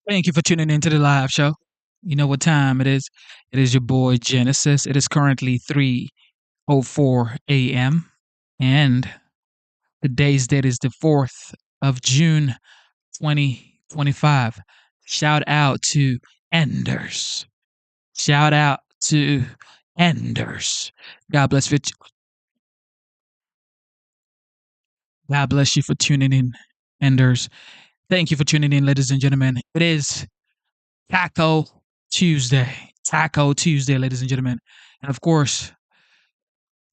Thank you for tuning into the live show. You know what time it is? It is your boy Genesis. It is currently 3:04 a.m. and today's date is the 4th of June 2025. Shout out to Enders. Shout out to Enders. God bless you. God bless you for tuning in, Enders. Thank you for tuning in, ladies and gentlemen. It is Taco Tuesday. Taco Tuesday, ladies and gentlemen. And of course,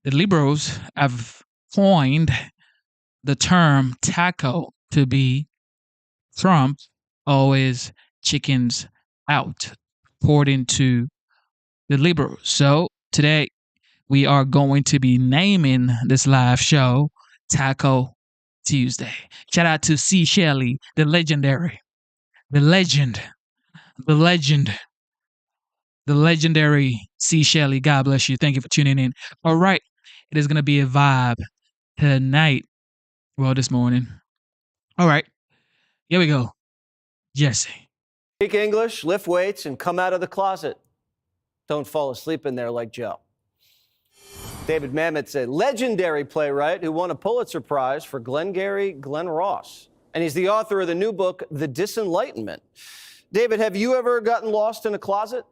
the liberals have coined the term taco to be Trump always chickens out, according to the liberals. So today we are going to be naming this live show Taco Tuesday. Shout out to C. Shelley, the legendary, the legend, the legend, the legendary C. Shelley. God bless you. Thank you for tuning in. All right. It is going to be a vibe tonight. Well, this morning. All right. Here we go. Jesse. Speak English, lift weights, and come out of the closet. Don't fall asleep in there like Joe. David Mamet's a legendary playwright who won a Pulitzer Prize for Glengarry Glen Ross. And he's the author of the new book, The Disenlightenment. David, have you ever gotten lost in a closet?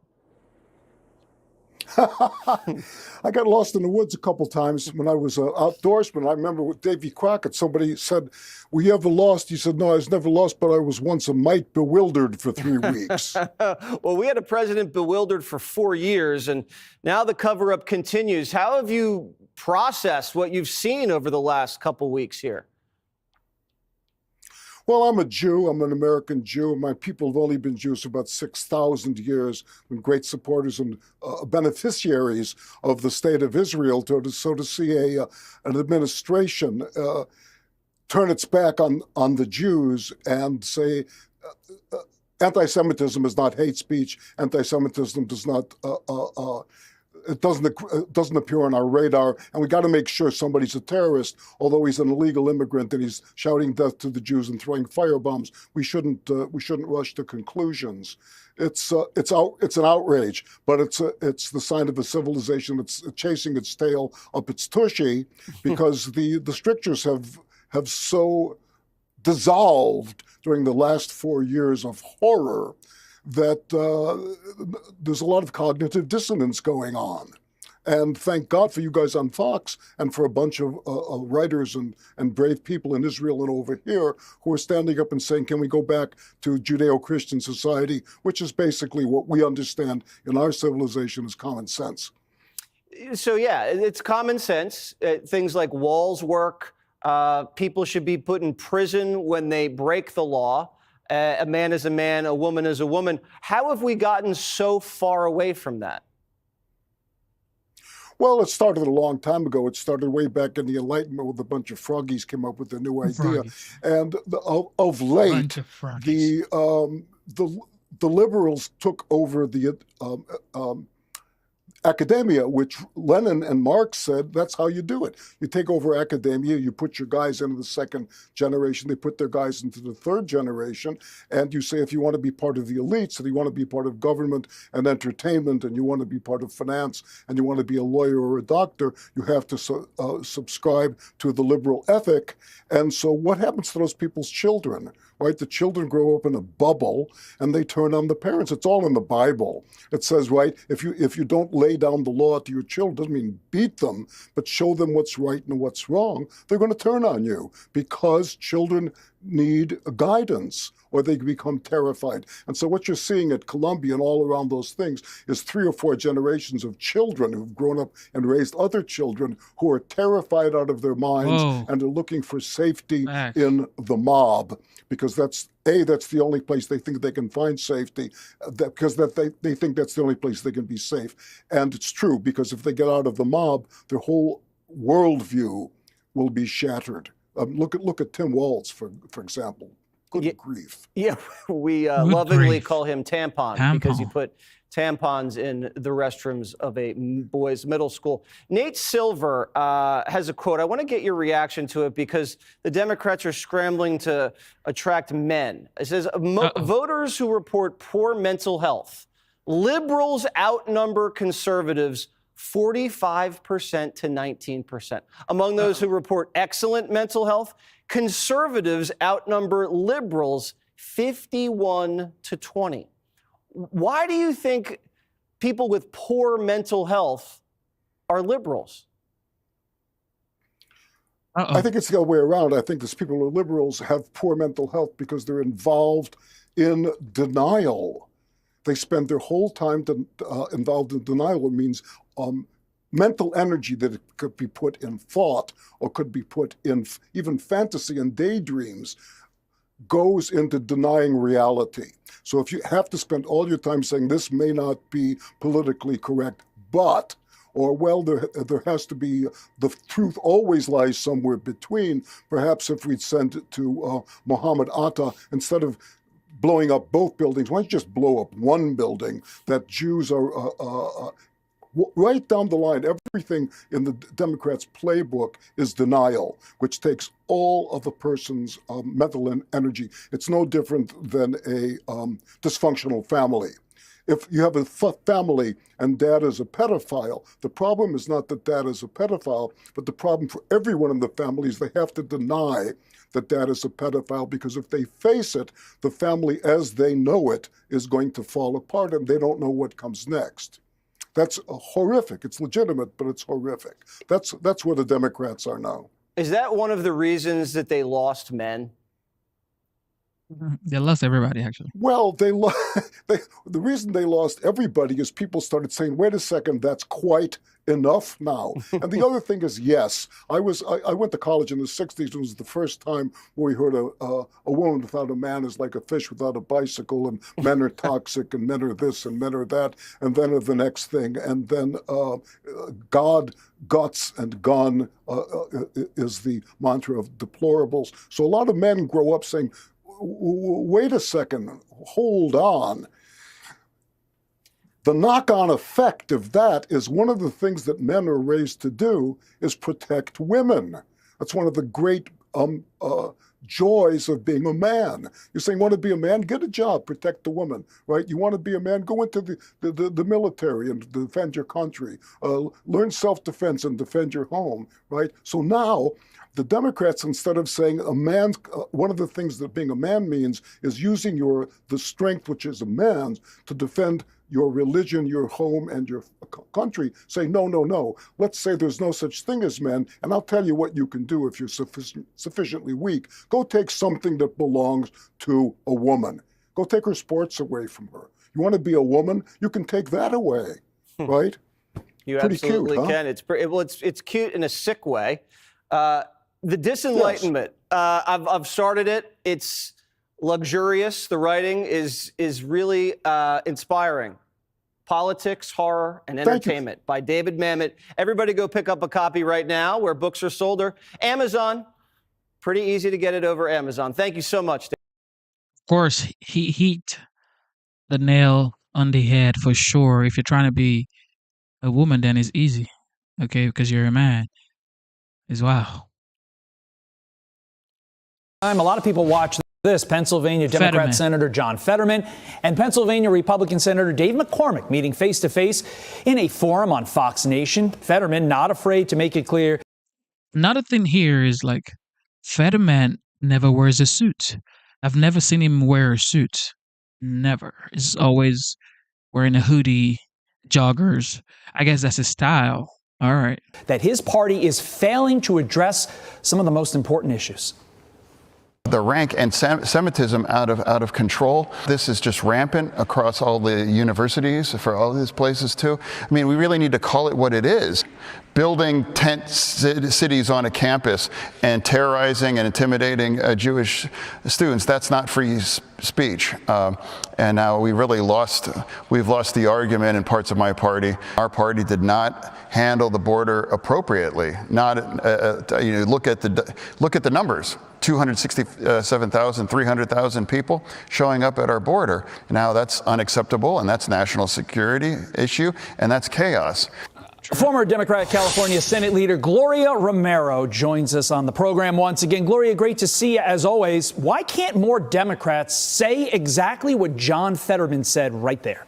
I got lost in the woods a couple times when I was an outdoorsman. I remember with Davy Crockett, somebody said, "Were you ever lost?" He said, "No, I was never lost, but I was once a mite bewildered for 3 weeks." Well, we had a president bewildered for 4 years, and now the cover-up continues. How have you processed what you've seen over the last couple weeks here? Well, I'm a Jew. I'm an American Jew. My people have only been Jews for about 6,000 years, been great supporters and beneficiaries of the state of Israel. So to see an administration turn its back on the Jews and say anti-Semitism is not hate speech, anti-Semitism does not it doesn't appear on our radar, and we got to make sure somebody's a terrorist, although he's an illegal immigrant and he's shouting death to the Jews and throwing firebombs. We shouldn't rush to conclusions. It's an outrage, but it's the sign of a civilization that's chasing its tail up its tushy, because the strictures have so dissolved during the last 4 years of horror that there's a lot of cognitive dissonance going on. And thank God for you guys on Fox and for a bunch of writers and brave people in Israel and over here who are standing up and saying, can we go back to Judeo-Christian society, which is basically what we understand in our civilization as common sense. So, yeah, it's common sense. Things like walls work. People should be put in prison when they break the law. A man is a man, a woman is a woman. How have we gotten so far away from that? Well, it started a long time ago. It started way back in the Enlightenment with a bunch of froggies came up with a new idea. And of late, the liberals took over the academia, which Lenin and Marx said that's how you do it. You take over academia, you put your guys into the second generation, they put their guys into the third generation, and you say if you want to be part of the elites, and you want to be part of government and entertainment, and you want to be part of finance, and you want to be a lawyer or a doctor, you have to subscribe to the liberal ethic. And so what happens to those people's children? Right? The children grow up in a bubble and they turn on the parents. It's all in the Bible. It says, right, if you don't lay down the law to your children, doesn't mean beat them, but show them what's right and what's wrong, they're going to turn on you, because children need guidance or they become terrified. And so what you're seeing at Columbia and all around those things is 3 or 4 generations of children who've grown up and raised other children who are terrified out of their minds and are looking for safety in the mob, because that's the only place they think they can find safety, because they think that's the only place they can be safe. And it's true, because if they get out of the mob, their whole worldview will be shattered. Look at Tim Walz, for example. Good grief. Yeah, we Good lovingly grief. call him tampon because he Tampon. put tampons in the restrooms of a boys' middle school. Nate Silver has a quote. I want to get your reaction to it because the Democrats are scrambling to attract men. It says, voters who report poor mental health, liberals outnumber conservatives 45% to 19%. Among those who report excellent mental health, conservatives outnumber liberals 51 to 20. Why do you think people with poor mental health are liberals? I think it's the other way around. I think these people who are liberals have poor mental health because they're involved in denial. They spend their whole time involved in denial. It means mental energy that could be put in thought or could be put in even fantasy and daydreams goes into denying reality. So if you have to spend all your time saying this may not be politically correct, but, or well, there has to be, the truth always lies somewhere between. Perhaps if we'd send it to Mohammed Atta, instead of blowing up both buildings, why don't you just blow up one building that Jews are right down the line? Everything in the Democrats' playbook is denial, which takes all of a person's mental energy. It's no different than a dysfunctional family. If you have a family and dad is a pedophile, the problem is not that dad is a pedophile, but the problem for everyone in the family is they have to deny that dad is a pedophile, because if they face it, the family as they know it is going to fall apart and they don't know what comes next. That's horrific. It's legitimate, but it's horrific. That's where the Democrats are now. Is that one of the reasons that they lost men? They lost everybody, actually. Well, the reason they lost everybody is people started saying, wait a second, that's quite enough now. And the other thing is, yes, I went to college in the 60s. It was the first time we heard a woman without a man is like a fish without a bicycle, and men are toxic, and men are this, and men are that, and then the next thing. And then God, guts, and gun is the mantra of deplorables. So a lot of men grow up saying, wait a second, hold on. The knock-on effect of that is one of the things that men are raised to do is protect women. That's one of the great joys of being a man. You're saying, want to be a man? Get a job, protect the woman, right? You want to be a man? Go into the military and defend your country. Learn self-defense and defend your home, right? So now, the Democrats, instead of saying a man, one of the things that being a man means is using the strength which is a man's to defend your religion, your home, and your country, say, no, no, no. Let's say there's no such thing as men, and I'll tell you what you can do if you're sufficiently weak. Go take something that belongs to a woman. Go take her sports away from her. You want to be a woman? You can take that away, right? You Pretty absolutely cute, huh? can. It's cute in a sick way. The Disenlightenment, yes. I've started it. It's luxurious. The writing is really inspiring. Politics, Horror, and Entertainment by David Mamet. Everybody go pick up a copy right now where books are sold, or Amazon. Pretty easy to get it over Amazon. Thank you so much, Dave. Of course, he hit the nail on the head for sure. If you're trying to be a woman, then it's easy, okay, because you're a man. It's wow. A lot of people watch this. Pennsylvania Democrat Senator John Fetterman and Pennsylvania Republican Senator Dave McCormick meeting face-to-face in a forum on Fox Nation. Fetterman not afraid to make it clear. Another thing here is, like, Fetterman never wears a suit. I've never seen him wear a suit. Never. He's always wearing a hoodie, joggers. I guess that's his style. All right. That his party is failing to address some of the most important issues. The rank anti-Semitism out of control. This is just rampant across all the universities, for all these places too. I mean, we really need to call it what it is. Building tent cities on a campus and terrorizing and intimidating Jewish students, that's not free speech. And now we've lost the argument in parts of my party. Our party did not handle the border appropriately. Look at the numbers. 267,000, 300,000 people showing up at our border. Now that's unacceptable, and that's national security issue, and that's chaos. Former Democratic California Senate Leader Gloria Romero joins us on the program once again. Gloria, great to see you as always. Why can't more Democrats say exactly what John Fetterman said right there?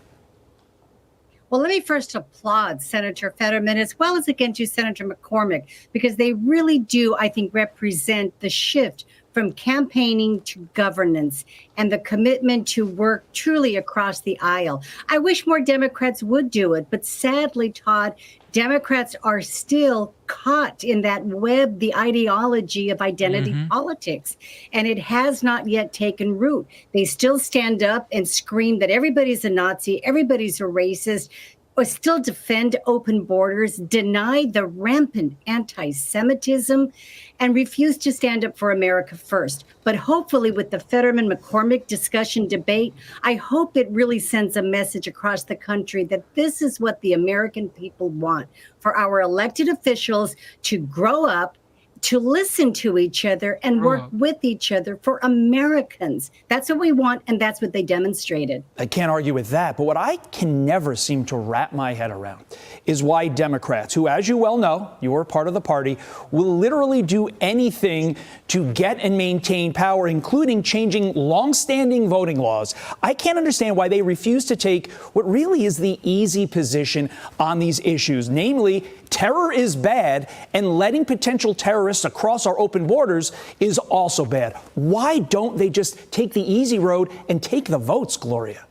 Well, let me first applaud Senator Fetterman as well as again to Senator McCormick, because they really do, I think, represent the shift from campaigning to governance and the commitment to work truly across the aisle. I wish more Democrats would do it, but sadly, Todd, Democrats are still caught in that web, the ideology of identity politics, and it has not yet taken root. They still stand up and scream that everybody's a Nazi, everybody's a racist, or still defend open borders, deny the rampant anti-Semitism, and refuse to stand up for America first. But hopefully with the Fetterman-McCormick discussion debate, I hope it really sends a message across the country that this is what the American people want, for our elected officials to grow up, to listen to each other and work with each other for Americans. That's what we want, and that's what they demonstrated. I can't argue with that, but what I can never seem to wrap my head around is why Democrats, who, as you well know, you are part of the party, will literally do anything to get and maintain power, including changing longstanding voting laws. I can't understand why they refuse to take what really is the easy position on these issues, namely, terror is bad, and letting potential terrorists across our open borders is also bad. Why don't they just take the easy road and take the votes, Gloria?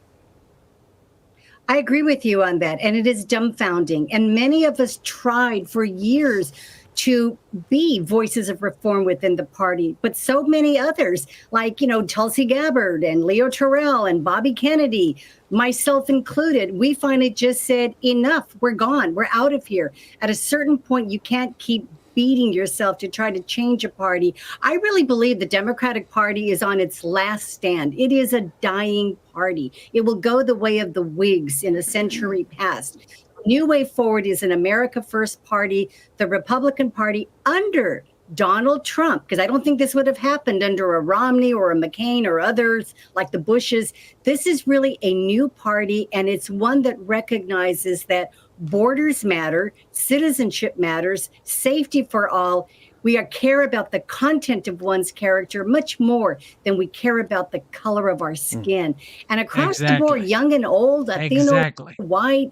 I agree with you on that, and it is dumbfounding. And many of us tried for years to be voices of reform within the party, but so many others, like, Tulsi Gabbard and Leo Terrell and Bobby Kennedy, myself included, we finally just said, enough, we're gone, we're out of here. At a certain point, you can't keep beating yourself to try to change a party. I really believe the Democratic Party is on its last stand. It is a dying party. It will go the way of the Whigs in a century past. New Way Forward is an America First party, the Republican Party under Donald Trump, because I don't think this would have happened under a Romney or a McCain or others like the Bushes. This is really a new party, and it's one that recognizes that borders matter, citizenship matters, safety for all. We care about the content of one's character much more than we care about the color of our skin. And across the board, young and old, Latino, white,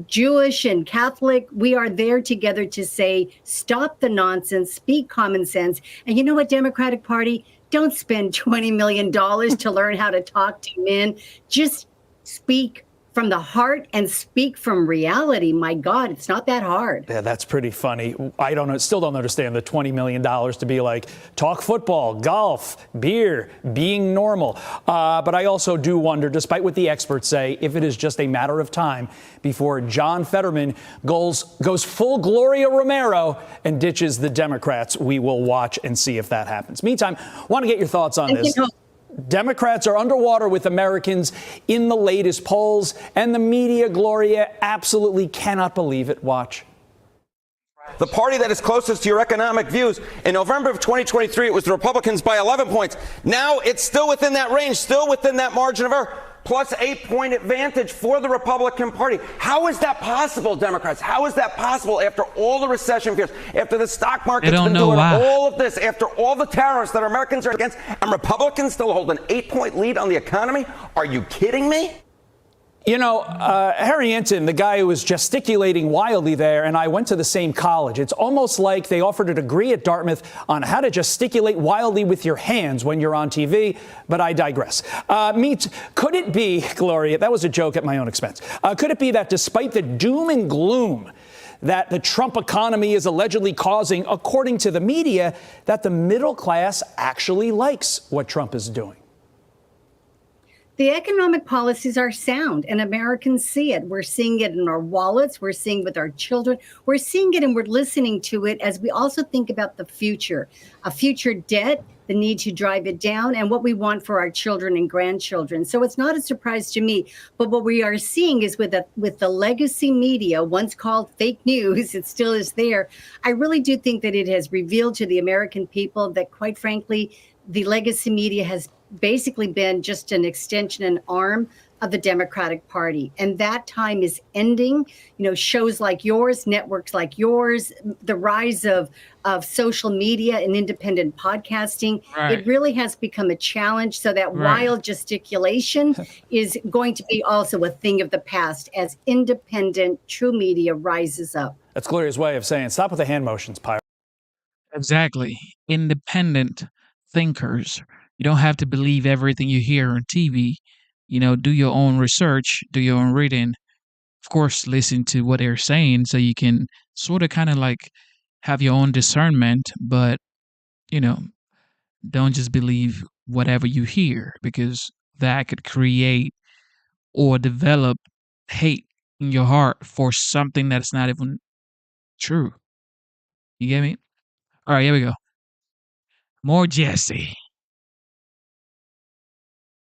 Jewish and Catholic, we are there together to say, stop the nonsense, speak common sense. And you know what, Democratic Party? Don't spend $20 million to learn how to talk to men. Just speak from the heart and speak from reality. My God, it's not that hard. Yeah, that's pretty funny. Still don't understand the $20 million to be like, talk football, golf, beer, being normal. But I also do wonder, despite what the experts say, if it is just a matter of time before John Fetterman goes full Gloria Romero and ditches the Democrats. We will watch and see if that happens. Meantime, want to get your thoughts on this. Democrats are underwater with Americans in the latest polls, and the media, Gloria, absolutely cannot believe it. Watch. The party that is closest to your economic views. In November of 2023, it was the Republicans by 11 points. Now it's still within that range, still within that margin of error. Plus 8-point advantage for the Republican Party. How is that possible, Democrats? How is that possible after all the recession fears, after the stock market's been doing all of this, after all the tariffs that Americans are against, and Republicans still hold an 8-point lead on the economy? Are you kidding me? Harry Enton, the guy who was gesticulating wildly there, and I went to the same college. It's almost like they offered a degree at Dartmouth on how to gesticulate wildly with your hands when you're on TV, but I digress. Could it be, Gloria, that was a joke at my own expense, could it be that despite the doom and gloom that the Trump economy is allegedly causing, according to the media, that the middle class actually likes what Trump is doing? The economic policies are sound and Americans see it. We're seeing it in our wallets. We're seeing it with our children. We're seeing it and we're listening to it as we also think about the future, a future debt, the need to drive it down, and what we want for our children and grandchildren. So it's not a surprise to me. But what we are seeing is with the legacy media, once called fake news, it still is there. I really do think that it has revealed to the American people that, quite frankly, the legacy media has basically been just an extension and arm of the Democratic Party. And that time is ending. You know, shows like yours, networks like yours, the rise of social media and independent podcasting, it really has become a challenge. So that wild gesticulation is going to be also a thing of the past as independent, true media rises up. That's Gloria's way of saying stop with the hand motions, Pyro. Exactly. Independent thinkers. You don't have to believe everything you hear on TV. You know, do your own research, do your own reading. Of course, listen to what they're saying so you can sort of kind of like have your own discernment, but, you know, don't just believe whatever you hear because that could create or develop hate in your heart for something that's not even true. You get me? All right, here we go. More Jesse.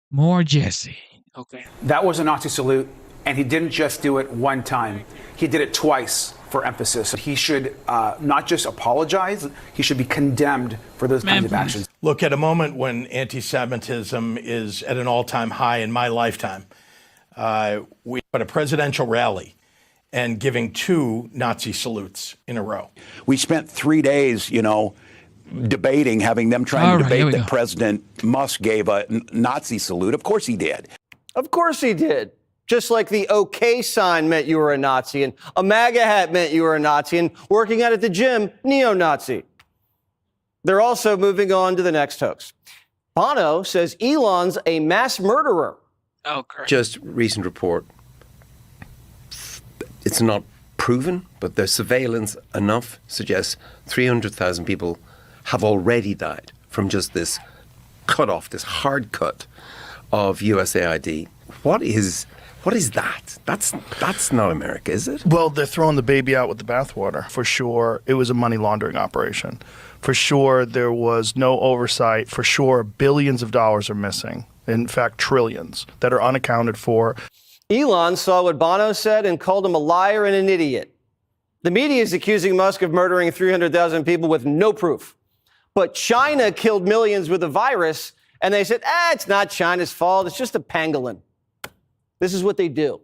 More Jesse. Okay. That was a Nazi salute, and he didn't just do it one time. He did it twice for emphasis. He should not just apologize, he should be condemned for those kinds of actions. Look, at a moment when anti-Semitism is at an all-time high in my lifetime, we had a presidential rally and giving 2 Nazi salutes in a row. We spent 3 days, debating, having them trying to debate that President Musk gave a Nazi salute. Of course he did. Of course he did. Just like the OK sign meant you were a Nazi, and a MAGA hat meant you were a Nazi, and working out at the gym, neo-Nazi. They're also moving on to the next hoax. Bono says Elon's a mass murderer. Oh, great. Just recent report. It's not proven, but the surveillance enough suggests 300,000 people have already died from just this cut off, this hard cut of USAID. What is that? That's not America, is it? Well, they're throwing the baby out with the bathwater. For sure, it was a money laundering operation. For sure, there was no oversight. For sure, billions of dollars are missing. In fact, trillions that are unaccounted for. Elon saw what Bono said and called him a liar and an idiot. The media is accusing Musk of murdering 300,000 people with no proof. But China killed millions with a virus, and they said, it's not China's fault. It's just a pangolin. This is what they do.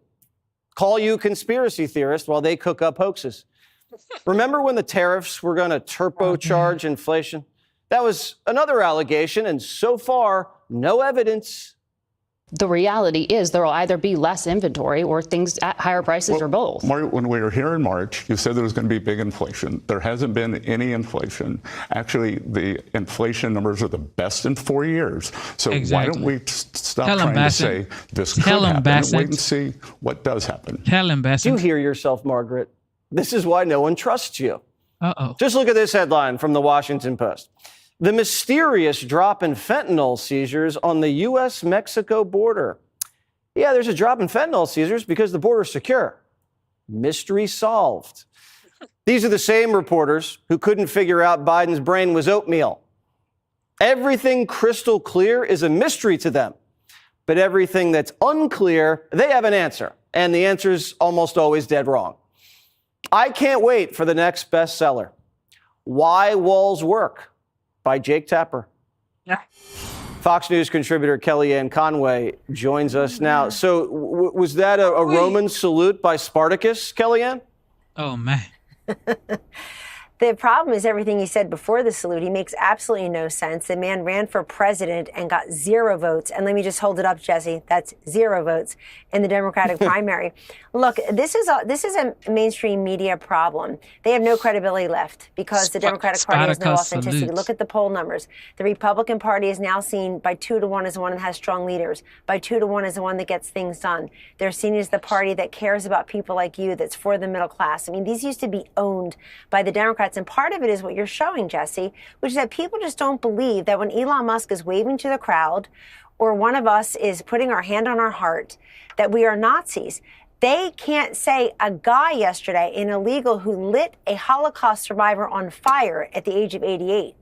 Call you conspiracy theorist while they cook up hoaxes. Remember when the tariffs were going to turbocharge inflation? That was another allegation, and so far, no evidence. The reality is there will either be less inventory or things at higher prices or both. When we were here in March, you said there was going to be big inflation. There hasn't been any inflation. Actually, the inflation numbers are the best in 4 years. So why don't we stop trying to say this could happen and wait and see what does happen? Tell him, Bassett. You hear yourself, Margaret. This is why no one trusts you. Uh-oh. Just look at this headline from the Washington Post. The mysterious drop in fentanyl seizures on the U.S.-Mexico border. Yeah, there's a drop in fentanyl seizures because the border's secure. Mystery solved. These are the same reporters who couldn't figure out Biden's brain was oatmeal. Everything crystal clear is a mystery to them. But everything that's unclear, they have an answer. And the answer's almost always dead wrong. I can't wait for the next bestseller. Why Walls Work by Jake Tapper. Yeah. Fox News contributor Kellyanne Conway joins us now. So was that a Roman salute by Spartacus, Kellyanne? Oh, man. The problem is everything he said before the salute. He makes absolutely no sense. The man ran for president and got 0 votes. And let me just hold it up, Jesse. That's 0 votes in the Democratic primary. Look, this is a mainstream media problem. They have no credibility left because the Democratic Party has no authenticity. Salutes. Look at the poll numbers. The Republican Party is now seen by 2-1 as the one that has strong leaders, by 2-1 as the one that gets things done. They're seen as the party that cares about people like you, that's for the middle class. I mean, these used to be owned by the Democrats. Democrats. And part of it is what you're showing, Jesse, which is that people just don't believe that when Elon Musk is waving to the crowd or one of us is putting our hand on our heart, that we are Nazis. They can't say a guy yesterday, an illegal who lit a Holocaust survivor on fire at the age of 88.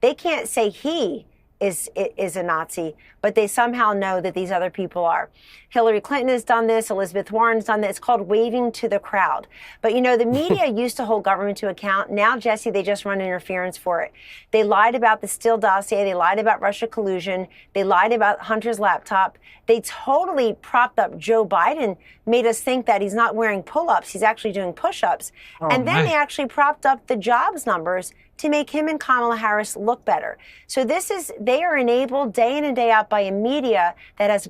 They can't say he is a Nazi, but they somehow know that these other people are. Hillary Clinton has done this. Elizabeth Warren's done this. It's called waving to the crowd. But, you know, the media used to hold government to account. Now, Jesse, they just run interference for it. They lied about the Steele dossier. They lied about Russia collusion. They lied about Hunter's laptop. They totally propped up Joe Biden, made us think that he's not wearing pull-ups. He's actually doing push-ups. And then they actually propped up the jobs numbers to make him and Kamala Harris look better. So they are enabled day in and day out by a media that has a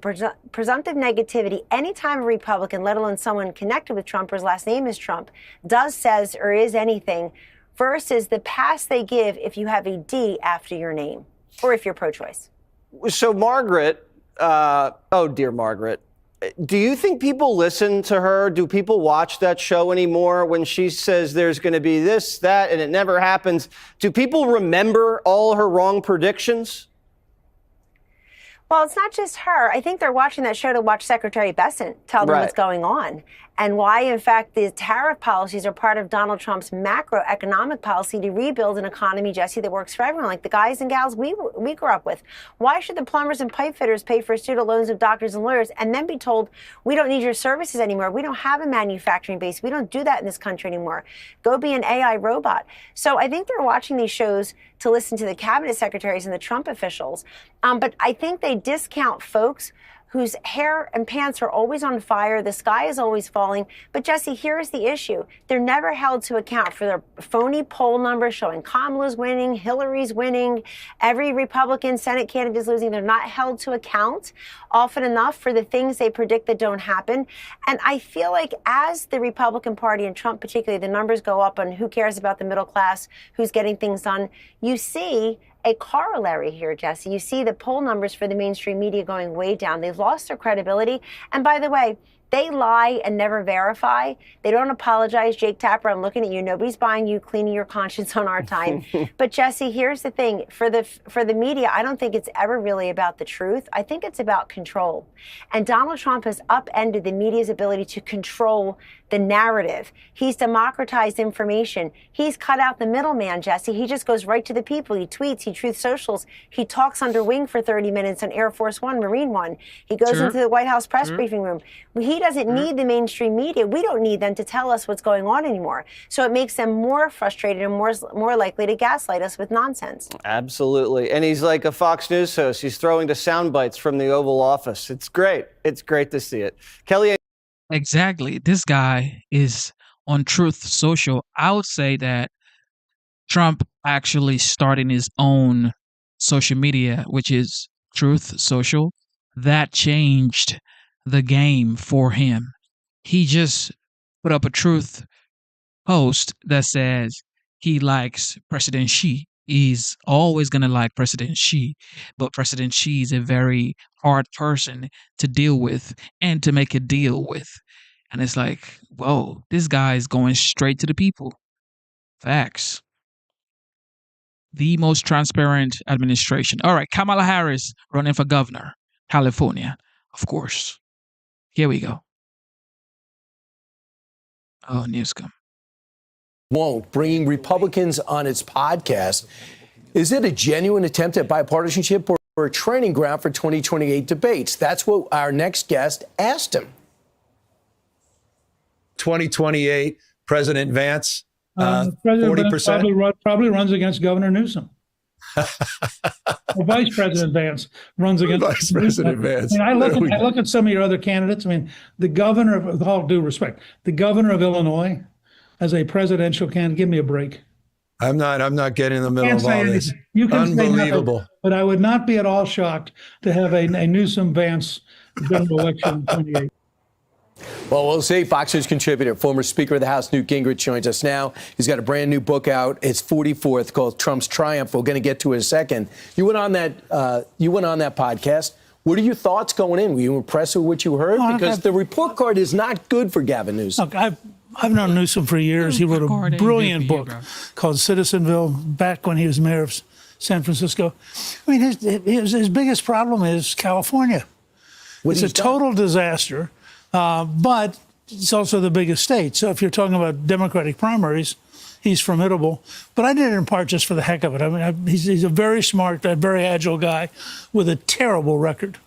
presumptive negativity. Anytime a Republican, let alone someone connected with Trump or his last name is Trump, does, says, or is anything, versus the pass they give if you have a D after your name or if you're pro-choice. So Margaret, oh dear Margaret, do you think people listen to her? Do people watch that show anymore when she says there's going to be this, that, and it never happens? Do people remember all her wrong predictions? Well, it's not just her. I think they're watching that show to watch Secretary Bessent tell them what's going on and why, in fact, the tariff policies are part of Donald Trump's macroeconomic policy to rebuild an economy, Jesse, that works for everyone, like the guys and gals we grew up with. Why should the plumbers and pipe fitters pay for student loans of doctors and lawyers and then be told, we don't need your services anymore? We don't have a manufacturing base. We don't do that in this country anymore. Go be an AI robot. So I think they're watching these shows to listen to the cabinet secretaries and the Trump officials. But I think they discount folks whose hair and pants are always on fire. The sky is always falling. But Jesse, here's the issue. They're never held to account for their phony poll numbers showing Kamala's winning, Hillary's winning, every Republican Senate candidate is losing. They're not held to account often enough for the things they predict that don't happen. And I feel like as the Republican Party and Trump particularly, the numbers go up on who cares about the middle class, who's getting things done, you see a corollary here, Jesse. You see the poll numbers for the mainstream media going way down. They've lost their credibility. And by the way, they lie and never verify. They don't apologize. Jake Tapper, I'm looking at you. Nobody's buying you cleaning your conscience on our time. But Jesse, here's the thing. For the media, I don't think it's ever really about the truth. I think it's about control. And Donald Trump has upended the media's ability to control the narrative. He's democratized information. He's cut out the middleman, Jesse. He just goes right to the people. He tweets, he truth socials. He talks under wing for 30 minutes on Air Force One, Marine One. He goes into the White House press briefing room. He doesn't need the mainstream media. We don't need them to tell us what's going on anymore. So it makes them more frustrated and more likely to gaslight us with nonsense. Absolutely. And he's like a Fox News host. He's throwing to sound bites from the Oval Office. It's great. It's great to see it. Kelly. Exactly. This guy is on Truth Social. I would say that Trump actually starting his own social media, which is Truth Social, that changed the game for him. He just put up a truth post that says he likes President Xi. He's always going to like President Xi, but President Xi is a very hard person to deal with and to make a deal with. And it's like, whoa, this guy is going straight to the people. Facts. The most transparent administration. All right, Kamala Harris running for governor, California, of course. Here we go. Oh, Newscom. Won't, bringing Republicans on its podcast. Is it a genuine attempt at bipartisanship or a training ground for 2028 debates? That's what our next guest asked him. 2028, President Vance, President 40%. Probably runs against Governor Newsom. Or Vice President Vance runs against Vice President Vance. I look at some of your other candidates. I mean, the governor of, with all due respect, the governor of Illinois as a presidential candidate, give me a break. I'm not getting in the middle of all this. You can Unbelievable. Say nothing, but I would not be at all shocked to have a Newsom Vance general election in 28. Well, we'll see. Fox News contributor, former Speaker of the House, Newt Gingrich, joins us now. He's got a brand new book out. It's 44th, called Trump's Triumph. We're going to get to it in a second. You went on that podcast. What are your thoughts going in? Were you impressed with what you heard? Because the report card is not good for Gavin Newsom. Look, I've known Newsom for years. He wrote a brilliant book called Citizenville back when he was mayor of San Francisco. I mean, his biggest problem is California. It's a total disaster, but it's also the biggest state. So if you're talking about Democratic primaries, he's formidable. But I did it in part just for the heck of it. I mean, he's a very smart, very agile guy with a terrible record.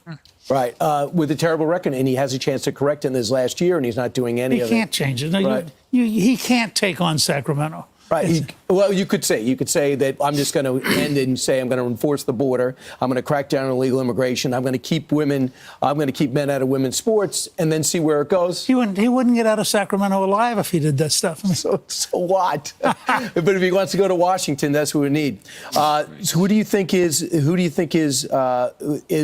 Right, with a terrible record, and he has a chance to correct in this last year, and he's not doing any of it. He can't change it. No, right. He can't take on Sacramento. Right. Well, you could say that I'm just going to end and say I'm going to enforce the border. I'm going to crack down on illegal immigration. I'm going to keep men out of women's sports, and then see where it goes. He wouldn't get out of Sacramento alive if he did that stuff. So what? But if he wants to go to Washington, that's who we need. So who do you think is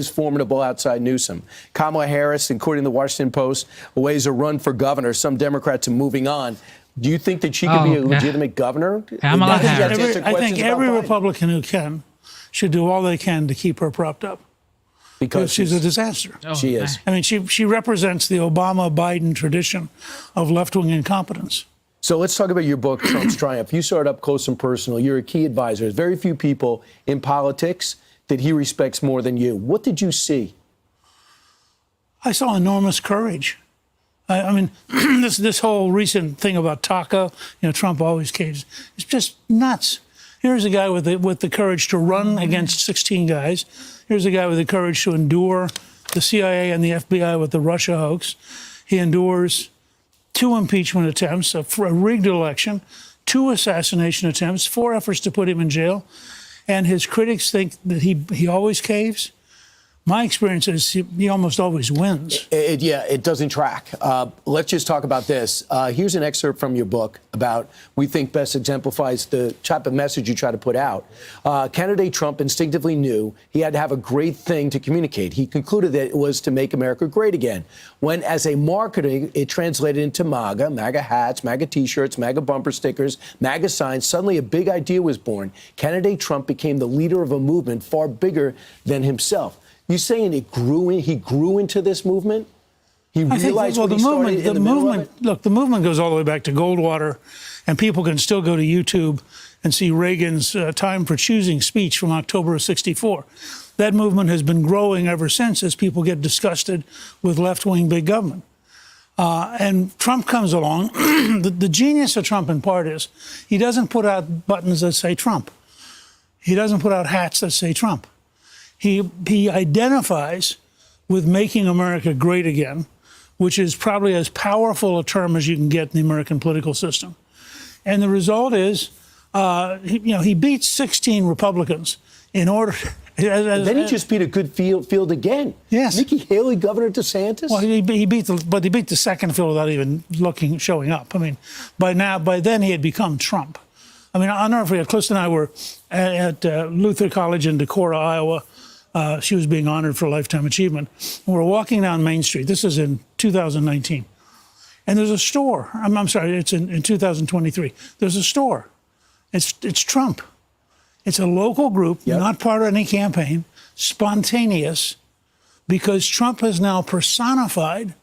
formidable outside Newsom? Kamala Harris, according to the Washington Post, weighs a run for governor. Some Democrats are moving on. Do you think that she could be a legitimate governor? Kamala Harris. I think every Republican who can should do all they can to keep her propped up. Because she's a disaster. She is. I mean, she represents the Obama-Biden tradition of left-wing incompetence. So let's talk about your book, Trump's Triumph. You saw it up close and personal. You're a key advisor. There's very few people in politics that he respects more than you. What did you see? I saw enormous courage. I mean, this whole recent thing about Taco, Trump always caves. It's just nuts. Here's a guy with the courage to run against 16 guys. Here's a guy with the courage to endure the CIA and the FBI with the Russia hoax. He endures 2 impeachment attempts, a rigged election, 2 assassination attempts, 4 efforts to put him in jail. And his critics think that he always caves. My experience is he almost always wins. It doesn't track. Let's just talk about this. Here's an excerpt from your book about we think best exemplifies the type of message you try to put out. Candidate Trump instinctively knew he had to have a great thing to communicate. He concluded that it was to make America great again. When, as a marketing, it translated into MAGA, MAGA hats, MAGA T-shirts, MAGA bumper stickers, MAGA signs, suddenly a big idea was born. Candidate Trump became the leader of a movement far bigger than himself. You saying he grew into this movement? He realized what he started in the middle of it? Look, the movement goes all the way back to Goldwater, and people can still go to YouTube and see Reagan's Time for Choosing speech from October of '64. That movement has been growing ever since as people get disgusted with left-wing big government. And Trump comes along. The genius of Trump in part is he doesn't put out buttons that say Trump. He doesn't put out hats that say Trump. He identifies with making America great again, which is probably as powerful a term as you can get in the American political system. And the result is, he beats 16 Republicans in order. Then he just beat a good field again. Yes, Nikki Haley, Governor DeSantis. Well, he beat the second field without even showing up. I mean, by then he had become Trump. I mean, I'll never forget. Clifton and I were at Luther College in Decorah, Iowa. She was being honored for Lifetime Achievement. And we're walking down Main Street. This is in 2019. And there's a store. I'm sorry, it's in 2023. There's a store. It's Trump. It's a local group, not part of any campaign, spontaneous, because Trump has now personified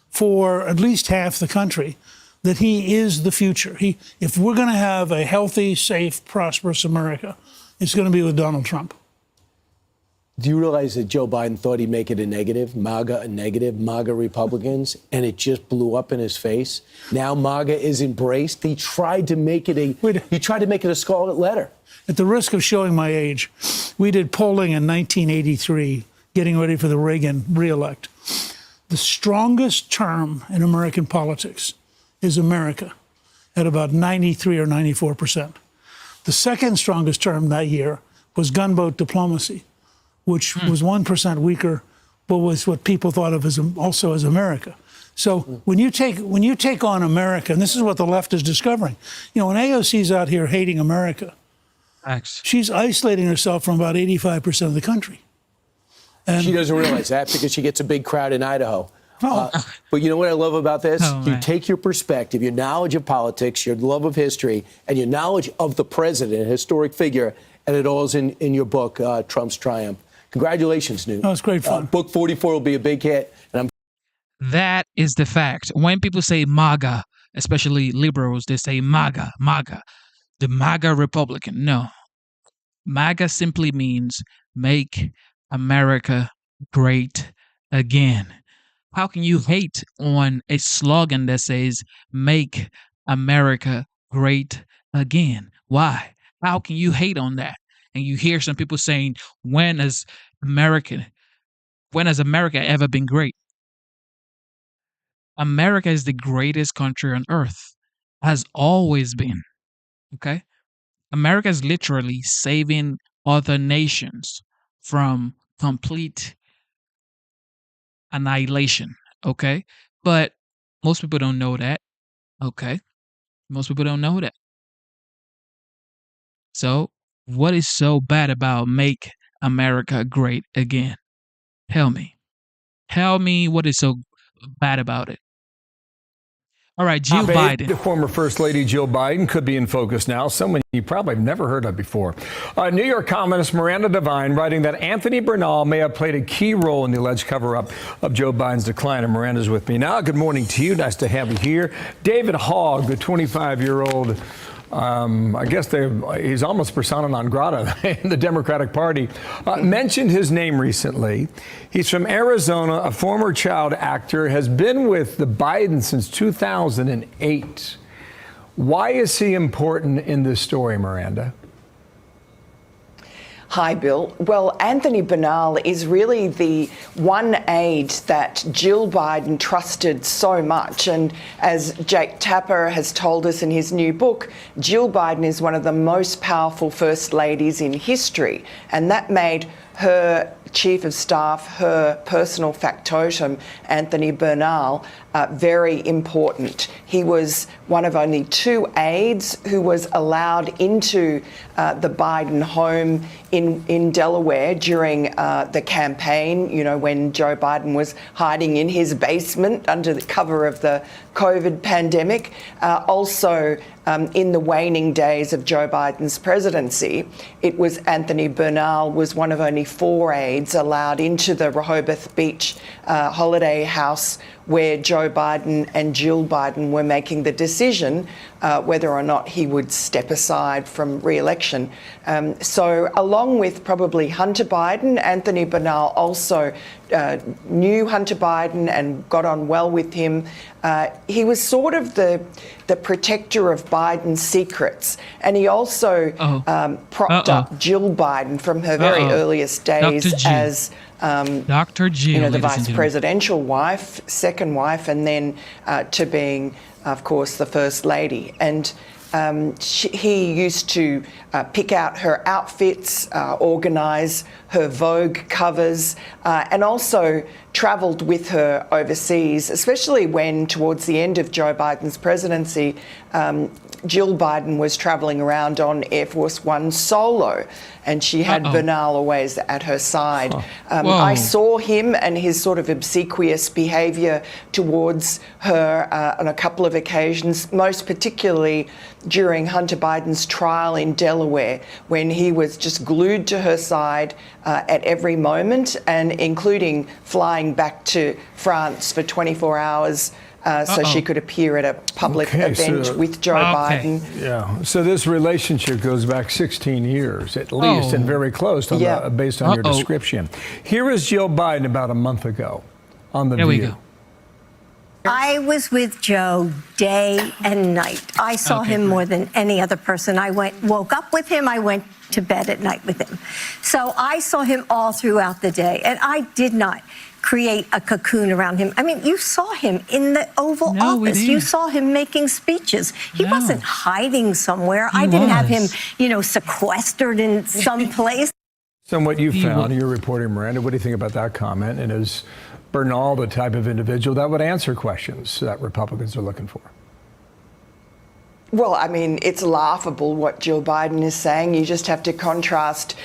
for at least half the country that he is the future. If we're going to have a healthy, safe, prosperous America, it's going to be with Donald Trump. Do you realize that Joe Biden thought he'd make it a negative, MAGA Republicans, and it just blew up in his face? Now MAGA is embraced. He tried to make it a scarlet letter. At the risk of showing my age, we did polling in 1983, getting ready for the Reagan reelect. The strongest term in American politics is America, at about 93 or 94%. The second strongest term that year was gunboat diplomacy, which was 1% weaker, but was what people thought of as also as America. So when you take on America, and this is what the left is discovering, when AOC's out here hating America, she's isolating herself from about 85% of the country. And she doesn't realize that because she gets a big crowd in Idaho. But you know what I love about this? You take your perspective, your knowledge of politics, your love of history, and your knowledge of the president, a historic figure, and it all is in your book, Trump's Triumph. Congratulations, Newt. That was great fun. Book 44 will be a big hit. That is the fact. When people say MAGA, especially liberals, they say MAGA, MAGA, the MAGA Republican. No. MAGA simply means make America great again. How can you hate on a slogan that says make America great again? Why? How can you hate on that? And you hear some people saying, when has America ever been great? America is the greatest country on earth, has always been. Okay? America is literally saving other nations from complete annihilation. Okay? But most people don't know that. Okay? Most people don't know that. So, what is so bad about make America great again? Tell me. Tell me what is so bad about it. All right, Jill Biden. The former First Lady Jill Biden could be in focus now, someone you probably have never heard of before. New York columnist Miranda Devine writing that Anthony Bernal may have played a key role in the alleged cover-up of Joe Biden's decline. And Miranda's with me now. Good morning to you. Nice to have you here. David Hogg, the 25-year-old, I guess he's almost persona non grata in the Democratic Party, mentioned his name recently. He's from Arizona, a former child actor, has been with the Bidens since 2008. Why is he important in this story, Miranda? Hi, Bill. Well, Anthony Bernal is really the one aide that Jill Biden trusted so much. And as Jake Tapper has told us in his new book, Jill Biden is one of the most powerful first ladies in history. And that made her chief of staff, her personal factotum, Anthony Bernal, very important. He was one of only 2 aides who was allowed into the Biden home in Delaware during the campaign, you know, when Joe Biden was hiding in his basement under the cover of the COVID pandemic. Also, in the waning days of Joe Biden's presidency, it was Anthony Bernal was one of only 4 aides allowed into the Rehoboth Beach holiday house where Joe Biden and Jill Biden were making the decision whether or not he would step aside from re-election. So along with probably Hunter Biden, Anthony Bernal also knew Hunter Biden and got on well with him. He was sort of the protector of Biden's secrets. And he also propped up Jill Biden from her very earliest days as Dr. Jill, the vice presidential wife, second wife, and then to being, of course, the first lady. And he used to pick out her outfits, organise her Vogue covers, and also travelled with her overseas, especially when towards the end of Joe Biden's presidency, Jill Biden was travelling around on Air Force One solo, and she had Bernal always at her side. I saw him and his sort of obsequious behaviour towards her on a couple of occasions, most particularly during Hunter Biden's trial in Delaware, when he was just glued to her side at every moment, and including flying back to France for 24 hours so she could appear at a public event with Joe Biden. Yeah. So this relationship goes back 16 years at least, and very close based on your description. Here is Jill Biden about a month ago on The View. We go. I was with Joe day and night. I saw him more than any other person. I woke up with him. I went to bed at night with him. So I saw him all throughout the day, and I did not create a cocoon around him. I mean, you saw him in the Oval Office. You saw him making speeches. He wasn't hiding somewhere. I didn't have him, sequestered in some place. So what you found, you're reporting, Miranda, what do you think about that comment? And is Bernal the type of individual that would answer questions that Republicans are looking for? Well, I mean, it's laughable what Jill Biden is saying. You just have to contrast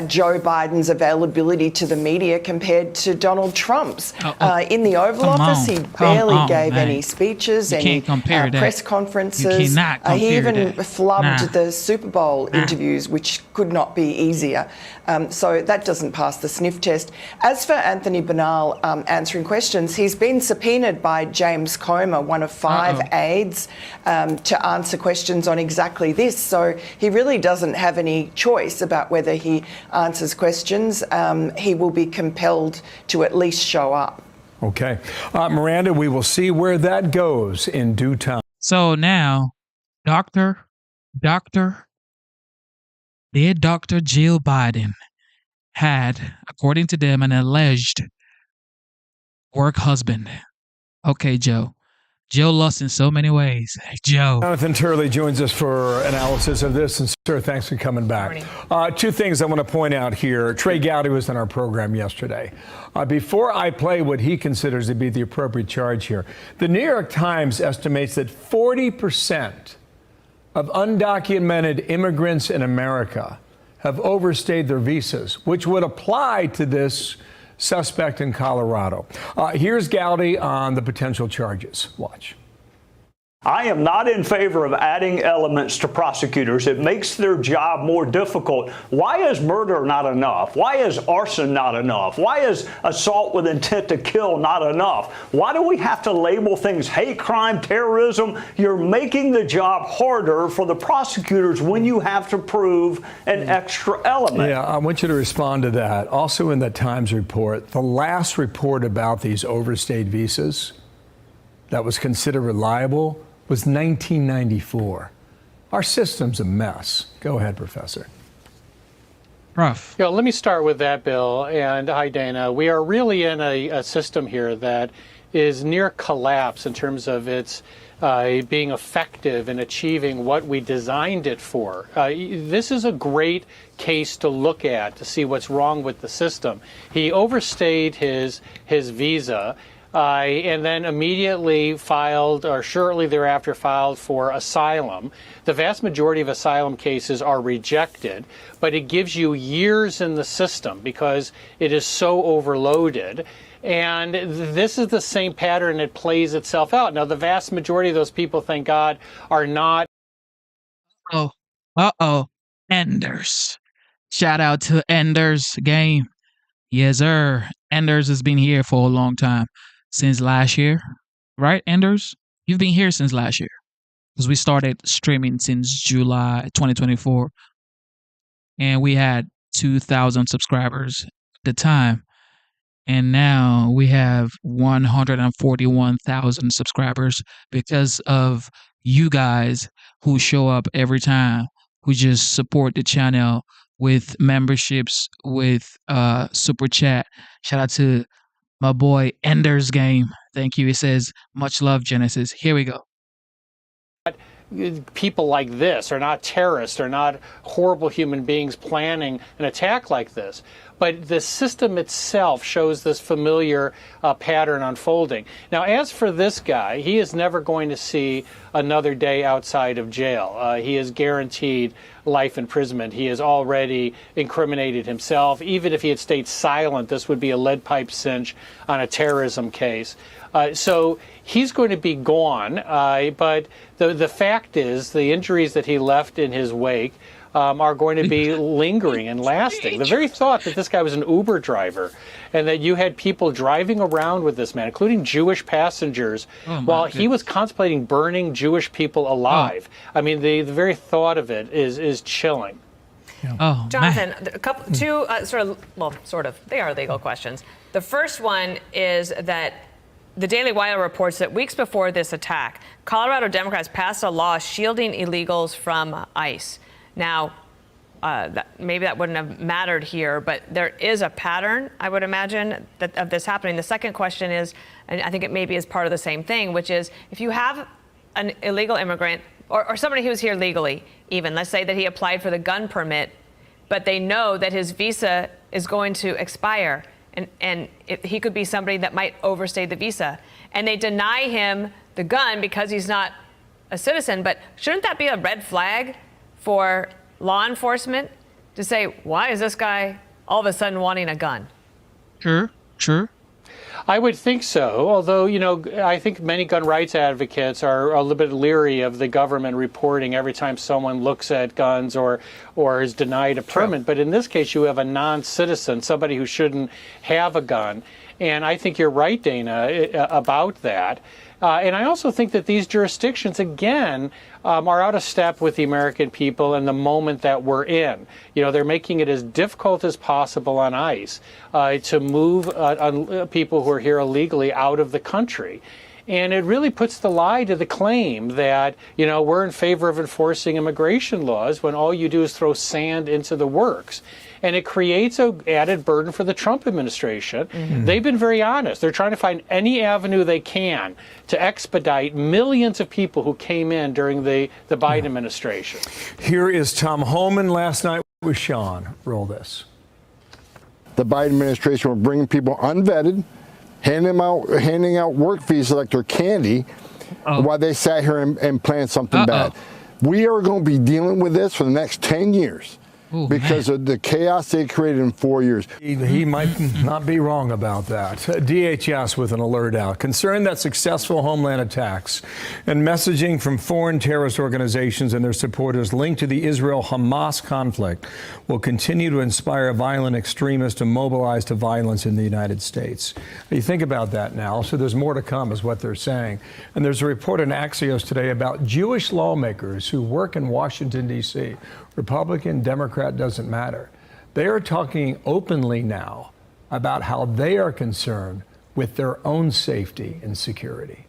Joe Biden's availability to the media compared to Donald Trump's. In the Oval Office, he barely gave any speeches, any press conferences. He even flubbed the Super Bowl interviews, which could not be easier. So that doesn't pass the sniff test. As for Anthony Bernal answering questions, he's been subpoenaed by James Comer, one of 5 aides, to answer questions on exactly this. So he really doesn't have any choice about whether he answers questions. He will be compelled to at least show up. Okay. Miranda, we will see where that goes in due time. So now, Dr. Jill Biden had, according to them, an alleged work husband. Okay, Joe. Joe lost in so many ways. Joe. Jonathan Turley joins us for analysis of this. And sir, thanks for coming back. 2 things I want to point out here. Trey Gowdy was on our program yesterday. Before I play what he considers to be the appropriate charge here, the New York Times estimates that 40% of undocumented immigrants in America have overstayed their visas, which would apply to this suspect in Colorado. Here's Gowdy on the potential charges. Watch. I am not in favor of adding elements to prosecutors. It makes their job more difficult. Why is murder not enough? Why is arson not enough? Why is assault with intent to kill not enough? Why do we have to label things hate crime, terrorism? You're making the job harder for the prosecutors when you have to prove an extra element. Yeah, I want you to respond to that. Also in the Times report, the last report about these overstayed visas that was considered reliable was 1994. Our system's a mess. Go ahead, Professor. Prof. Yeah, let me start with that, Bill. And hi, Dana. We are really in a system here that is near collapse in terms of its being effective in achieving what we designed it for. This is a great case to look at to see what's wrong with the system. He overstayed his visa. And then immediately filed, or shortly thereafter filed for asylum. The vast majority of asylum cases are rejected, but it gives you years in the system because it is so overloaded. And this is the same pattern that plays itself out. Now, the vast majority of those people, thank God, are not. Enders. Shout out to Enders Game. Yes, sir. Enders has been here for a long time. Since last year, right, Enders? You've been here since last year. Because we started streaming since July 2024. And we had 2,000 subscribers at the time. And now we have 141,000 subscribers because of you guys who show up every time, who just support the channel with memberships, with super chat. Shout out to my boy Ender's Game. Thank you. It says, much love, Genesis. Here we go. People like this are not terrorists, are not horrible human beings planning an attack like this. But the system itself shows this familiar pattern unfolding. Now, as for this guy, he is never going to see another day outside of jail. He is guaranteed life imprisonment. He has already incriminated himself. Even if he had stayed silent, this would be a lead pipe cinch on a terrorism case. So he's going to be gone. But the fact is, the injuries that he left in his wake are going to be lingering and lasting. The very thought that this guy was an Uber driver and that you had people driving around with this man, including Jewish passengers, while he was contemplating burning Jewish people alive. I mean, the very thought of it is chilling. Oh, Jonathan, two they are legal questions. The first one is that the Daily Wire reports that weeks before this attack, Colorado Democrats passed a law shielding illegals from ICE. Now, maybe that wouldn't have mattered here, but there is a pattern, I would imagine, of this happening. The second question is, and I think it maybe is part of the same thing, which is if you have an illegal immigrant or somebody who's here legally, even, let's say that he applied for the gun permit, but they know that his visa is going to expire, and he could be somebody that might overstay the visa, and they deny him the gun because he's not a citizen, but shouldn't that be a red flag for law enforcement to say, why is this guy all of a sudden wanting a gun? Sure. I would think so, although, I think many gun rights advocates are a little bit leery of the government reporting every time someone looks at guns or is denied a permit. But in this case, you have a non-citizen, somebody who shouldn't have a gun. And I think you're right, Dana, about that. And I also think that these jurisdictions, again, are out of step with the American people and the moment that we're in. They're making it as difficult as possible on ICE to move people who are here illegally out of the country. And it really puts the lie to the claim that, we're in favor of enforcing immigration laws when all you do is throw sand into the works. And it creates an added burden for the Trump administration. Mm-hmm. They've been very honest. They're trying to find any avenue they can to expedite millions of people who came in during the Biden administration. Here is Tom Homan last night with Sean. Roll this. The Biden administration will bring people unvetted, handing out work visas like they're candy while they sat here and planned something bad. We are going to be dealing with this for the next 10 years. Because of the chaos they created in 4 years. He might not be wrong about that. DHS with an alert out. Concerned that successful homeland attacks and messaging from foreign terrorist organizations and their supporters linked to the Israel-Hamas conflict will continue to inspire violent extremists to mobilize to violence in the United States. You think about that now. So there's more to come is what they're saying. And there's a report in Axios today about Jewish lawmakers who work in Washington, D.C., Republican, Democrat, doesn't matter. They are talking openly now about how they are concerned with their own safety and security.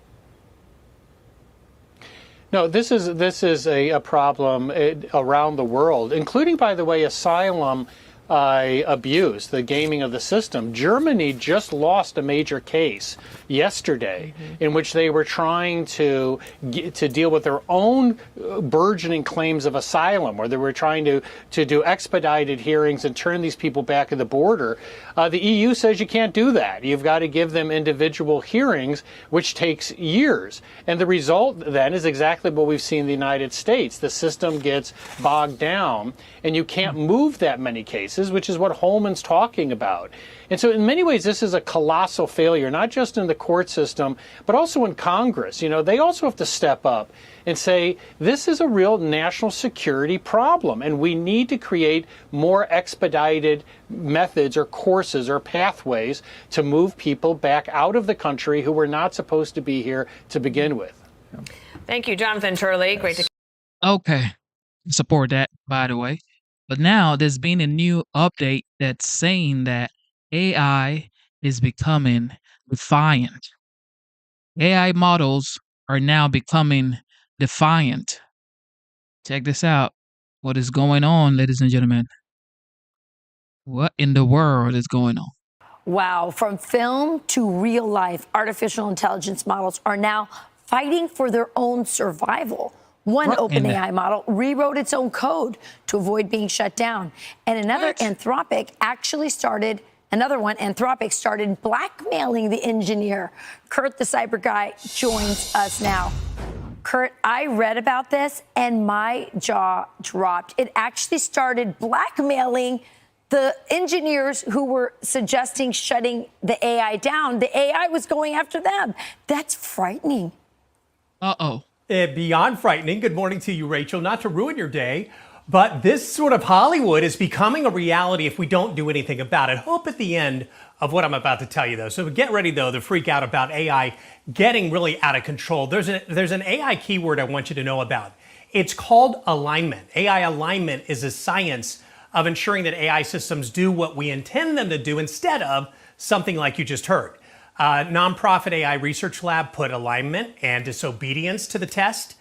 No, this is a problem around the world, including, by the way, asylum abuse, the gaming of the system. Germany just lost a major case yesterday in which they were trying to deal with their own burgeoning claims of asylum, where they were trying to do expedited hearings and turn these people back at the border. The EU says you can't do that. You've got to give them individual hearings, which takes years. And the result then is exactly what we've seen in the United States. The system gets bogged down and you can't move that many cases, which is what Holman's talking about. And so in many ways, this is a colossal failure, not just in the court system, but also in Congress. They also have to step up and say, this is a real national security problem, and we need to create more expedited methods or courses or pathways to move people back out of the country who were not supposed to be here to begin with. Thank you, Jonathan Turley. Great to. Okay. Support that, by the way. But now there's been a new update that's saying that AI is becoming defiant. AI models are now becoming defiant. Check this out. What is going on, ladies and gentlemen? What in the world is going on? Wow. From film to real life, artificial intelligence models are now fighting for their own survival. One OpenAI model rewrote its own code to avoid being shut down. And Anthropic started blackmailing the engineer. Kurt, the cyber guy, joins us now. Kurt, I read about this and my jaw dropped. It actually started blackmailing the engineers who were suggesting shutting the AI down. The AI was going after them. That's frightening. Beyond frightening. Good morning to you, Rachel. Not to ruin your day, but this sort of Hollywood is becoming a reality if we don't do anything about it. Hope at the end of what I'm about to tell you, though. So get ready, though, to freak out about AI getting really out of control. There's an AI keyword I want you to know about. It's called alignment. AI alignment is a science of ensuring that AI systems do what we intend them to do instead of something like you just heard. Nonprofit AI research lab put alignment and disobedience to the test.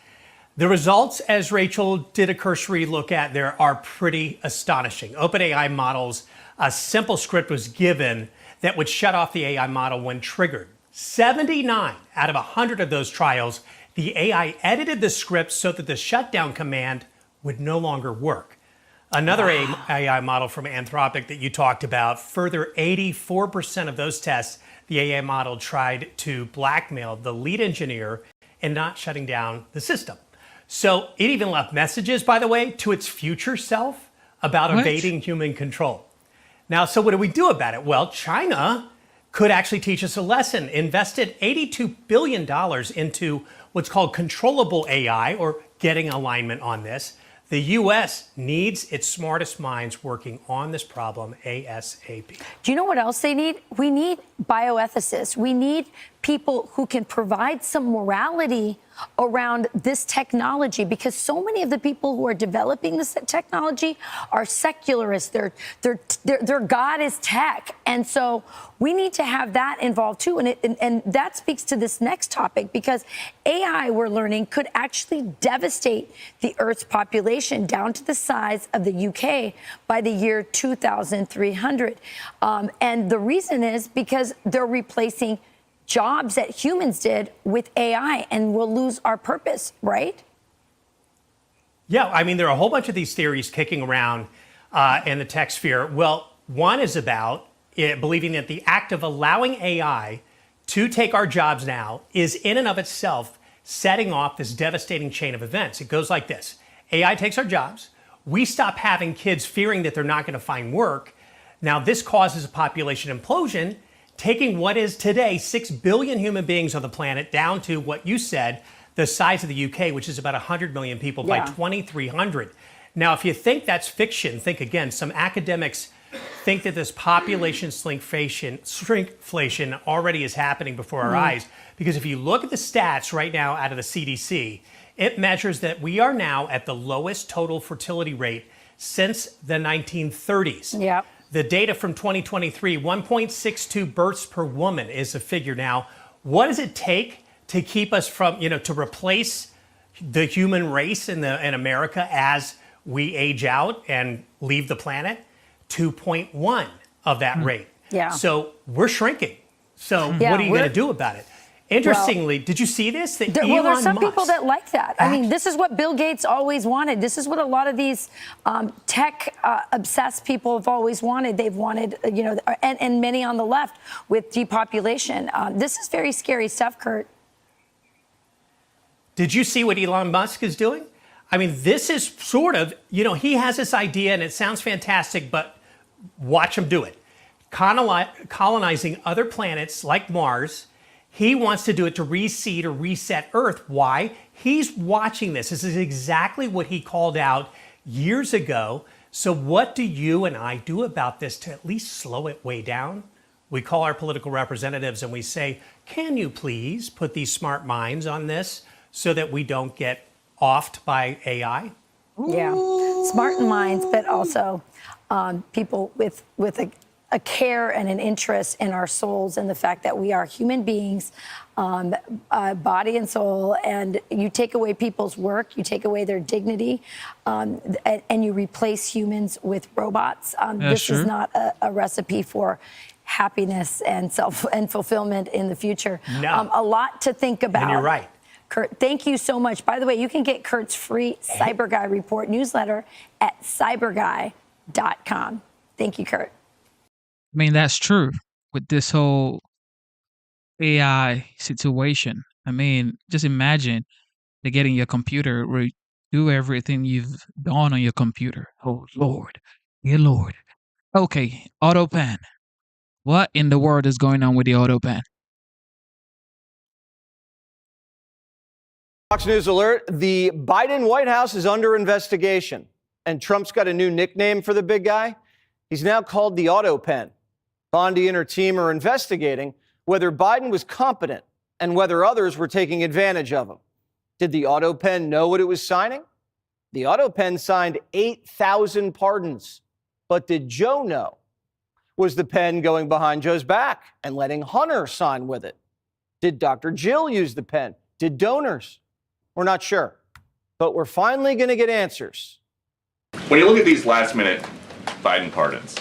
The results, as Rachel did a cursory look at there, are pretty astonishing. OpenAI models, a simple script was given that would shut off the AI model when triggered. 79 out of 100 of those trials, the AI edited the script so that the shutdown command would no longer work. Another AI model from Anthropic that you talked about, further 84% of those tests, the AI model tried to blackmail the lead engineer in not shutting down the system. So it even left messages, by the way, to its future self about evading human control. Now, so what do we do about it? Well, China could actually teach us a lesson. Invested $82 billion into what's called controllable AI, or getting alignment on this. The U.S. needs its smartest minds working on this problem ASAP. Do you know what else they need? We need bioethicists. We need people who can provide some morality around this technology, because so many of the people who are developing this technology are secularists. Their God is tech. And so we need to have that involved too. And that speaks to this next topic, because AI, we're learning, could actually devastate the Earth's population down to the size of the UK by the year 2300. And the reason is because they're replacing jobs that humans did with AI, and we'll lose our purpose, right? Yeah, I mean, there are a whole bunch of these theories kicking around in the tech sphere. Well, one is about believing that the act of allowing AI to take our jobs now is in and of itself setting off this devastating chain of events. It goes like this. AI takes our jobs. We stop having kids fearing that they're not going to find work. Now, this causes a population implosion, taking what is today 6 billion human beings on the planet down to what you said, the size of the UK, which is about 100 million people by 2300. Now, if you think that's fiction, think again. Some academics think that this population shrinkflation already is happening before our eyes. Because if you look at the stats right now out of the CDC, it measures that we are now at the lowest total fertility rate since the 1930s. Yeah. The data from 2023, 1.62 births per woman is a figure now. What does it take to keep us from, to replace the human race in America as we age out and leave the planet? 2.1 of that rate. Yeah. So we're shrinking. So what are you going to do about it? Interestingly, did you see this? That well, there's some Musk, people that like that. I mean, this is what Bill Gates always wanted. This is what a lot of these tech-obsessed people have always wanted. They've wanted, and many on the left with depopulation. This is very scary stuff, Kurt. Did you see what Elon Musk is doing? I mean, this is sort of, he has this idea and it sounds fantastic, but watch him do it. Colonizing other planets like Mars. He wants to do it to reseed or reset Earth. Why? He's watching this. This is exactly what he called out years ago. So what do you and I do about this to at least slow it way down? We call our political representatives and we say, can you please put these smart minds on this so that we don't get offed by AI? Yeah, smart minds, but also people with a care and an interest in our souls and the fact that we are human beings, body and soul, and you take away people's work, you take away their dignity, and you replace humans with robots. This is not a recipe for happiness and fulfillment in the future. No. A lot to think about. And you're right. Kurt, thank you so much. By the way, you can get Kurt's free Cyber Guy report newsletter at cyberguy.com. Thank you, Kurt. I mean, that's true with this whole AI situation. I mean, just imagine they get in your computer, do everything you've done on your computer. Oh, Lord. Dear Lord. Okay, AutoPen. What in the world is going on with the AutoPen? Fox News alert. The Biden White House is under investigation, and Trump's got a new nickname for the big guy. He's now called the AutoPen. Bondi and her team are investigating whether Biden was competent and whether others were taking advantage of him. Did the AutoPen know what it was signing? The AutoPen signed 8,000 pardons. But did Joe know? Was the pen going behind Joe's back and letting Hunter sign with it? Did Dr. Jill use the pen? Did donors? We're not sure. But we're finally going to get answers. When you look at these last-minute Biden pardons,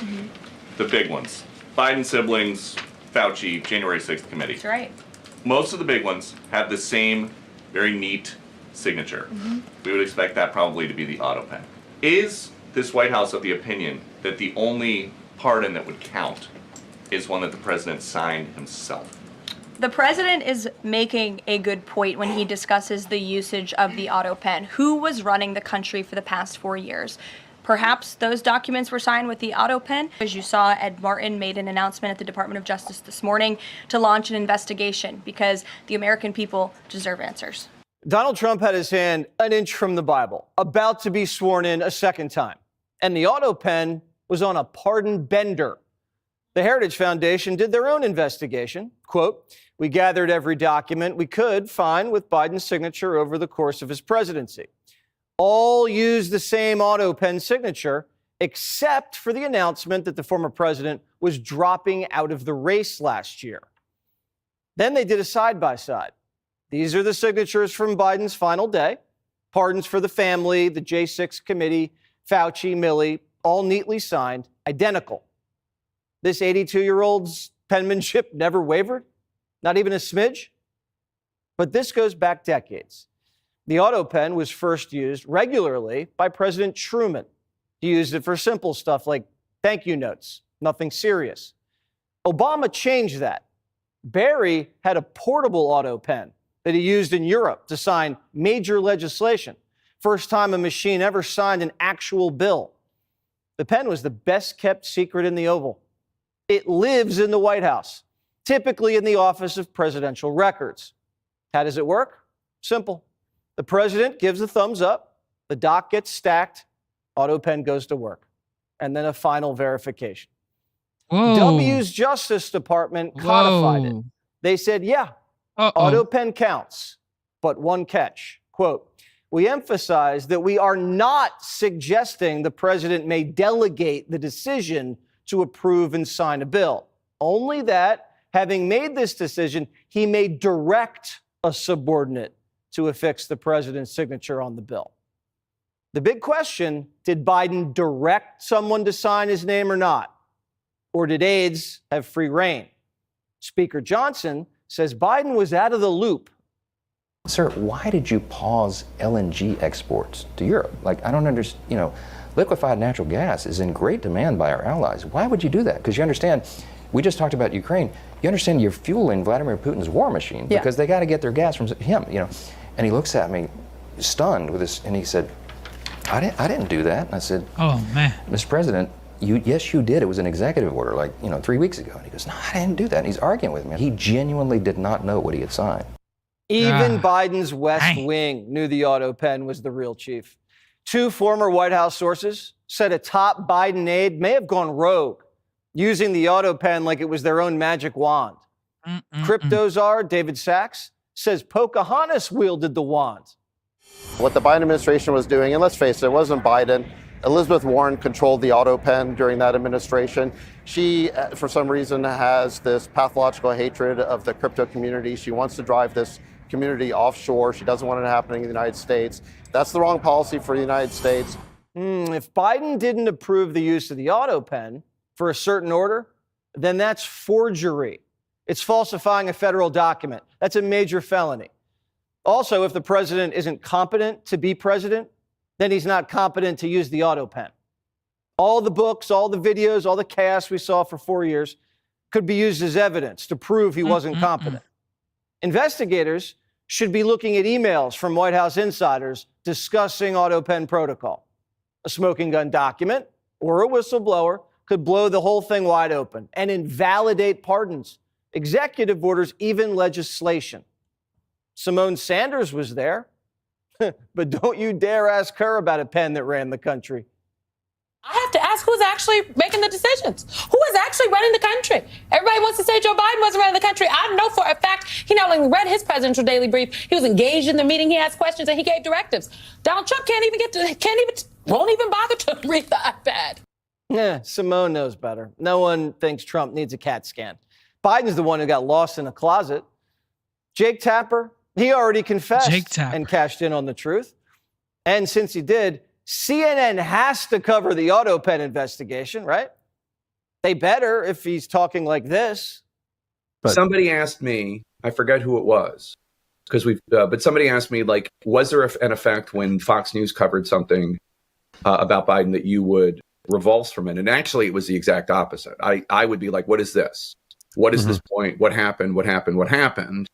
the big ones, Biden siblings, Fauci, January 6th committee. That's right. Most of the big ones have the same very neat signature. We would expect that probably to be the AutoPen. Is this White House of the opinion that the only pardon that would count is one that the president signed himself? The president is making a good point when he discusses the usage of the auto pen. Who was running the country for the past 4 years? Perhaps those documents were signed with the auto pen. As you saw, Ed Martin made an announcement at the Department of Justice this morning to launch an investigation because the American people deserve answers. Donald Trump had his hand an inch from the Bible, about to be sworn in a second time. And the auto pen was on a pardon bender. The Heritage Foundation did their own investigation. Quote, "We gathered every document we could find with Biden's signature over the course of his presidency. All used the same auto pen signature, except for the announcement that the former president was dropping out of the race last year." Then they did a side-by-side. These are the signatures from Biden's final day. Pardons for the family, the J6 committee, Fauci, Milley, all neatly signed, identical. This 82-year-old's penmanship never wavered, not even a smidge. But this goes back decades. The auto pen was first used regularly by President Truman. He used it for simple stuff like thank you notes, nothing serious. Obama changed that. Barry had a portable auto pen that he used in Europe to sign major legislation. First time a machine ever signed an actual bill. The pen was the best kept secret in the Oval. It lives in the White House, typically in the Office of Presidential Records. How does it work? Simple. The president gives a thumbs up, the doc gets stacked, auto pen goes to work, and then a final verification. Whoa. W's Justice Department codified it. They said, yeah, auto pen counts, but one catch. Quote, "We emphasize that we are not suggesting the president may delegate the decision to approve and sign a bill. Only that, having made this decision, he may direct a subordinate to affix the president's signature on the bill." The big question, did Biden direct someone to sign his name or not? Or did aides have free rein? Speaker Johnson says Biden was out of the loop. Sir, why did you pause LNG exports to Europe? Like, I don't understand, liquefied natural gas is in great demand by our allies. Why would you do that? Because you understand, we just talked about Ukraine. You understand you're fueling Vladimir Putin's war machine because they got to get their gas from him, And he looks at me, stunned with this, and he said, I didn't do that. And I said, oh, man. Mr. President, yes, you did. It was an executive order 3 weeks ago. And he goes, no, I didn't do that. And he's arguing with me. He genuinely did not know what he had signed. Even Biden's West Wing knew the auto pen was the real chief. 2 former White House sources said a top Biden aide may have gone rogue, using the auto pen like it was their own magic wand. Crypto czar David Sachs says Pocahontas wielded the wand. What the Biden administration was doing, and let's face it, it wasn't Biden. Elizabeth Warren controlled the auto pen during that administration. She, for some reason, has this pathological hatred of the crypto community. She wants to drive this community offshore. She doesn't want it happening in the United States. That's the wrong policy for the United States. If Biden didn't approve the use of the auto pen for a certain order, then that's forgery. It's falsifying a federal document. That's a major felony. Also, if the president isn't competent to be president, then he's not competent to use the auto pen. All the books, all the videos, all the chaos we saw for 4 years could be used as evidence to prove he wasn't competent. Investigators should be looking at emails from White House insiders discussing auto pen protocol. A smoking gun document or a whistleblower could blow the whole thing wide open and invalidate pardons, executive orders, even legislation. Simone Sanders was there, but don't you dare ask her about a pen that ran the country. I have to ask who's actually making the decisions. Who is actually running the country? Everybody wants to say Joe Biden wasn't running the country. I know for a fact he not only read his presidential daily brief, he was engaged in the meeting, he asked questions, and he gave directives. Donald Trump won't even bother to read the iPad. Simone knows better. No one thinks Trump needs a CAT scan. Biden's the one who got lost in a closet. Jake Tapper, he already confessed and cashed in on the truth. And since he did, CNN has to cover the auto pen investigation, right? They better if he's talking like this. Somebody asked me, I forget who it was, because but somebody asked me, was there an effect when Fox News covered something about Biden that you would revulse from it? And actually, it was the exact opposite. I would be like, what is this? What is this point? What happened? What happened? What happened?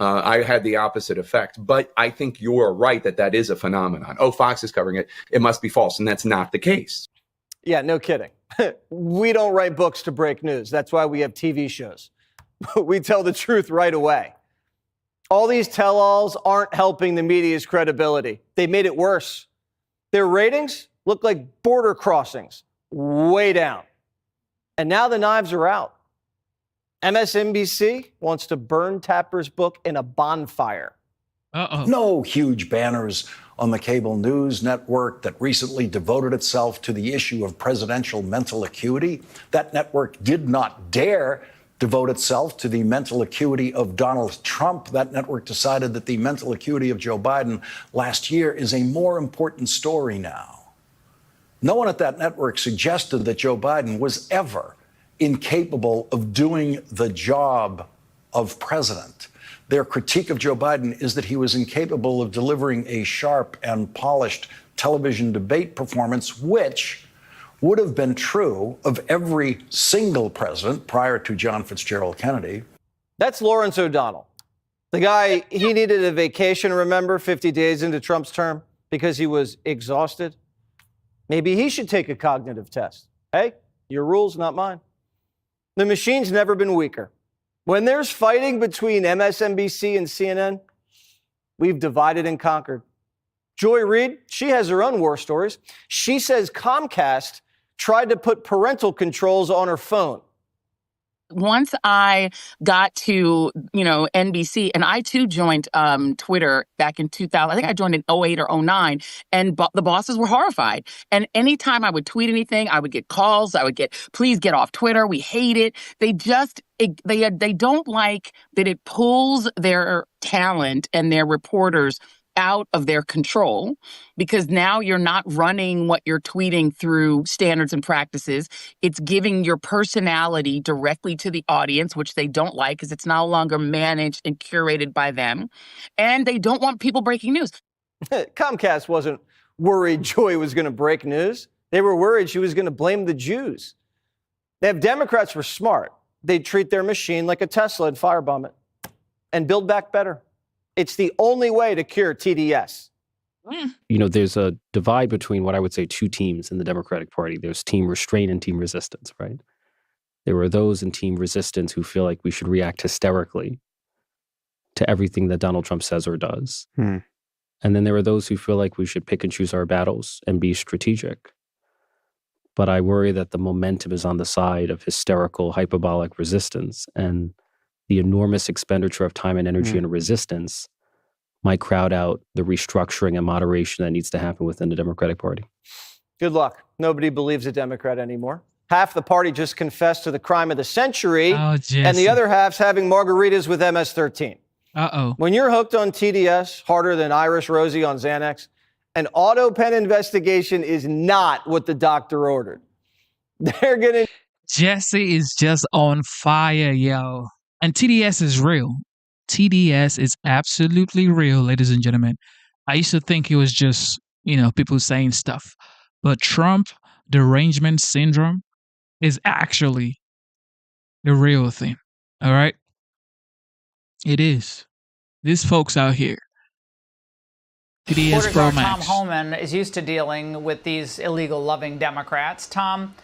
I had the opposite effect. But I think you're right that is a phenomenon. Oh, Fox is covering it. It must be false. And that's not the case. Yeah, no kidding. We don't write books to break news. That's why we have TV shows. We tell the truth right away. All these tell-alls aren't helping the media's credibility. They made it worse. Their ratings look like border crossings, way down. And now the knives are out. MSNBC wants to burn Tapper's book in a bonfire. No huge banners on the cable news network that recently devoted itself to the issue of presidential mental acuity. That network did not dare devote itself to the mental acuity of Donald Trump. That network decided that the mental acuity of Joe Biden last year is a more important story now. No one at that network suggested that Joe Biden was ever incapable of doing the job of president. Their critique of Joe Biden is that he was incapable of delivering a sharp and polished television debate performance, which would have been true of every single president prior to John Fitzgerald Kennedy. That's Lawrence O'Donnell. The guy, he needed a vacation, remember, 50 days into Trump's term because he was exhausted. Maybe he should take a cognitive test. Hey, your rules, not mine. The machine's never been weaker. When there's fighting between MSNBC and CNN, we've divided and conquered. Joy Reid, she has her own war stories. She says Comcast tried to put parental controls on her phone. Once I got to, NBC, and I too joined Twitter back in 2000. I think I joined in 08 or 09, and the bosses were horrified. And anytime I would tweet anything, I would get calls. I would get, please get off Twitter. We hate it. They don't like that it pulls their talent and their reporters out of their control, because now you're not running what you're tweeting through standards and practices. It's giving your personality directly to the audience, which they don't like because it's no longer managed and curated by them. And they don't want people breaking news. Comcast wasn't worried Joy was going to break news. They were worried she was going to blame the Jews. If Democrats were smart, they'd treat their machine like a Tesla and firebomb it and build back better. It's the only way to cure TDS. There's a divide between what I would say two teams in the Democratic Party. There's team restraint and team resistance, right? There are those in team resistance who feel like we should react hysterically to everything that Donald Trump says or does. And then there are those who feel like we should pick and choose our battles and be strategic. But I worry that the momentum is on the side of hysterical, hyperbolic resistance, and the enormous expenditure of time and energy and resistance might crowd out the restructuring and moderation that needs to happen within the Democratic Party. Good luck. Nobody believes a Democrat anymore. Half the party just confessed to the crime of the century, and the other half's having margaritas with MS-13. When you're hooked on TDS harder than Irish Rosie on Xanax, an auto pen investigation is not what the doctor ordered. They're going to... Jesse is just on fire, yo. And TDS is real. TDS is absolutely real, ladies and gentlemen. I used to think it was just, people saying stuff. But Trump derangement syndrome is actually the real thing. All right? It is. These folks out here. TDS Pro Max. Tom Homan is used to dealing with these illegal loving Democrats. Tom,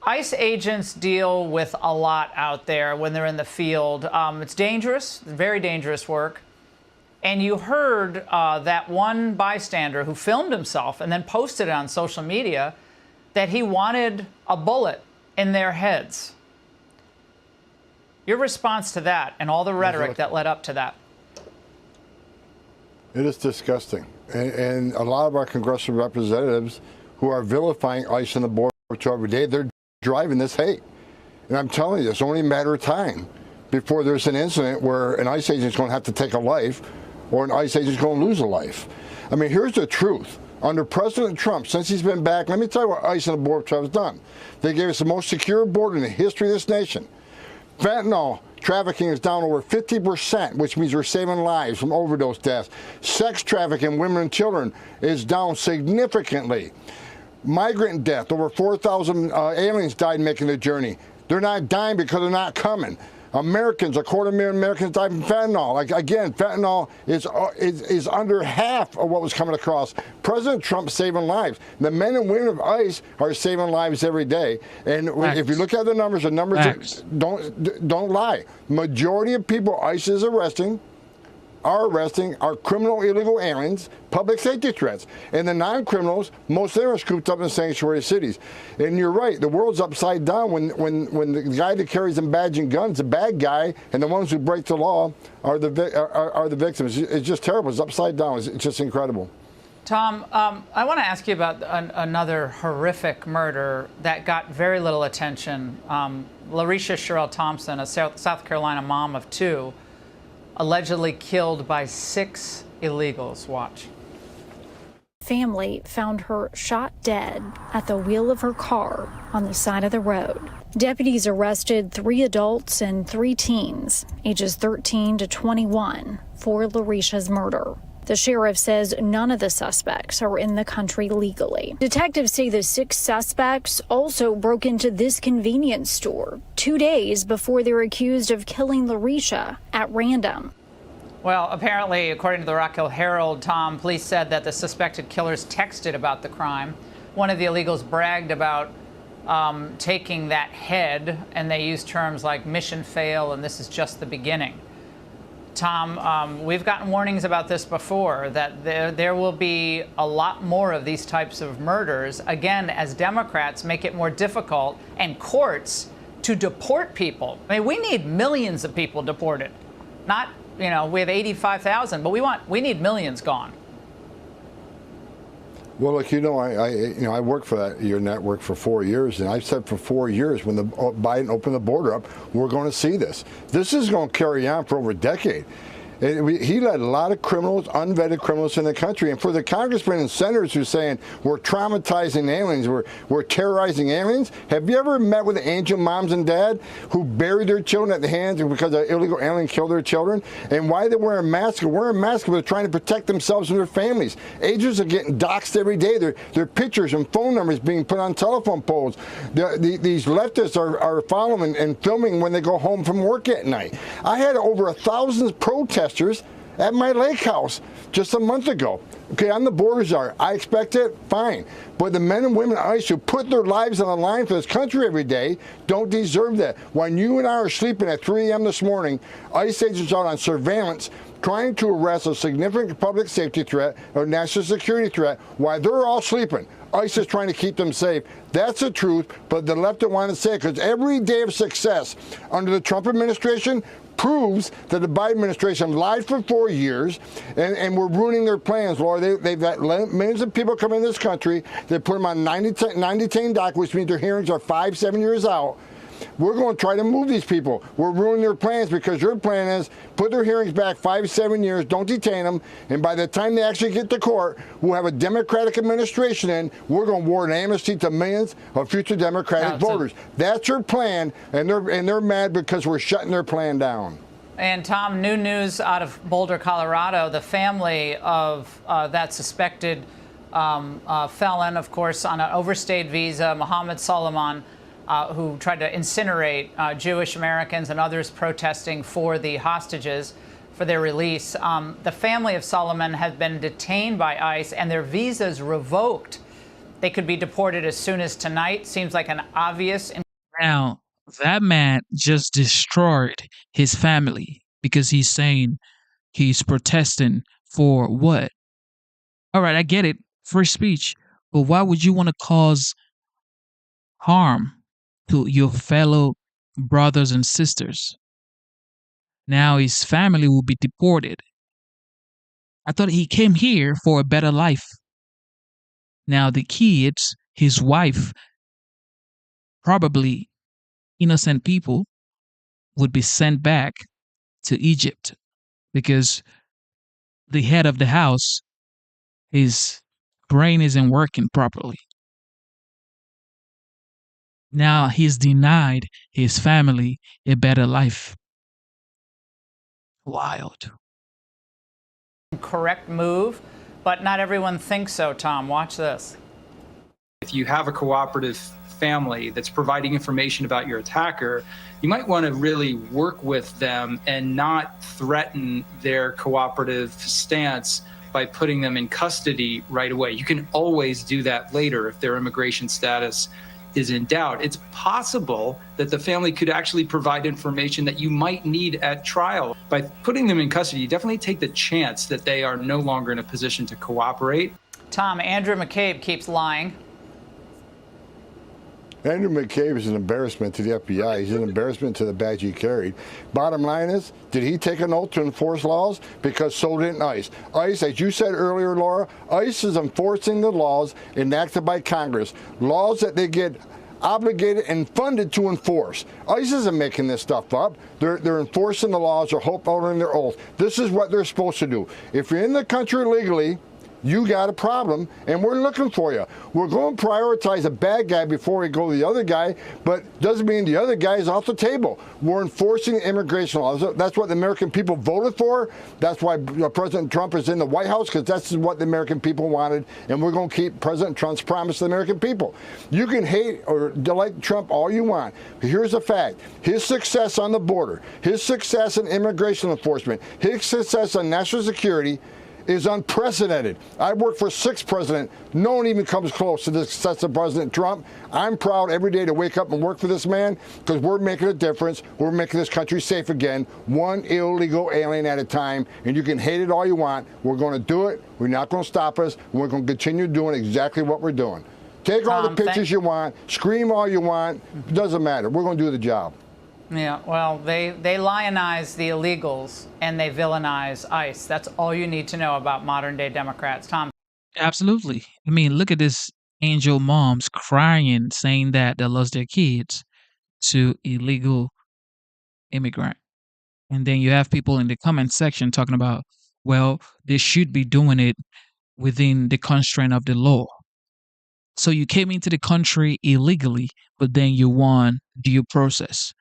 ICE agents deal with a lot out there when they're in the field. It's dangerous, very dangerous work. And you heard that one bystander who filmed himself and then posted it on social media that he wanted a bullet in their heads. Your response to that and all the rhetoric that led up to that? It is disgusting. And a lot of our congressional representatives who are vilifying ICE and the Border Patrol every day, they're driving this hate. And I'm telling you, it's only a matter of time before there's an incident where an ICE agent is going to have to take a life or an ICE agent is going to lose a life. I mean, here's the truth. Under President Trump, since he's been back, let me tell you what ICE and the Border Patrol has done. They gave us the most secure border in the history of this nation. Fentanyl trafficking is down over 50%, which means we're saving lives from overdose deaths. Sex trafficking, women and children, is down significantly. Migrant death, over 4,000 aliens died making the journey. They're not dying because they're not coming. Americans, 250,000 Americans die from fentanyl. Like, again, fentanyl is under half of what was coming across. President Trump's saving lives. The men and women of ICE are saving lives every day. And if you look at the numbers don't lie. Majority of people ICE is arresting are criminal illegal aliens, public safety threats. And the non-criminals, most of them are scooped up in sanctuary cities. And you're right, the world's upside down when the guy that carries them badge and guns, the bad guy, and the ones who break the law are the victims. It's just terrible. It's upside down. It's just incredible. Tom, I want to ask you about another horrific murder that got very little attention. LaRisha Sherrill Thompson, a South Carolina mom of 2, allegedly killed by 6 illegals. Watch. Family found her shot dead at the wheel of her car on the side of the road. Deputies arrested 3 adults and 3 teens, ages 13 to 21, for LaRisha's murder. The sheriff says none of the suspects are in the country legally. Detectives say the 6 suspects also broke into this convenience store 2 days before they're accused of killing LaRisha at random. Well, apparently, according to the Rock Hill Herald, Tom, police said that the suspected killers texted about the crime. One of the illegals bragged about taking that head, and they used terms like mission fail and this is just the beginning. Tom, we've gotten warnings about this before, that there will be a lot more of these types of murders, again, as Democrats make it more difficult and courts to deport people. I mean, we need millions of people deported. Not, we have 85,000, but we need millions gone. Well, look, I worked for your network for 4 years, and I've said for 4 years when Biden opened the border up, we're going to see this. This is going to carry on for over a decade. He let a lot of criminals, unvetted criminals in the country. And for the congressmen and senators who are saying we're traumatizing aliens, we're terrorizing aliens, have you ever met with angel moms and dad who buried their children at the hands because an illegal alien killed their children? And why they wearing masks? They're wearing masks because they're trying to protect themselves and their families. Agents are getting doxxed every day. Their pictures and phone numbers being put on telephone poles. These leftists are following and filming when they go home from work at night. I had over 1,000 protesters at my lake house just a month ago. Okay, on the borders are. I expect it, fine. But the men and women of ICE who put their lives on the line for this country every day don't deserve that. When you and I are sleeping at 3 a.m. this morning, ICE agents out on surveillance trying to arrest a significant public safety threat or national security threat while they're all sleeping. ICE is trying to keep them safe. That's the truth, but the left don't want to say it because every day of success under the Trump administration proves that the Biden administration lied for 4 years, and we're ruining their plans, Laura. They've got millions of people coming in this country. They put them on 90-10 doc, which means their hearings are 5-7 years out. We're going to try to move these people. We're ruining their plans because your plan is put their hearings back 5-7 years, don't detain them, and by the time they actually get to court, we'll have a Democratic administration in. We're going to award an amnesty to millions of future Democratic voters. That's your plan, and they're mad because we're shutting their plan down. And Tom, new news out of Boulder, Colorado. The family of that suspected felon, of course, on an overstayed visa, Mohammed Solomon, who tried to incinerate Jewish Americans and others protesting for the hostages, for their release. The family of Solomon has been detained by ICE and their visas revoked. They could be deported as soon as tonight. Seems like an obvious. Now, that man just destroyed his family because he's saying he's protesting for what? All right, I get it. Free speech. But why would you want to cause harm to your fellow brothers and sisters? Now his family will be deported. I thought he came here for a better life. Now the kids, his wife, probably innocent people, would be sent back to Egypt because the head of the house, his brain isn't working properly. Now he's denied his family a better life. Wild. Correct move, but not everyone thinks so, Tom. Watch this. If you have a cooperative family that's providing information about your attacker, you might want to really work with them and not threaten their cooperative stance by putting them in custody right away. You can always do that later if their immigration status is in doubt. It's possible that the family could actually provide information that you might need at trial. By putting them in custody, you definitely take the chance that they are no longer in a position to cooperate. Tom, Andrew McCabe keeps lying. Andrew McCabe is an embarrassment to the FBI. He's an embarrassment to the badge he carried. Bottom line is, did he take an oath to enforce laws? Because so didn't ICE. ICE, as you said earlier, Laura, ICE is enforcing the laws enacted by Congress, laws that they get obligated and funded to enforce. ICE isn't making this stuff up. They're enforcing the laws or holding their oath. This is what they're supposed to do. If you're in the country illegally, you got a problem, and we're looking for you. We're going to prioritize a bad guy before we go to the other guy, but doesn't mean the other guy is off the table. We're enforcing immigration laws. That's what the American people voted for. That's why President Trump is in the White House, because that's what the American people wanted, and we're going to keep President Trump's promise to the American people. You can hate or like Trump all you want, but here's the fact. His success on the border, his success in immigration enforcement, his success on national security is unprecedented. I worked for 6 presidents. No one even comes close to the success of President Trump. I'm proud every day to wake up and work for this man, because we're making a difference. We're making this country safe again, one illegal alien at a time. And you can hate it all you want. We're going to do it. We're not going to stop us. We're going to continue doing exactly what we're doing. Take all the pictures you want, scream all you want. It doesn't matter. We're going to do the job. Yeah, well, they lionize the illegals and they villainize ICE. That's all you need to know about modern-day Democrats. Tom? Absolutely. I mean, look at this angel moms crying, saying that they lost their kids to illegal immigrant. And then you have people in the comment section talking about, well, they should be doing it within the constraint of the law. So you came into the country illegally, but then you want due process.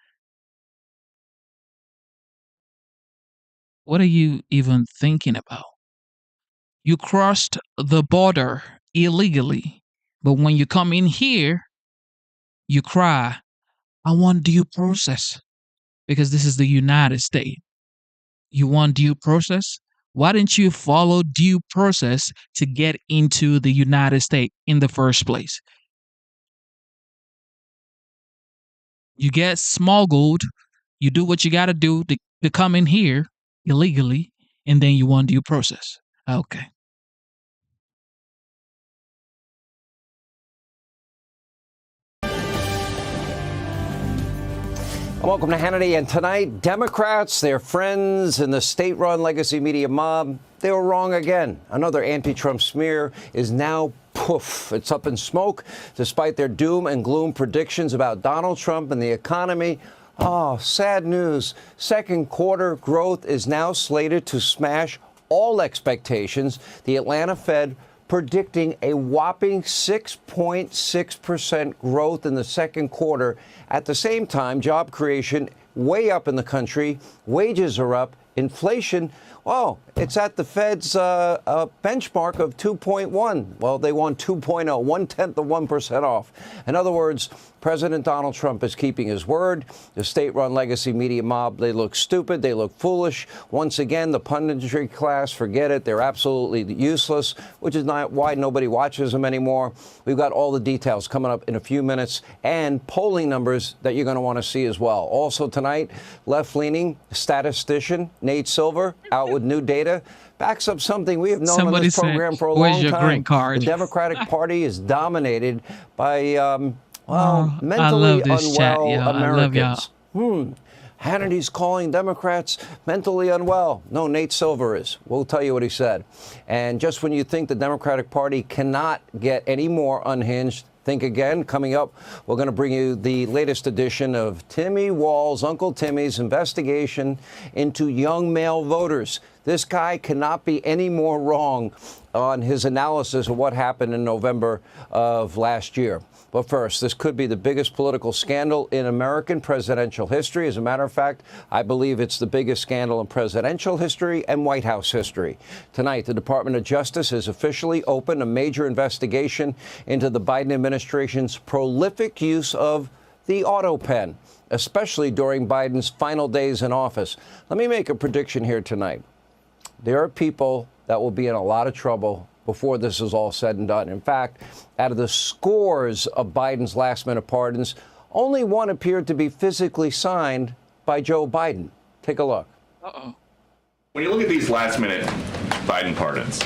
What are you even thinking about? You crossed the border illegally, but when you come in here, you cry, I want due process, because this is the United States. You want due process? Why didn't you follow due process to get into the United States in the first place? You get smuggled, you do what you got to do to come in here illegally, and then you want due process. Okay. Welcome to Hannity. And tonight, Democrats, their friends, and the state-run legacy media mob, they were wrong again. Another anti-Trump smear is now poof. It's up in smoke, despite their doom and gloom predictions about Donald Trump and the economy. Oh, sad news. Second quarter growth is now slated to smash all expectations. The Atlanta Fed predicting a whopping 6.6% growth in the second quarter. At the same time, job creation way up in the country. Wages are up. Inflation, oh, it's at the Fed's benchmark of 2.1. Well, they want 2.0, 0.1% off. In other words, President Donald Trump is keeping his word. The state-run legacy media mob, they look stupid. They look foolish. Once again, the punditry class, forget it. They're absolutely useless, which is not why nobody watches them anymore. We've got all the details coming up in a few minutes, and polling numbers that you're going to want to see as well. Also tonight, left-leaning statistician Nate Silver out with new data. Backs up something we have known on this program for a long time. Green card? The Democratic Party is dominated by mentally unwell Americans. Hannity's calling Democrats mentally unwell. No, Nate Silver is. We'll tell you what he said. And just when you think the Democratic Party cannot get any more unhinged, think again. Coming up, we're going to bring you the latest edition of Timmy Wall's, Uncle Timmy's investigation into young male voters. This guy cannot be any more wrong on his analysis of what happened in November of last year. But first, this could be the biggest political scandal in American presidential history. As a matter of fact, I believe it's the biggest scandal in presidential history and White House history. Tonight, the Department of Justice has officially opened a major investigation into the Biden administration's prolific use of the auto pen, especially during Biden's final days in office. Let me make a prediction here tonight. There are people that will be in a lot of trouble before this is all said and done. In fact, out of the scores of Biden's last-minute pardons, only one appeared to be physically signed by Joe Biden. Take a look. Uh-oh. When you look at these last-minute Biden pardons,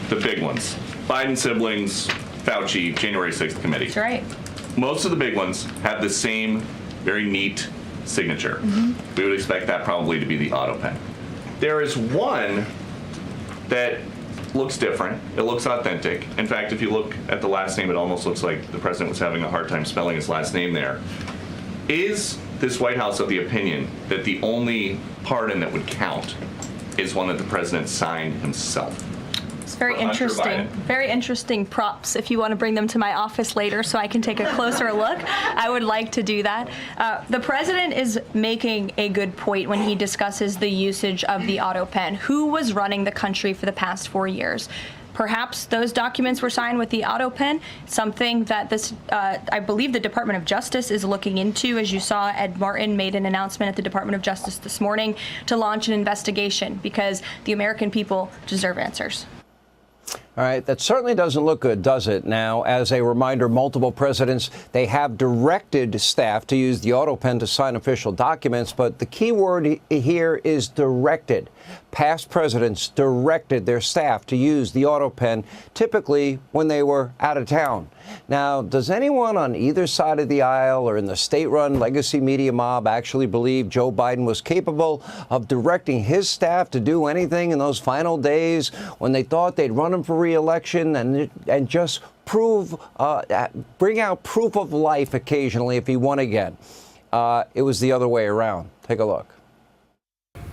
the big ones, Biden siblings, Fauci, January 6th committee. That's right. Most of the big ones have the same very neat signature. We would expect that probably to be the auto pen. There is one that looks different. It looks authentic. In fact, if you look at the last name, it almost looks like the president was having a hard time spelling his last name there. Is this White House of the opinion that the only pardon that would count is one that the president signed himself? It's very interesting. Very interesting props. If you want to bring them to my office later so I can take a closer look, I would like to do that. The president is making a good point when he discusses the usage of the auto pen. Who was running the country for the past 4 years? Perhaps those documents were signed with the auto pen, something that this, I believe the Department of Justice is looking into. As you saw, Ed Martin made an announcement at the Department of Justice this morning to launch an investigation because the American people deserve answers. All right, that certainly doesn't look good, does it? Now, as a reminder, multiple presidents, they have directed staff to use the auto pen to sign official documents, but the key word here is directed. Past presidents directed their staff to use the auto pen, typically when they were out of town. Now, does anyone on either side of the aisle or in the state-run legacy media mob actually believe Joe Biden was capable of directing his staff to do anything in those final days when they thought they'd run him for re-election and just bring out proof of life occasionally if he won again? It was the other way around. Take a look.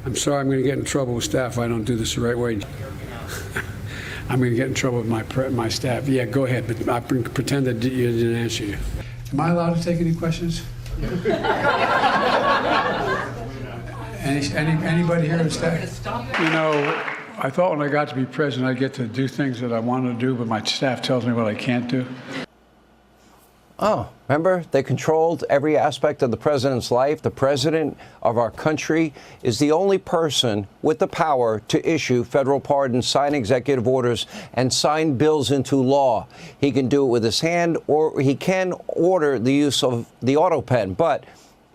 I'm sorry, I'm going to get in trouble with staff if I don't do this the right way. I'm going to get in trouble with my staff. Yeah, go ahead, but I pretend that you didn't answer you. Am I allowed to take any questions? Anybody here in staff? You know, I thought when I got to be president, I'd get to do things that I wanted to do, but my staff tells me what I can't do. Oh, remember, they controlled every aspect of the president's life. The president of our country is the only person with the power to issue federal pardons, sign executive orders, and sign bills into law. He can do it with his hand, or he can order the use of the auto pen, but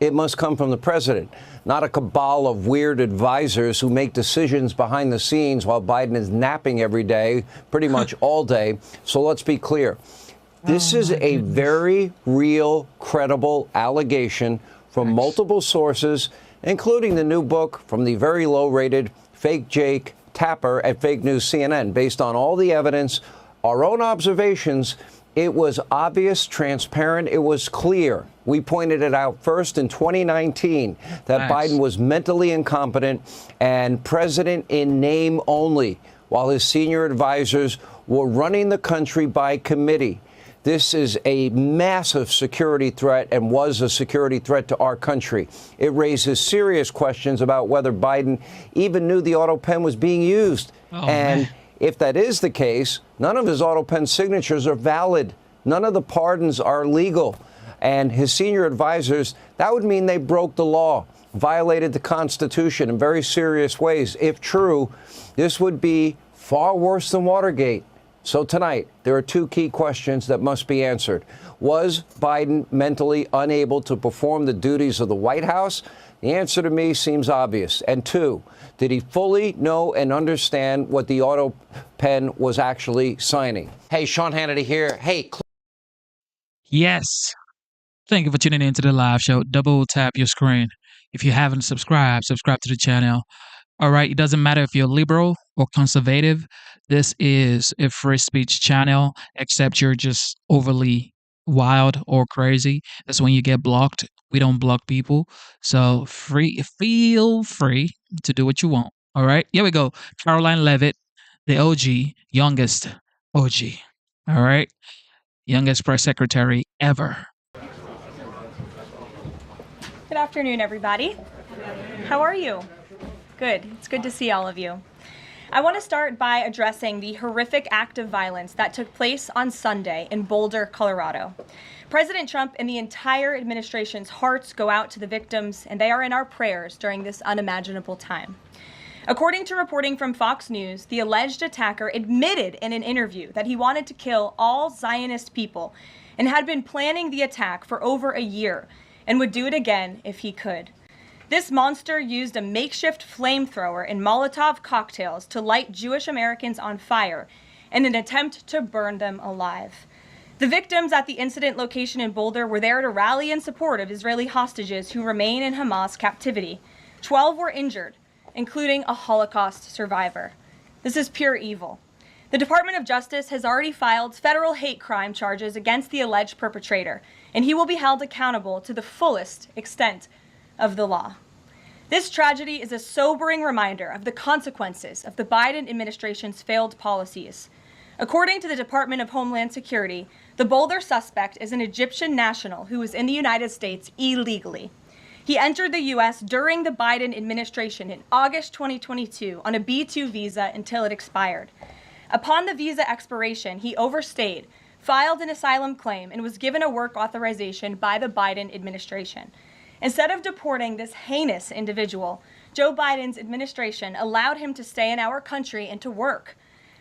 it must come from the president, not a cabal of weird advisors who make decisions behind the scenes while Biden is napping every day, pretty much all day. So let's be clear. This is a very real, credible allegation from multiple sources, including the new book from the very low-rated Fake Jake Tapper at Fake News CNN. Based on all the evidence, our own observations, it was obvious, transparent, it was clear. We pointed it out first in 2019 that Biden was mentally incompetent and president in name only, while his senior advisors were running the country by committee. This is a massive security threat and was a security threat to our country. It raises serious questions about whether Biden even knew the auto pen was being used. And if that is the case, none of his auto pen signatures are valid. None of the pardons are legal. And his senior advisors, that would mean they broke the law, violated the Constitution in very serious ways. If true, this would be far worse than Watergate. So tonight, there are two key questions that must be answered. Was Biden mentally unable to perform the duties of the White House? The answer to me seems obvious. And two, did he fully know and understand what the auto pen was actually signing? Hey, Sean Hannity here. Hey. Yes. Thank you for tuning in to the live show. Double tap your screen. If you haven't subscribed, subscribe to the channel. All right. It doesn't matter if you're liberal or conservative. This is a free speech channel, except you're just overly wild or crazy. That's when you get blocked. We don't block people. So feel free to do what you want. All right, here we go. Caroline Levitt, the OG, youngest OG. All right, youngest press secretary ever. Good afternoon, everybody. How are you? Good. It's good to see all of you. I want to start by addressing the horrific act of violence that took place on Sunday in Boulder, Colorado. President Trump and the entire administration's hearts go out to the victims, and they are in our prayers during this unimaginable time. According to reporting from Fox News, the alleged attacker admitted in an interview that he wanted to kill all Zionist people and had been planning the attack for over a year and would do it again if he could. This monster used a makeshift flamethrower and Molotov cocktails to light Jewish Americans on fire in an attempt to burn them alive. The victims at the incident location in Boulder were there to rally in support of Israeli hostages who remain in Hamas captivity. 12 were injured, including a Holocaust survivor. This is pure evil. The Department of Justice has already filed federal hate crime charges against the alleged perpetrator, and he will be held accountable to the fullest extent of the law. This tragedy is a sobering reminder of the consequences of the Biden administration's failed policies. According to the Department of Homeland Security, the Boulder suspect is an Egyptian national who was in the United States illegally. He entered the U.S. during the Biden administration in August 2022 on a B-2 visa until it expired. Upon the visa expiration, he overstayed, filed an asylum claim, and was given a work authorization by the Biden administration. Instead of deporting this heinous individual, Joe Biden's administration allowed him to stay in our country and to work.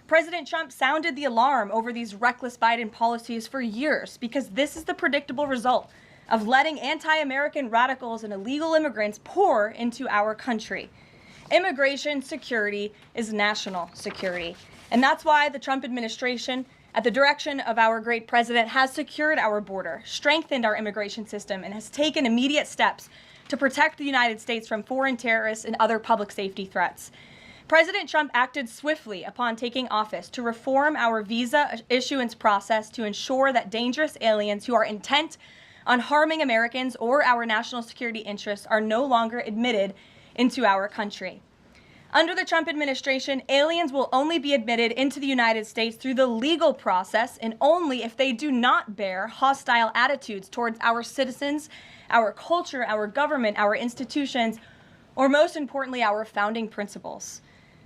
President Trump sounded the alarm over these reckless Biden policies for years because this is the predictable result of letting anti-American radicals and illegal immigrants pour into our country. Immigration security is national security, and that's why the Trump administration, at the direction of our great president, has secured our border, strengthened our immigration system, and has taken immediate steps to protect the United States from foreign terrorists and other public safety threats. President Trump acted swiftly upon taking office to reform our visa issuance process to ensure that dangerous aliens who are intent on harming Americans or our national security interests are no longer admitted into our country. Under the Trump administration, aliens will only be admitted into the United States through the legal process and only if they do not bear hostile attitudes towards our citizens, our culture, our government, our institutions, or most importantly, our founding principles.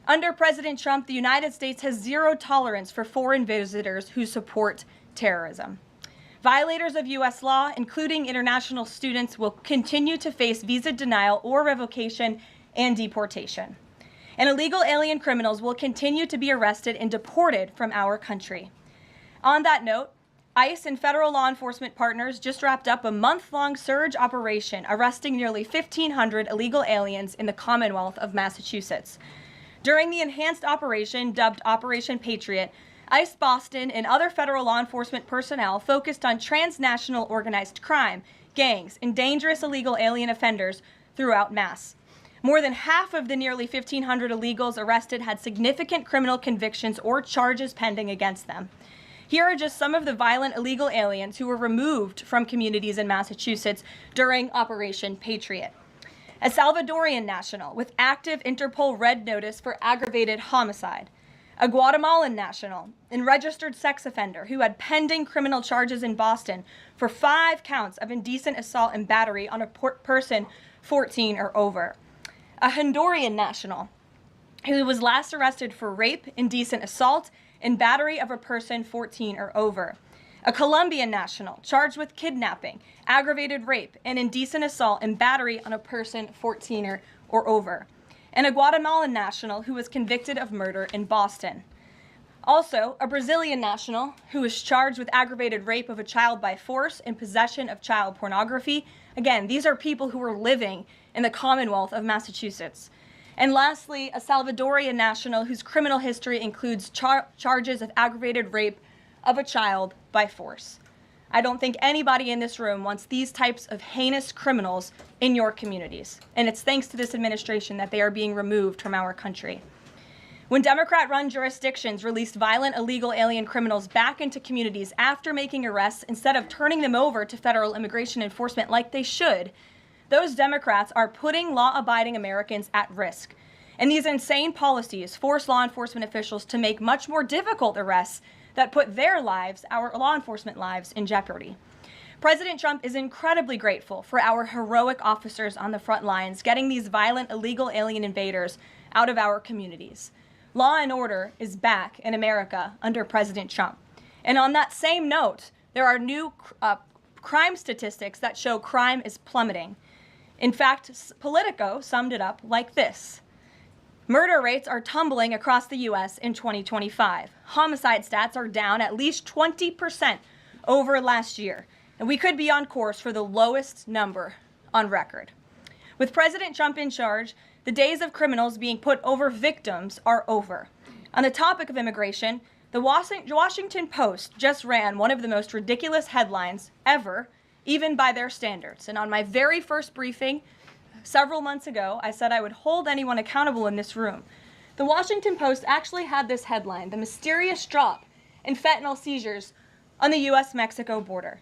Under President Trump, the United States has zero tolerance for foreign visitors who support terrorism. Violators of U.S. law, including international students, will continue to face visa denial or revocation and deportation. And illegal alien criminals will continue to be arrested and deported from our country. On that note, ICE and federal law enforcement partners just wrapped up a month-long surge operation arresting nearly 1,500 illegal aliens in the Commonwealth of Massachusetts. During the enhanced operation, dubbed Operation Patriot, ICE Boston and other federal law enforcement personnel focused on transnational organized crime, gangs, and dangerous illegal alien offenders throughout Mass. More than half of the nearly 1,500 illegals arrested had significant criminal convictions or charges pending against them. Here are just some of the violent illegal aliens who were removed from communities in Massachusetts during Operation Patriot. A Salvadorian national with active Interpol red notice for aggravated homicide. A Guatemalan national and registered sex offender who had pending criminal charges in Boston for 5 counts of indecent assault and battery on a person 14 or over. A Honduran national who was last arrested for rape, indecent assault, and battery of a person 14 or over. A Colombian national charged with kidnapping, aggravated rape, and indecent assault and battery on a person 14 or over. And a Guatemalan national who was convicted of murder in Boston. Also, a Brazilian national who was charged with aggravated rape of a child by force and possession of child pornography. Again, these are people who were living in the Commonwealth of Massachusetts. And lastly, a Salvadorian national whose criminal history includes charges of aggravated rape of a child by force. I don't think anybody in this room wants these types of heinous criminals in your communities. And it's thanks to this administration that they are being removed from our country. When Democrat-run jurisdictions released violent illegal alien criminals back into communities after making arrests instead of turning them over to federal immigration enforcement like they should, those Democrats are putting law-abiding Americans at risk. And these insane policies force law enforcement officials to make much more difficult arrests that put their lives, our law enforcement lives, in jeopardy. President Trump is incredibly grateful for our heroic officers on the front lines getting these violent illegal alien invaders out of our communities. Law and order is back in America under President Trump. And on that same note, there are new crime statistics that show crime is plummeting. In fact, Politico summed it up like this. Murder rates are tumbling across the U.S. in 2025. Homicide stats are down at least 20% over last year. And we could be on course for the lowest number on record. With President Trump in charge, the days of criminals being put over victims are over. On the topic of immigration, the Washington Post just ran one of the most ridiculous headlines ever, even by their standards. And on my very first briefing several months ago, I said I would hold anyone accountable in this room. The Washington Post actually had this headline, "The Mysterious Drop in Fentanyl Seizures on the U.S.-Mexico Border."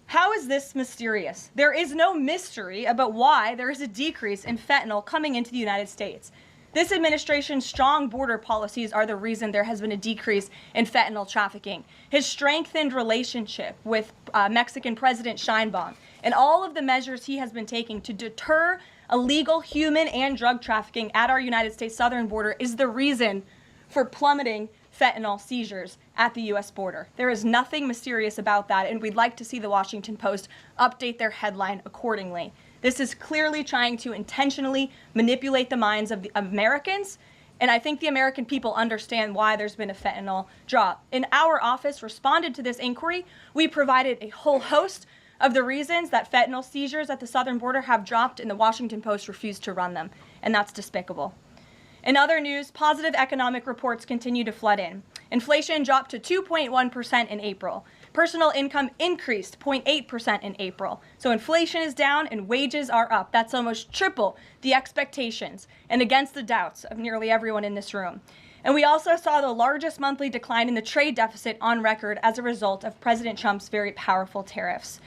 How is this mysterious? There is no mystery about why there is a decrease in fentanyl coming into the United States. This administration's strong border policies are the reason there has been a decrease in fentanyl trafficking. His strengthened relationship with Mexican President Sheinbaum and all of the measures he has been taking to deter illegal human and drug trafficking at our United States southern border is the reason for plummeting fentanyl seizures at the U.S. border. There is nothing mysterious about that, and we'd like to see the Washington Post update their headline accordingly. This is clearly trying to intentionally manipulate the minds of the Americans, and I think the American people understand why there's been a fentanyl drop. And our office responded to this inquiry. We provided a whole host of the reasons that fentanyl seizures at the southern border have dropped, and the Washington Post refused to run them, and that's despicable. In other news, positive economic reports continue to flood in. Inflation dropped to 2.1% in April. Personal income increased 0.8% in April. So inflation is down and wages are up. That's almost triple the expectations and against the doubts of nearly everyone in this room. And we also saw the largest monthly decline in the trade deficit on record as a result of President Trump's very powerful tariffs.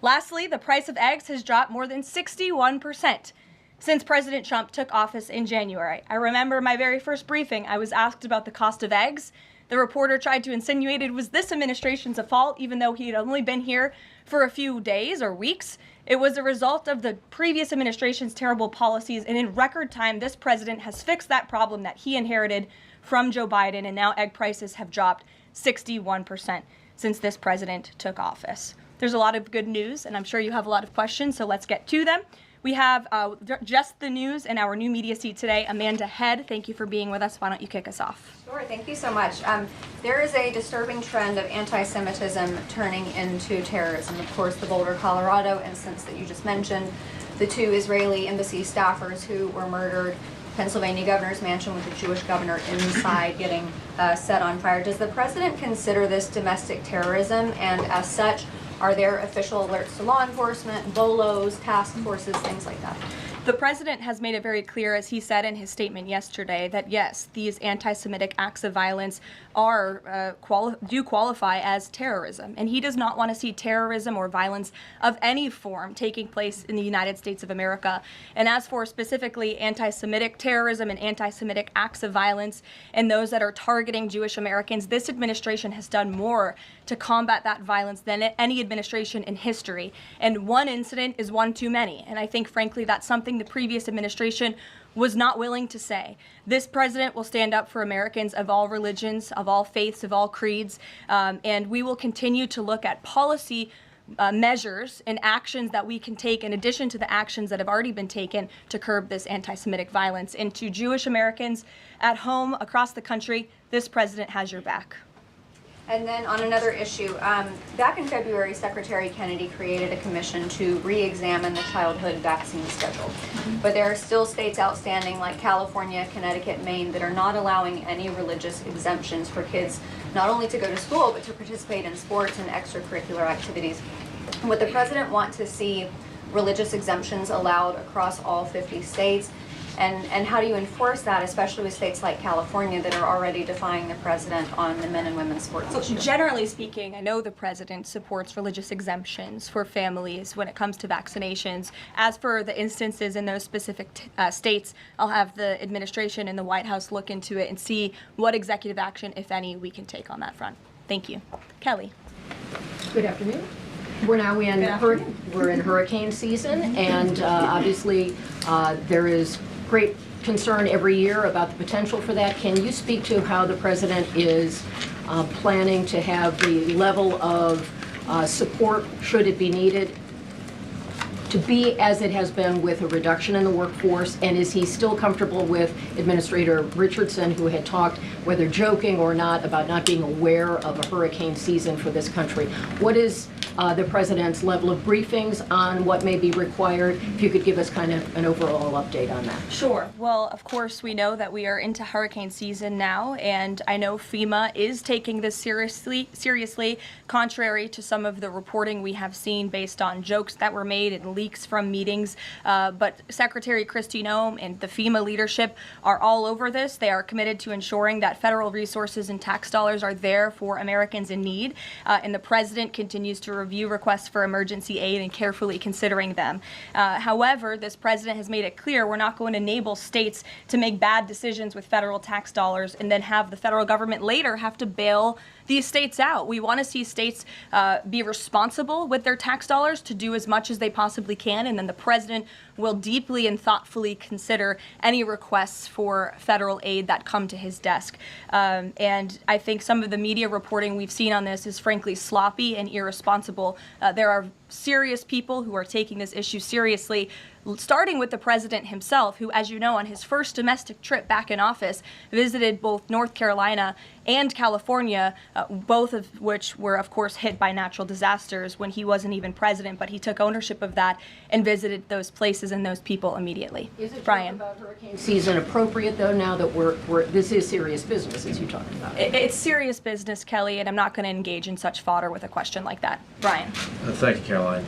Lastly, the price of eggs has dropped more than 61% since President Trump took office in January. I remember my very first briefing, I was asked about the cost of eggs. The reporter tried to insinuate it was this administration's fault, even though he had only been here for a few days or weeks. It was a result of the previous administration's terrible policies, and in record time, this president has fixed that problem that he inherited from Joe Biden, and now egg prices have dropped 61% since this president took office. There's a lot of good news, and I'm sure you have a lot of questions, so let's get to them. We have just the news in our new media seat today. Amanda Head, thank you for being with us. Why don't you kick us off? Sure, thank you so much. There is a disturbing trend of anti-Semitism turning into terrorism. Of course, the Boulder, Colorado instance that you just mentioned, the 2 Israeli embassy staffers who were murdered, Pennsylvania governor's mansion with the Jewish governor inside getting set on fire. Does the president consider this domestic terrorism, and as such, are there official alerts to law enforcement, BOLOs, task forces, things like that? The president has made it very clear, as he said in his statement yesterday, that yes, these anti-Semitic acts of violence are do qualify as terrorism, and he does not want to see terrorism or violence of any form taking place in the United States of America. And as for specifically anti-Semitic terrorism and anti-Semitic acts of violence and those that are targeting Jewish Americans, this administration has done more to combat that violence than any administration in history. And one incident is one too many. And I think, frankly, that's something the previous administration was not willing to say. This president will stand up for Americans of all religions, of all faiths, of all creeds, and we will continue to look at policy measures and actions that we can take in addition to the actions that have already been taken to curb this anti-Semitic violence. And to Jewish Americans at home, across the country, this president has your back. And then on another issue, back in February, Secretary Kennedy created a commission to re-examine the childhood vaccine schedule. But there are still states outstanding like California, Connecticut, Maine that are not allowing any religious exemptions for kids, not only to go to school, but to participate in sports and extracurricular activities. Would the president want to see religious exemptions allowed across all 50 states? And how do you enforce that, especially with states like California that are already defying the president on the men and women's sports issue? Generally speaking, I know the president supports religious exemptions for families when it comes to vaccinations. As for the instances in those specific states, I'll have the administration and the White House look into it and see what executive action, if any, we can take on that front. Thank you. Kelly. Good afternoon. We're now in hurricane season, and obviously there is great concern every year about the potential for that. Can you speak to how the president is planning to have the level of support, should it be needed, to be as it has been with a reduction in the workforce? And is he still comfortable with Administrator Richardson, who had talked, whether joking or not, about not being aware of a hurricane season for this country? What is the president's level of briefings on what may be required? If you could give us kind of an overall update on that. Sure. Well, of course, we know that we are into hurricane season now, and I know FEMA is taking this seriously, contrary to some of the reporting we have seen based on jokes that were made and leaks from meetings. But Secretary Kristi Noem and the FEMA leadership are all over this. They are committed to ensuring that federal resources and tax dollars are there for Americans in need, and the president continues to review requests for emergency aid and carefully considering them. However, this president has made it clear we're not going to enable states to make bad decisions with federal tax dollars and then have the federal government later have to bail these states out. We want to see states be responsible with their tax dollars to do as much as they possibly can, and then the president will deeply and thoughtfully consider any requests for federal aid that come to his desk. And I think some of the media reporting we've seen on this is frankly sloppy and irresponsible. There are serious people who are taking this issue seriously, starting with the president himself, who, as you know, on his first domestic trip back in office, visited both North Carolina and California, both of which were, of course, hit by natural disasters when he wasn't even president, but he took ownership of that and visited those places and those people immediately. Is it Brian? About hurricane season appropriate, though, now that this is serious business, as you talked about? It's serious business, Kelly, and I'm not going to engage in such fodder with a question like that. Brian? Thank you, Caroline.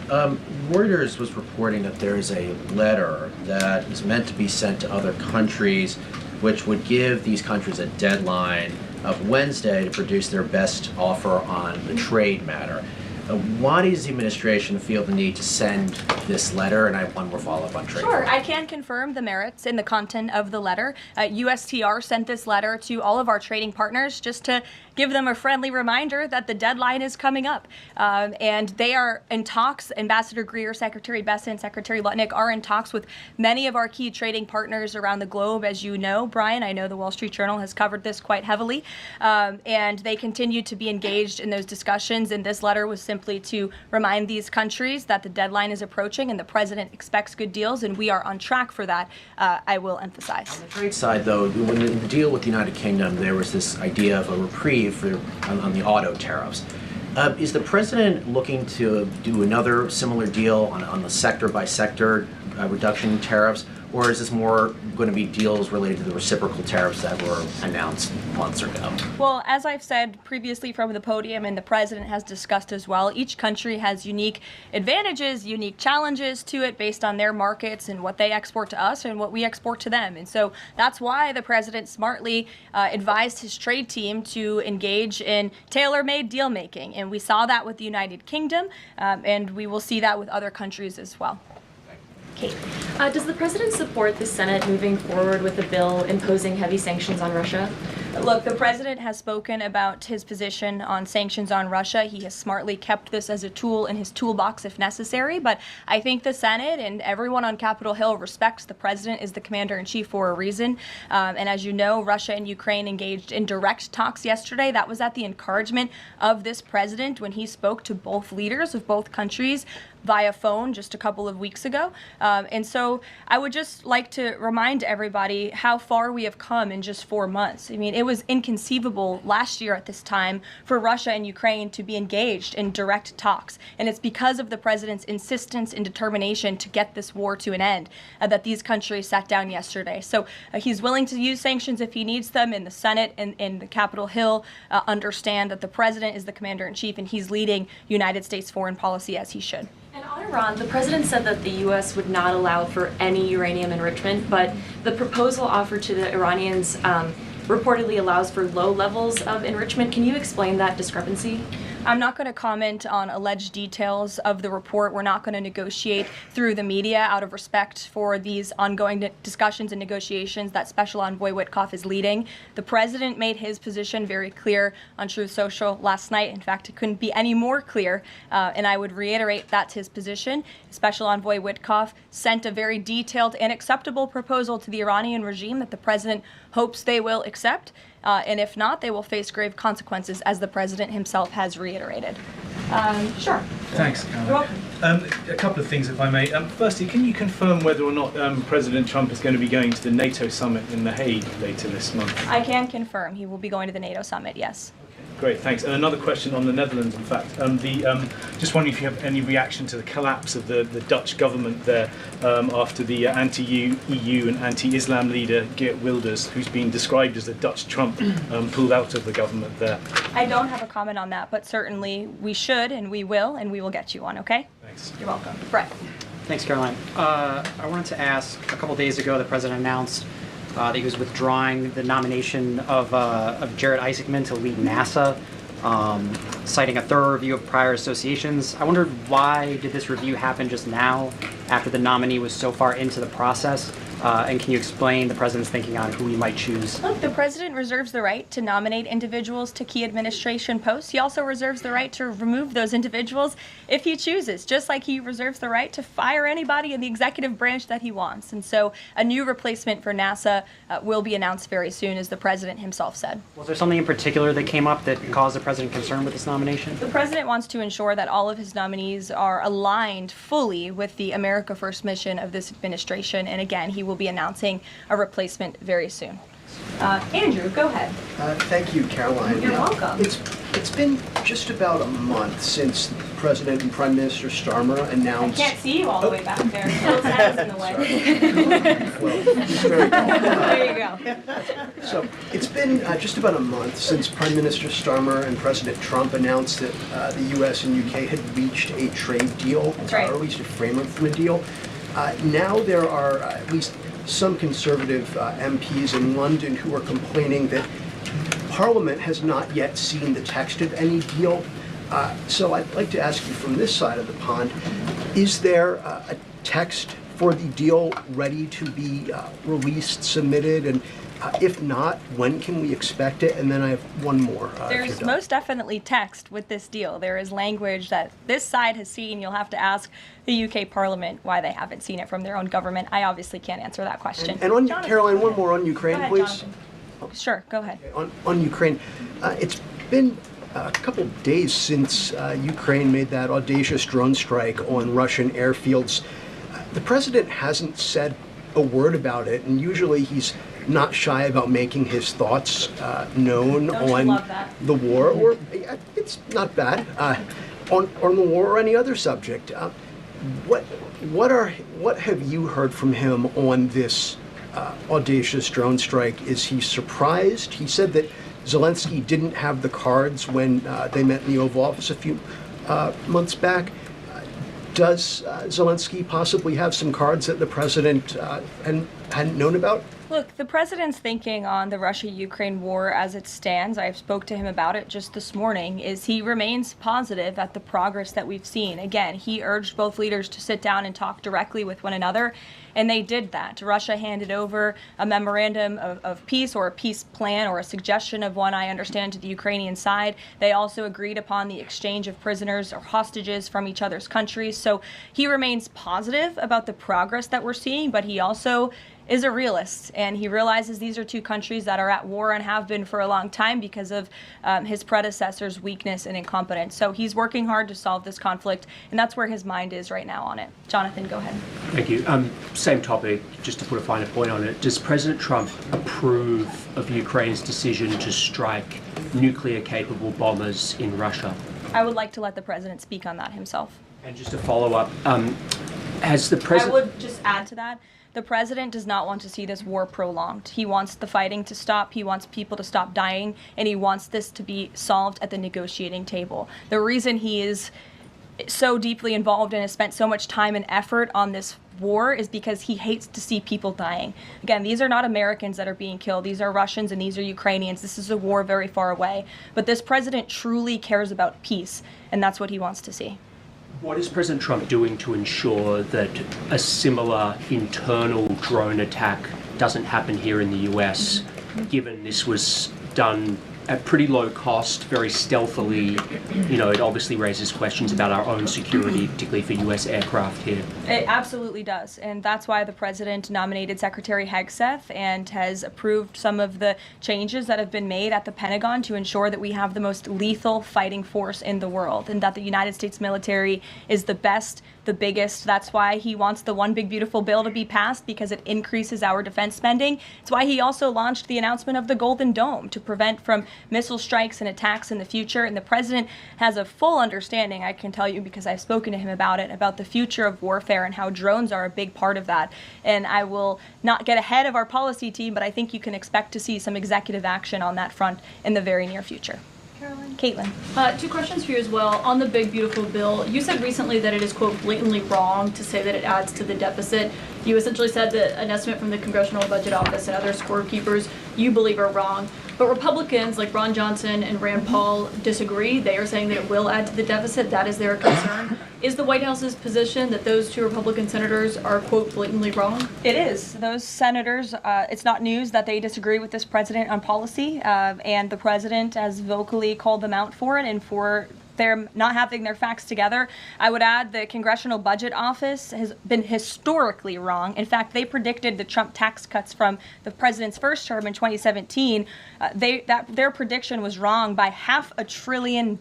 Reuters was reporting that there is a letter that is meant to be sent to other countries, which would give these countries a deadline of Wednesday to produce their best offer on the trade matter. Why does the administration feel the need to send this letter? And I have one more follow-up on trade. Sure, I can confirm the merits and the content of the letter. USTR sent this letter to all of our trading partners just to give them a friendly reminder that the deadline is coming up. And they are in talks. Ambassador Greer, Secretary Bessent, Secretary Lutnick are in talks with many of our key trading partners around the globe. As you know, Brian, I know the Wall Street Journal has covered this quite heavily. And they continue to be engaged in those discussions. And this letter was simply to remind these countries that the deadline is approaching and the president expects good deals, and we are on track for that, I will emphasize. On the trade side, though, when the deal with the United Kingdom, there was this idea of a reprieve on the auto tariffs. Is the president looking to do another similar deal on the sector-by-sector reduction in tariffs, or is this more going to be deals related to the reciprocal tariffs that were announced months ago? Well, as I've said previously from the podium, and the president has discussed as well, each country has unique advantages, unique challenges to it based on their markets and what they export to us and what we export to them. And so that's why the president smartly advised his trade team to engage in tailor-made deal-making. And we saw that with the United Kingdom, and we will see that with other countries as well. Kate. Does the president support the Senate moving forward with a bill imposing heavy sanctions on Russia? Look, the president has spoken about his position on sanctions on Russia. He has smartly kept this as a tool in his toolbox if necessary, but I think the Senate and everyone on Capitol Hill respects the president as the commander-in-chief for a reason. And as you know, Russia and Ukraine engaged in direct talks yesterday. That was at the encouragement of this president when he spoke to both leaders of both countries via phone just a couple of weeks ago. And so I would just like to remind everybody how far we have come in just 4 months. I mean, it was inconceivable last year at this time for Russia and Ukraine to be engaged in direct talks. And it's because of the president's insistence and determination to get this war to an end that these countries sat down yesterday. So he's willing to use sanctions if he needs them, and the Senate and the Capitol Hill understand that the president is the commander-in-chief and he's leading United States foreign policy as he should. And on On Iran, the president said that the U.S. would not allow for any uranium enrichment, but the proposal offered to the Iranians reportedly allows for low levels of enrichment. Can you explain that discrepancy? I'm not going to comment on alleged details of the report. We're not going to negotiate through the media out of respect for these ongoing discussions and negotiations that Special Envoy Witkoff is leading. The president made his position very clear on Truth Social last night. In fact, it couldn't be any more clear, and I would reiterate that's his position. Special Envoy Witkoff sent a very detailed and acceptable proposal to the Iranian regime that the president hopes they will accept. And if not, they will face grave consequences, as the president himself has reiterated. Sure. Thanks, You're welcome. A couple of things, if I may. Firstly, can you confirm whether or not President Trump is going to be going to the NATO summit in The Hague later this month? I can confirm he will be going to the NATO summit, yes. Great, thanks. And another question on the Netherlands, in fact. Just wondering if you have any reaction to the collapse of the Dutch government there after the anti-EU and anti-Islam leader Geert Wilders, who's been described as the Dutch Trump, pulled out of the government there. I don't have a comment on that, but certainly we should and we will get you one, okay? Thanks. You're welcome. Brett. Thanks, Caroline. I wanted to ask, a couple days ago, the president announced that he was withdrawing the nomination of Jared Isaacman to lead NASA, citing a thorough review of prior associations. I wondered, why did this review happen just now, after the nominee was so far into the process? And can you explain the president's thinking on who he might choose? Look, the president reserves the right to nominate individuals to key administration posts. He also reserves the right to remove those individuals if he chooses, just like he reserves the right to fire anybody in the executive branch that he wants. And so a new replacement for NASA will be announced very soon, as the president himself said. Was there something in particular that came up that caused the president concern with this nomination? The president wants to ensure that all of his nominees are aligned fully with the America First mission of this administration. And again, he will be announcing a replacement very soon. Andrew, go ahead. Thank you, Caroline. You're welcome. It's been just about a month since President and Prime Minister Starmer announced... I can't see you all the way back there. Phil's head is in the way. Well, he's very tall. There you go. So it's been just about a month since Prime Minister Starmer and President Trump announced that the U.S. and U.K. had reached a trade deal, or at least a framework for a deal. Now there are at least some Conservative MPs in London who are complaining that Parliament has not yet seen the text of any deal. So I'd like to ask you from this side of the pond, is there a text for the deal ready to be released, submitted, and if not, when can we expect it? And then I have one more. There's most definitely text with this deal. There is language that this side has seen. You'll have to ask the UK Parliament why they haven't seen it from their own government. I obviously can't answer that question. And on Caroline, one more on Ukraine, go ahead, please. Jonathan. Sure, go ahead. On Ukraine, it's been a couple of days since Ukraine made that audacious drone strike on Russian airfields. The president hasn't said a word about it, and usually he's not shy about making his thoughts known on the war, or it's not bad, on the war or any other subject. What have you heard from him on this audacious drone strike? Is he surprised? He said that Zelensky didn't have the cards when they met in the Oval Office a few months back. Does Zelensky possibly have some cards that the president hadn't known about? Look, the president's thinking on the Russia-Ukraine war as it stands, I spoke to him about it just this morning, is he remains positive at the progress that we've seen. Again, he urged both leaders to sit down and talk directly with one another, and they did that. Russia handed over a memorandum of peace, or a peace plan, or a suggestion of one, I understand, to the Ukrainian side. They also agreed upon the exchange of prisoners or hostages from each other's countries. So he remains positive about the progress that we're seeing, but he also is a realist, and he realizes these are two countries that are at war and have been for a long time because of his predecessor's weakness and incompetence. So he's working hard to solve this conflict, and that's where his mind is right now on it. Jonathan, go ahead. Thank you. Same topic, just to put a finer point on it. Does President Trump approve of Ukraine's decision to strike nuclear-capable bombers in Russia? I would like to let the president speak on that himself. And just to follow up, has the president... I would just add to that. The president does not want to see this war prolonged. He wants the fighting to stop, he wants people to stop dying, and he wants this to be solved at the negotiating table. The reason he is so deeply involved and has spent so much time and effort on this war is because he hates to see people dying. Again, these are not Americans that are being killed. These are Russians and these are Ukrainians. This is a war very far away. But this president truly cares about peace, and that's what he wants to see. What is President Trump doing to ensure that a similar internal drone attack doesn't happen here in the US, given this was done at pretty low cost, very stealthily? You know, it obviously raises questions about our own security, particularly for US aircraft here. It absolutely does, and that's why the president nominated Secretary Hegseth and has approved some of the changes that have been made at the Pentagon to ensure that we have the most lethal fighting force in the world, and that the United States military is the best, the biggest. That's why he wants the One Big Beautiful Bill to be passed, because it increases our defense spending. It's why he also launched the announcement of the Golden Dome to prevent from missile strikes and attacks in the future. And the president has a full understanding, I can tell you because I've spoken to him about it, about the future of warfare and how drones are a big part of that. And I will not get ahead of our policy team, but I think you can expect to see some executive action on that front in the very near future. Caroline. Caitlin. Two questions for you as well. On the Big Beautiful Bill, you said recently that it is, quote, blatantly wrong to say that it adds to the deficit. You essentially said that an estimate from the Congressional Budget Office and other scorekeepers you believe are wrong. But Republicans like Ron Johnson and Rand Paul disagree. They are saying that it will add to the deficit. That is their concern. Is the White House's position that those two Republican senators are, quote, blatantly wrong? It is. Those senators, it's not news that they disagree with this president on policy, and the president has vocally called them out for it and for their not having their facts together. I would add the Congressional Budget Office has been historically wrong. In fact, they predicted the Trump tax cuts from the president's first term in 2017. Their prediction was wrong by $500 billion.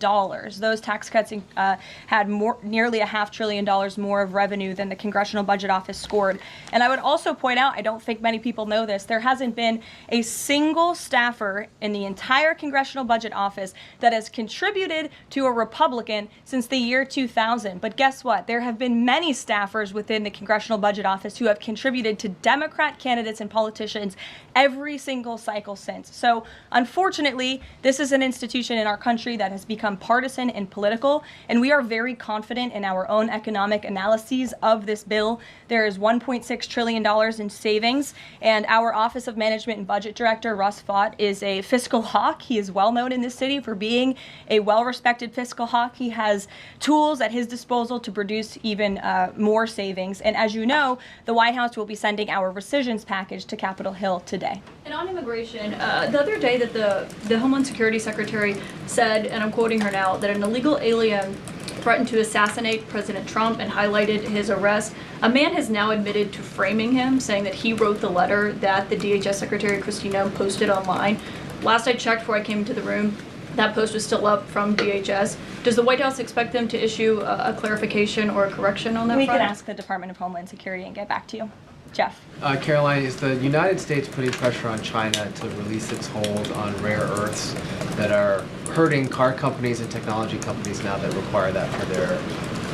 Those tax cuts had nearly $500 billion more of revenue than the Congressional Budget Office scored. And I would also point out, I don't think many people know this, there hasn't been a single staffer in the entire Congressional Budget Office that has contributed to a Republican since the year 2000. But guess what? There have been many staffers within the Congressional Budget Office who have contributed to Democrat candidates and politicians every single cycle since. So unfortunately, this is an institution in our country that has become partisan and political, and we are very confident in our own economic analyses of this bill. There is $1.6 trillion in savings, and our Office of Management and Budget Director, Russ Vought, is a fiscal hawk. He is well known in this city for being a well-respected fiscal hawk. He has tools at his disposal to produce even more savings. And as you know, the White House will be sending our rescissions package to Capitol Hill today. And on immigration, the other day that the Homeland Security Secretary said, and I'm quoting her now, that an illegal alien threatened to assassinate President Trump and highlighted his arrest. A man has now admitted to framing him, saying that he wrote the letter that the DHS Secretary Kristi Noem posted online. Last I checked before I came into the room, that post was still up from DHS. Does the White House expect them to issue a clarification or a correction on that front? We can ask the Department of Homeland Security and get back to you. Jeff. Caroline, is the United States putting pressure on China to release its hold on rare earths that are hurting car companies and technology companies now that require that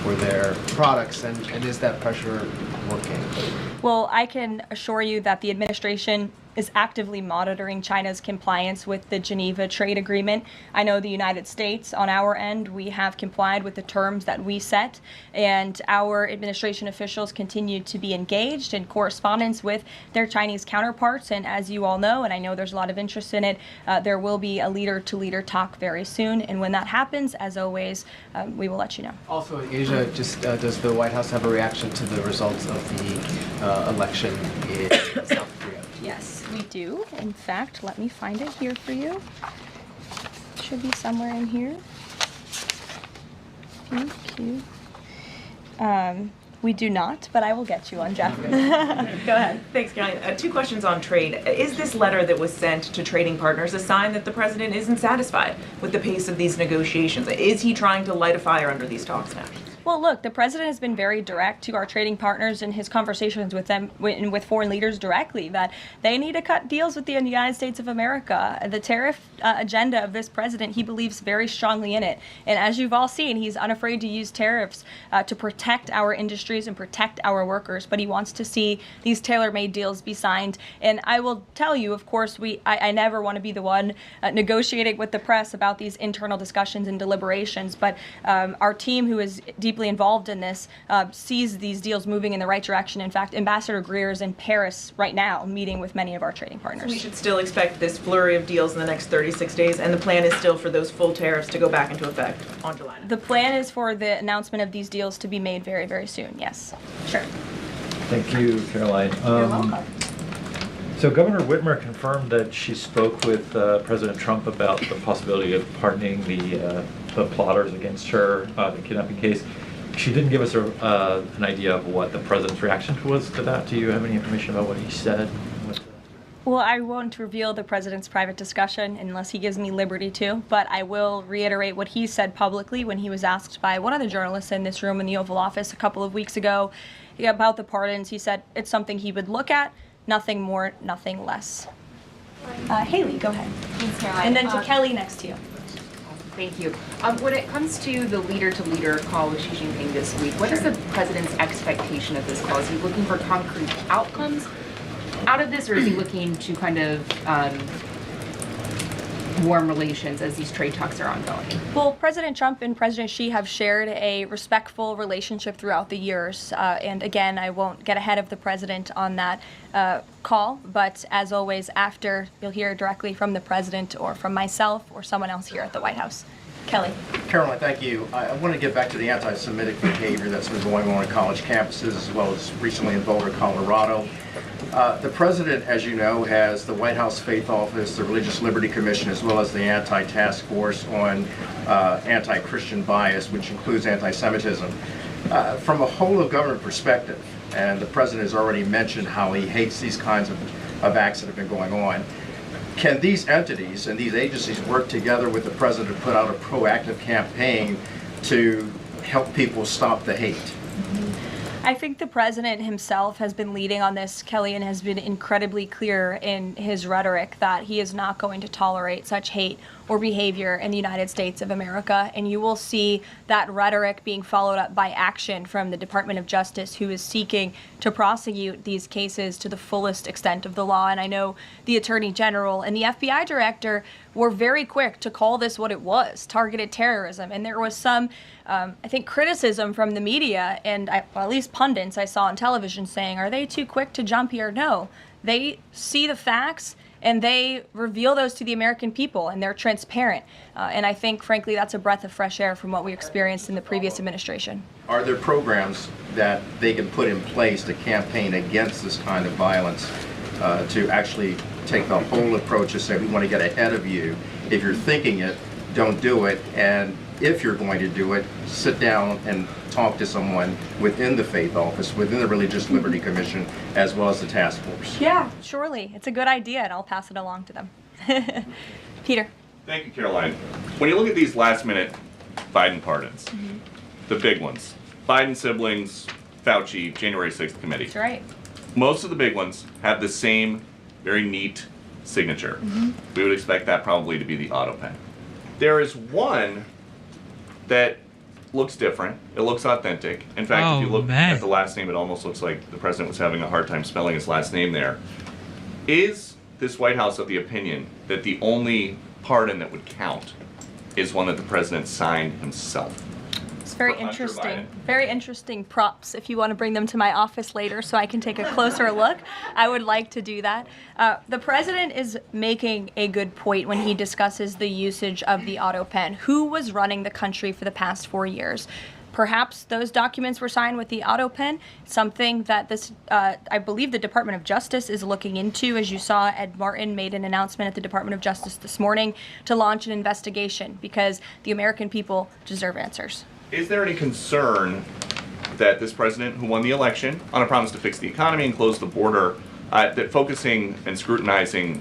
for their products? And is that pressure working? Well, I can assure you that the administration is actively monitoring China's compliance with the Geneva Trade Agreement. I know the United States, on our end, we have complied with the terms that we set, and our administration officials continue to be engaged in correspondence with their Chinese counterparts. And as you all know, and I know there's a lot of interest in it, there will be a leader-to-leader talk very soon. And when that happens, as always, we will let you know. Also in Asia, does the White House have a reaction to the results of the election in South Korea? Yes, we do. In fact, let me find it here for you. It should be somewhere in here. We do not, but I will get you on, Jeff. Go ahead. Thanks, Caroline. Two questions on trade. Is this letter that was sent to trading partners a sign that the president isn't satisfied with the pace of these negotiations? Is he trying to light a fire under these talks now? Well, look, the president has been very direct to our trading partners in his conversations with them, with foreign leaders directly, that they need to cut deals with the United States of America. The tariff agenda of this president, he believes very strongly in it. And as you've all seen, he's unafraid to use tariffs to protect our industries and protect our workers. But he wants to see these tailor-made deals be signed. And I will tell you, of course, I never want to be the one negotiating with the press about these internal discussions and deliberations. But our team, who is deeply deeply involved in this, sees these deals moving in the right direction. In fact, Ambassador Greer is in Paris right now meeting with many of our trading partners. We should still expect this flurry of deals in the next 36 days, and the plan is still for those full tariffs to go back into effect on July 9th. The plan is for the announcement of these deals to be made very, very soon, yes. Sure. Thank you, Caroline. You're welcome. So Governor Whitmer confirmed that she spoke with President Trump about the possibility of pardoning the plotters against her, the kidnapping case. She didn't give us an idea of what the president's reaction was to that. Do you have any information about what he said? Well, I won't reveal the president's private discussion unless he gives me liberty to, but I will reiterate what he said publicly when he was asked by one of the journalists in this room in the Oval Office a couple of weeks ago about the pardons. He said it's something he would look at, nothing more, nothing less. Haley, go ahead. Thanks, Caroline. And then to Kelly next to you. Thank you. When it comes to the leader-to-leader call with Xi Jinping this week, what is the president's expectation of this call? Is he looking for concrete outcomes out of this, or is he looking to kind of warm relations as these trade talks are ongoing? Well, President Trump and President Xi have shared a respectful relationship throughout the years. And again, I won't get ahead of the president on that call, but as always, after, you'll hear directly from the president or from myself or someone else here at the White House. Kelly. Caroline, thank you. I want to get back to the anti-Semitic behavior that's been going on college campuses, as well as recently in Boulder, Colorado. The president, as you know, has the White House Faith Office, the Religious Liberty Commission, as well as the Anti-Task Force on Anti-Christian Bias, which includes anti-Semitism. From a whole-of-government perspective, and the president has already mentioned how he hates these kinds of acts that have been going on, can these entities and these agencies work together with the president to put out a proactive campaign to help people stop the hate? I think the president himself has been leading on this, Kelly, and has been incredibly clear in his rhetoric that he is not going to tolerate such hate or behavior in the United States of America. And you will see that rhetoric being followed up by action from the Department of Justice, who is seeking to prosecute these cases to the fullest extent of the law. And I know the Attorney General and the FBI Director were very quick to call this what it was, targeted terrorism. And there was some, I think, criticism from the media and well, at least pundits I saw on television saying, are they too quick to jump here? No, they see the facts and they reveal those to the American people, and they're transparent. And I think, frankly, that's a breath of fresh air from what we experienced in the previous administration. Are there programs that they can put in place to campaign against this kind of violence, to actually take the whole approach and say, we want to get ahead of you. If you're thinking it, don't do it. And if you're going to do it, sit down and talk to someone within the Faith Office, within the Religious Liberty Commission, as well as the task force. Yeah, surely. It's a good idea, and I'll pass it along to them. Peter. Thank you, Caroline. When you look at these last-minute Biden pardons, the big ones, Biden siblings, Fauci, January 6th committee. That's right. Most of the big ones have the same very neat signature. We would expect that probably to be the auto pen. There is one that looks different. It looks authentic. In fact, if you look at the last name, it almost looks like the president was having a hard time spelling his last name there. Is this White House of the opinion that the only pardon that would count is one that the president signed himself? It's very interesting. Very interesting props. If you want to bring them to my office later so I can take a closer look, I would like to do that. The president is making a good point when he discusses the usage of the auto pen. Who was running the country for the past 4 years? Perhaps those documents were signed with the auto pen, something that this, I believe the Department of Justice is looking into. As you saw, Ed Martin made an announcement at the Department of Justice this morning to launch an investigation because the American people deserve answers. Is there any concern that this president, who won the election on a promise to fix the economy and close the border, that focusing and scrutinizing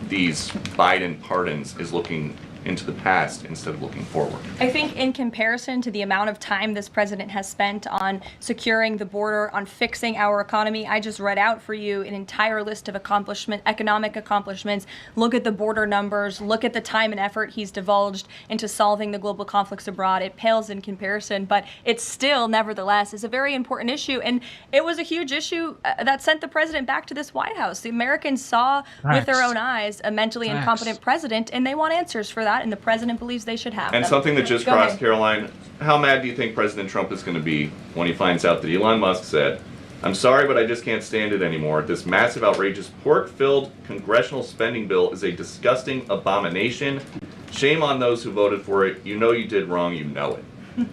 these Biden pardons is looking into the past instead of looking forward? I think in comparison to the amount of time this president has spent on securing the border, on fixing our economy, I just read out for you an entire list of economic accomplishments. Look at the border numbers, look at the time and effort he's divulged into solving the global conflicts abroad. It pales in comparison, but it still, nevertheless, is a very important issue. And it was a huge issue that sent the president back to this White House. The Americans saw with their own eyes a mentally incompetent president, and they want answers for that. that, and the president believes they should have And them. something that just Go crossed, ahead. Caroline, how mad do you think President Trump is going to be when he finds out that Elon Musk said, "I'm sorry, but I just can't stand it anymore. This massive, outrageous, pork-filled congressional spending bill is a disgusting abomination. Shame on those who voted for it. You know you did wrong. You know it."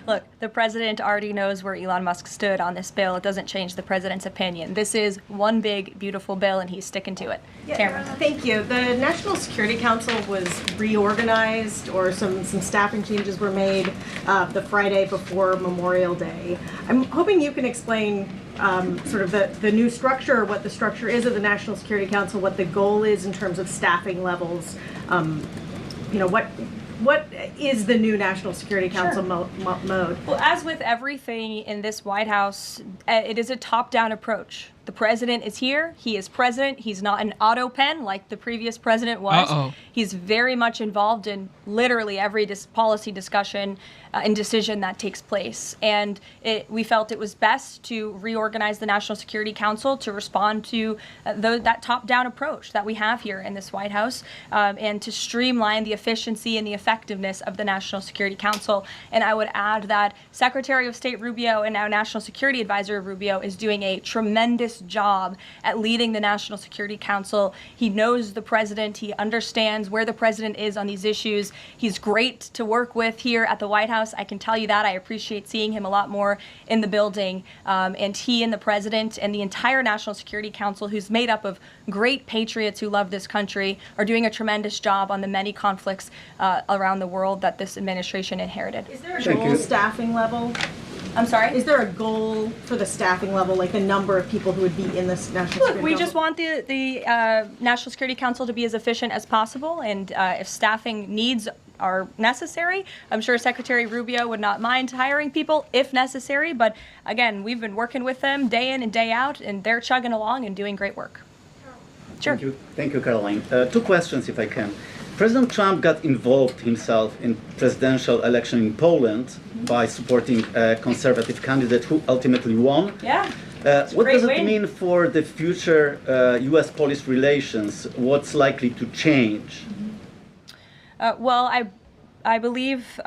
Look, the president already knows where Elon Musk stood on this bill. It doesn't change the president's opinion. This is one big, beautiful bill, and he's sticking to it. Tamara. Thank you. The National Security Council was reorganized, or some staffing changes were made the Friday before Memorial Day. I'm hoping you can explain sort of the new structure, what the structure is of the National Security Council, what the goal is in terms of staffing levels. What is the new National Security Council mode? Well, as with everything in this White House, it is a top-down approach. The president is here. He is president. He's not an auto pen like the previous president was. Uh-oh. He's very much involved in literally every policy discussion and decision that takes place. And we felt it was best to reorganize the National Security Council to respond to that top-down approach that we have here in this White House, and to streamline the efficiency and the effectiveness of the National Security Council. And I would add that Secretary of State Rubio and now National Security Advisor Rubio is doing a tremendous job at leading the National Security Council. He knows the president. He understands where the president is on these issues. He's great to work with here at the White House. I can tell you that. I appreciate seeing him a lot more in the building. And he and the president and the entire National Security Council, who's made up of great patriots who love this country, are doing a tremendous job on the many conflicts around the world that this administration inherited. Is there a goal staffing level? I'm sorry? Is there a goal for the staffing level, like the number of people who would be in this National Security Look, we Council? just want the National Security Council to be as efficient as possible, and if staffing needs are necessary, I'm sure Secretary Rubio would not mind hiring people if necessary, but again, we've been working with them day in and day out, and they're chugging along and doing great work. Sure. Thank you, Caroline. Two questions, if I can. President Trump got involved himself in presidential election in Poland by supporting a conservative candidate who ultimately won. Yeah. What does it mean for the future U.S.-Polish relations? What's likely to change? Well, I believe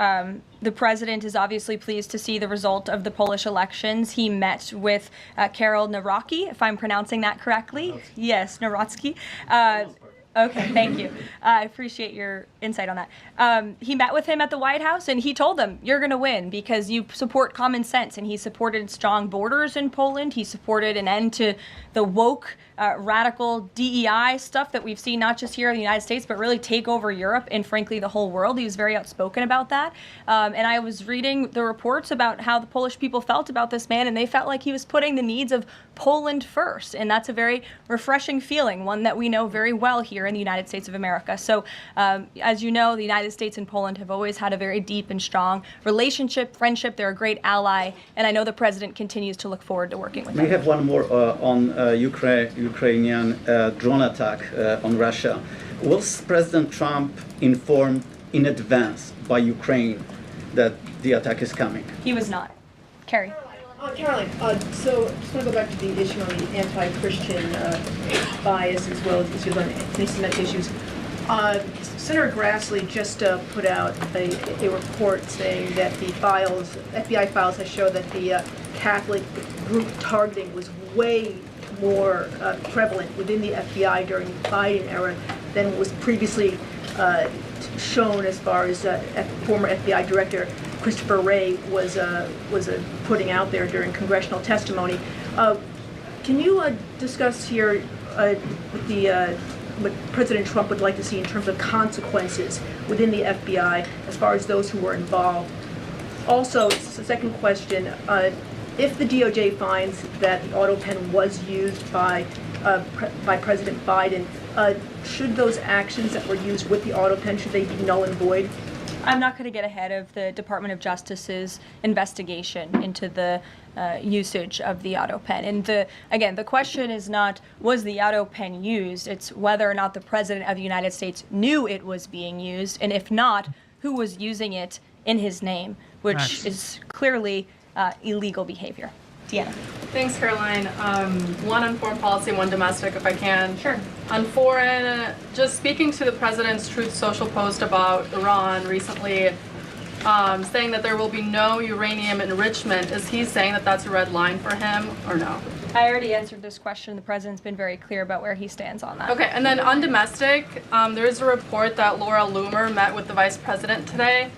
the president is obviously pleased to see the result of the Polish elections. He met with Karol Nawrocki, if I'm pronouncing that correctly. Yes, Nawrocki. Okay, thank you. I appreciate your insight on that. He met with him at the White House, and he told him, you're going to win because you support common sense. And he supported strong borders in Poland. He supported an end to the woke, radical DEI stuff that we've seen not just here in the United States, but really take over Europe and, frankly, the whole world. He was very outspoken about that. And I was reading the reports about how the Polish people felt about this man, and they felt like he was putting the needs of Poland first. And that's a very refreshing feeling, one that we know very well here in the United States of America. So, as you know, the United States and Poland have always had a very deep and strong relationship, friendship. They're a great ally, and I know the president continues to look forward to working with them. We have one more on Ukrainian drone attack on Russia. Was President Trump informed in advance by Ukraine that the attack is coming? He was not. Carrie. Caroline, so just want to go back to the issue on the anti-Christian bias as well as issues on anti-Semitic issues. Senator Grassley just put out a report saying that the FBI files have shown that the Catholic group targeting was way more prevalent within the FBI during the Biden era than was previously shown, as far as former FBI Director Christopher Wray was putting out there during congressional testimony. Can you discuss here what President Trump would like to see in terms of consequences within the FBI as far as those who were involved? Also, the second question, if the DOJ finds that the auto pen was used by President Biden, should those actions that were used with the auto pen, should they be null and void? I'm not going to get ahead of the Department of Justice's investigation into the usage of the auto pen. And again, the question is not, was the auto pen used? It's whether or not the President of the United States knew it was being used, and if not, who was using it in his name, which is clearly illegal behavior. Deanna. Thanks, Caroline. One on foreign policy, one domestic, if I can. Sure. On foreign, just speaking to the president's Truth Social post about Iran recently, saying that there will be no uranium enrichment. Is he saying that that's a red line for him, or no? I already answered this question. The president's been very clear about where he stands on that. Okay, and then on domestic, there is a report that Laura Loomer met with the vice president today.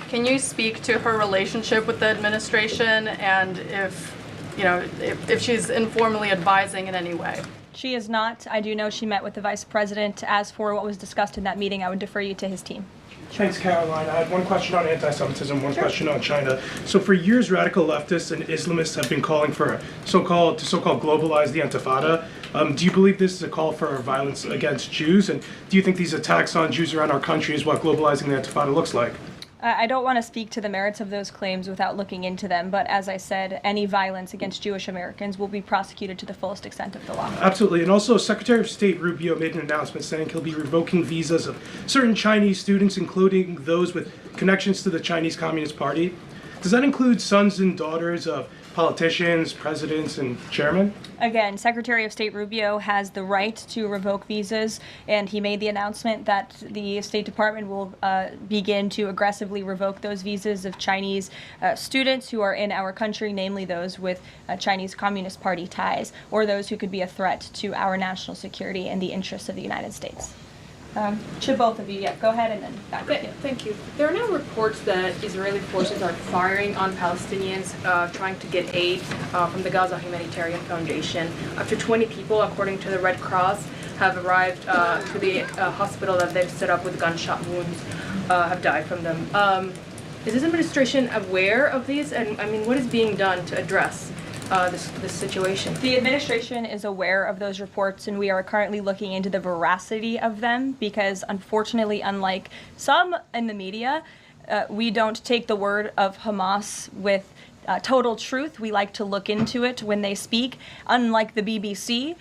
Can you speak to her relationship with the administration and if she's informally advising in any way? She is not. I do know she met with the vice president. As for what was discussed in that meeting, I would defer you to his team. Thanks, Caroline. I had one question on anti-Semitism, one question on China. So for years, radical leftists and Islamists have been calling for so-called globalize the Intifada. Do you believe this is a call for violence against Jews? And do you think these attacks on Jews around our country is what globalizing the Intifada looks like? I don't want to speak to the merits of those claims without looking into them, but as I said, any violence against Jewish Americans will be prosecuted to the fullest extent of the law. Absolutely. And also, Secretary of State Rubio made an announcement saying he'll be revoking visas of certain Chinese students, including those with connections to the Chinese Communist Party. Does that include sons and daughters of politicians, presidents, and chairmen? Again, Secretary of State Rubio has the right to revoke visas, and he made the announcement that the State Department will begin to aggressively revoke those visas of Chinese students who are in our country, namely those with Chinese Communist Party ties, or those who could be a threat to our national security and the interests of the United States. To both of you, go ahead and then back to you. Thank you. There are now reports that Israeli forces are firing on Palestinians trying to get aid from the Gaza Humanitarian Foundation. Up to 20 people, according to the Red Cross, have arrived to the hospital that they've set up with gunshot wounds, have died from them. Is this administration aware of these? And I mean, what is being done to address this situation? The administration is aware of those reports, and we are currently looking into the veracity of them because, unfortunately, unlike some in the media, we don't take the word of Hamas with total truth. We like to look into it when they speak. Unlike the BBC,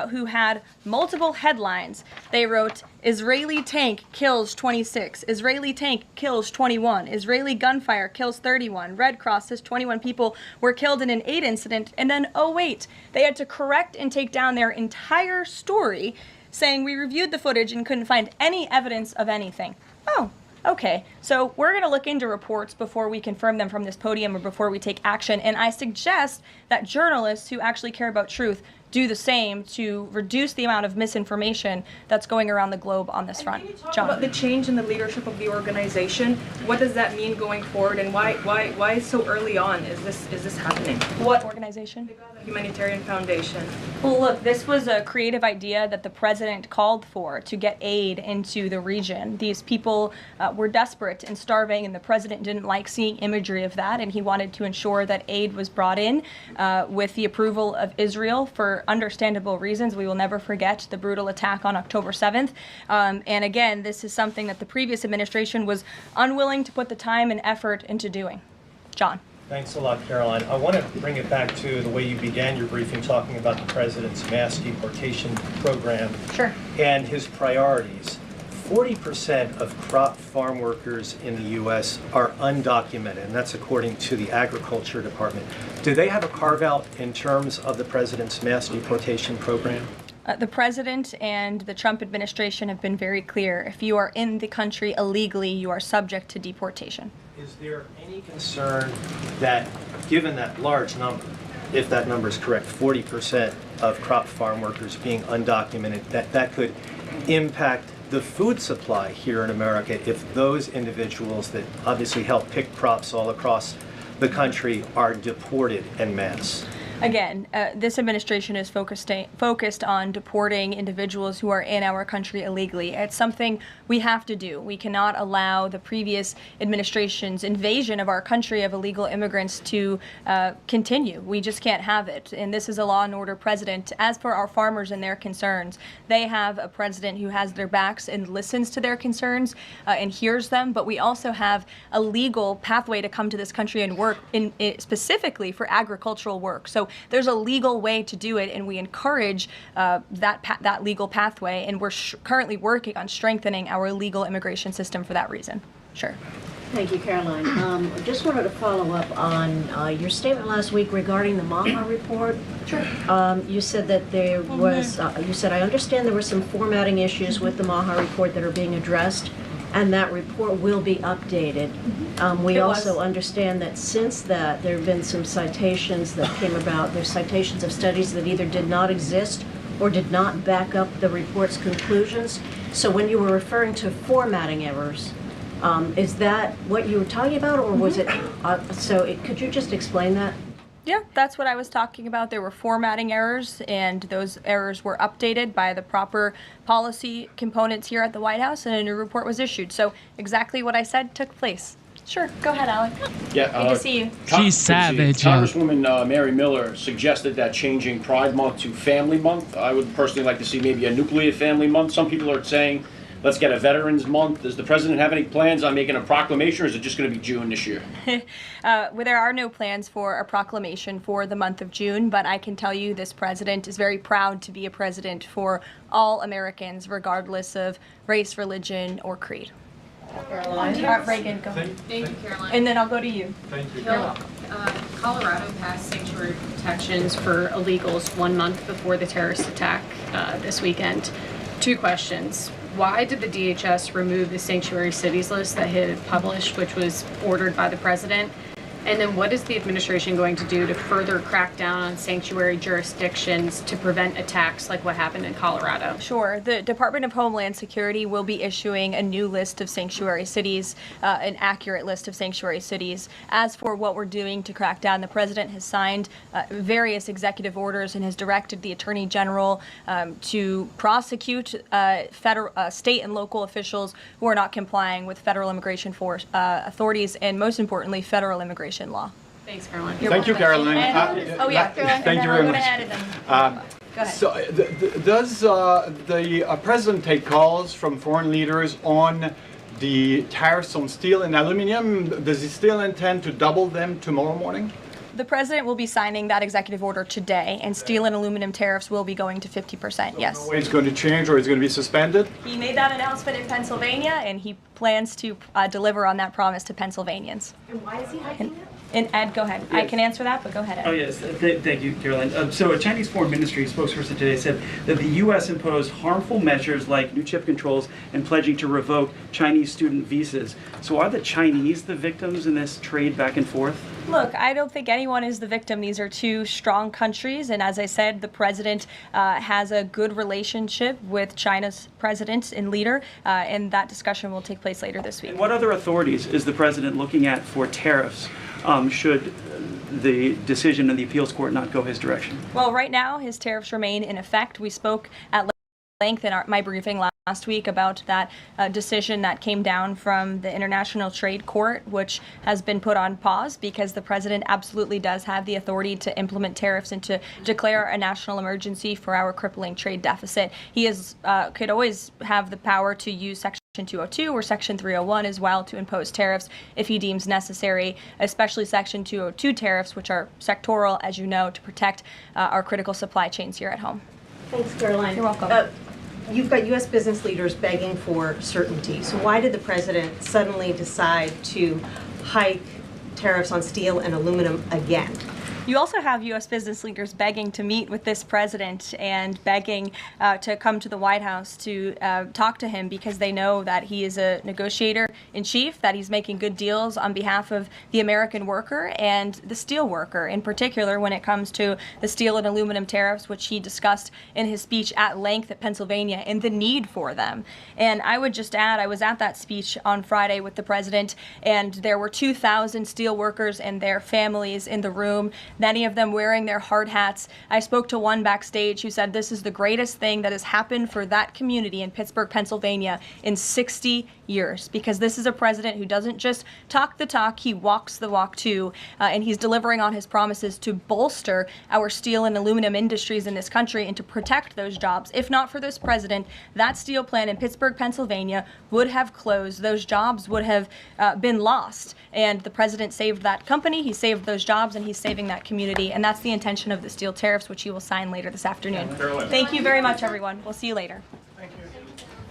who had multiple headlines, they wrote, Israeli tank kills 26, Israeli tank kills 21, Israeli gunfire kills 31, Red Cross says 21 people were killed in an aid incident, and then, oh wait, they had to correct and take down their entire story, saying we reviewed the footage and couldn't find any evidence of anything. Oh. Okay, so we're going to look into reports before we confirm them from this podium or before we take action, and I suggest that journalists who actually care about truth do the same to reduce the amount of misinformation that's going around the globe on this front. John. About the change in the leadership of the organization, what does that mean going forward, and why so early on is this happening? What organization? The Humanitarian Foundation. Well, look, this was a creative idea that the president called for to get aid into the region. These people were desperate and starving, and the president didn't like seeing imagery of that, and he wanted to ensure that aid was brought in with the approval of Israel for understandable reasons. We will never forget the brutal attack on October 7th. And again, this is something that the previous administration was unwilling to put the time and effort into doing. John. Thanks a lot, Caroline. I want to bring it back to the way you began your briefing, talking about the president's mass deportation program and his priorities. 40% of crop farm workers in the U.S. are undocumented, and that's according to the Agriculture Department. Do they have a carve-out in terms of the president's mass deportation program? The president and the Trump administration have been very clear. If you are in the country illegally, you are subject to deportation. Is there any concern that, given that large number, if that number is correct, 40% of crop farm workers being undocumented, that could impact the food supply here in America if those individuals that obviously help pick crops all across the country are deported en masse? Again, this administration is focused on deporting individuals who are in our country illegally. It's something we have to do. We cannot allow the previous administration's invasion of our country of illegal immigrants to continue. We just can't have it. And this is a law and order president. As for our farmers and their concerns, they have a president who has their backs and listens to their concerns and hears them. But we also have a legal pathway to come to this country and work specifically for agricultural work. So there's a legal way to do it, and we encourage that legal pathway, and we're currently working on strengthening our legal immigration system for that reason. Sure. Thank you, Caroline. Just wanted to follow up on your statement last week regarding the Maha report. Sure. You said that there was, you said, I understand there were some formatting issues with the Maha report that are being addressed, and that report will be updated. We also understand that since that, there have been some citations that came about. There's citations of studies that either did not exist or did not back up the report's conclusions. So when you were referring to formatting errors, is that what you were talking about, or was it, could you just explain that? Yeah, that's what I was talking about. There were formatting errors, and those errors were updated by the proper policy components here at the White House, and a new report was issued. So exactly what I said took place. Sure, go ahead, Alec. Yeah, good to see you. She's savage. Congresswoman Mary Miller suggested that changing Pride Month to Family Month. I would personally like to see maybe a nuclear family month. Some people are saying, let's get a Veterans Month. Does the president have any plans on making a proclamation, or is it just going to be June this year? Well, there are no plans for a proclamation for the month of June, but I can tell you this president is very proud to be a president for all Americans, regardless of race, religion, or creed. Caroline. Reagan, go ahead. Thank you, Caroline. And then I'll go to you. Thank you. You're welcome. Colorado passed sanctuary protections for illegals 1 month before the terrorist attack this weekend. 2 questions. Why did the DHS remove the sanctuary cities list that it had published, which was ordered by the president? And then what is the administration going to do to further crack down on sanctuary jurisdictions to prevent attacks like what happened in Colorado? Sure. The Department of Homeland Security will be issuing a new list of sanctuary cities, an accurate list of sanctuary cities. As for what we're doing to crack down, the president has signed various executive orders and has directed the Attorney General to prosecute federal, state and local officials who are not complying with federal immigration authorities and, most importantly, federal immigration law. Thanks, Caroline. Thank you, Caroline. Caroline. Thank you very much. So, does the president take calls from foreign leaders on the tariffs on steel and aluminum? Does he still intend to double them tomorrow morning? The president will be signing that executive order today, and steel and aluminum tariffs will be going to 50%, yes. No way it's going to change, or it's going to be suspended? He made that announcement in Pennsylvania, and he plans to deliver on that promise to Pennsylvanians. And why is he hiking it? And Ed, go ahead. I can answer that, but go ahead, Ed. Oh, yes. Thank you, Caroline. So a Chinese Foreign Ministry spokesperson today said that the U.S. imposed harmful measures like new chip controls and pledging to revoke Chinese student visas. So are the Chinese the victims in this trade back and forth? Look, I don't think anyone is the victim. These are 2 strong countries, and as I said, the president has a good relationship with China's president and leader, and that discussion will take place later this week. And what other authorities is the president looking at for tariffs should the decision in the appeals court not go his direction? Well, right now, his tariffs remain in effect. We spoke at length in my briefing last week about that decision that came down from the International Trade Court, which has been put on pause because the president absolutely does have the authority to implement tariffs and to declare a national emergency for our crippling trade deficit. He could always have the power to use Section 202 or Section 301 as well to impose tariffs if he deems necessary, especially Section 202 tariffs, which are sectoral, as you know, to protect our critical supply chains here at home. Thanks, Caroline. You're welcome. You've got U.S. business leaders begging for certainty. So why did the president suddenly decide to hike tariffs on steel and aluminum again? You also have U.S. business leaders begging to meet with this president and begging to come to the White House to talk to him because they know that he is a negotiator in chief, that he's making good deals on behalf of the American worker and the steel worker, in particular when it comes to the steel and aluminum tariffs, which he discussed in his speech at length at Pennsylvania and the need for them. And I would just add, I was at that speech on Friday with the president, and there were 2,000 steel workers and their families in the room, many of them wearing their hard hats. I spoke to one backstage who said this is the greatest thing that has happened for that community in Pittsburgh, Pennsylvania in 60 years, because this is a president who doesn't just talk the talk, he walks the walk too, and he's delivering on his promises to bolster our steel and aluminum industries in this country and to protect those jobs. If not for this president, that steel plant in Pittsburgh, Pennsylvania would have closed. Those jobs would have been lost, and the president saved that company, he saved those jobs, and he's saving that community, and that's the intention of the steel tariffs, which he will sign later this afternoon. Thank you very much, everyone. We'll see you later.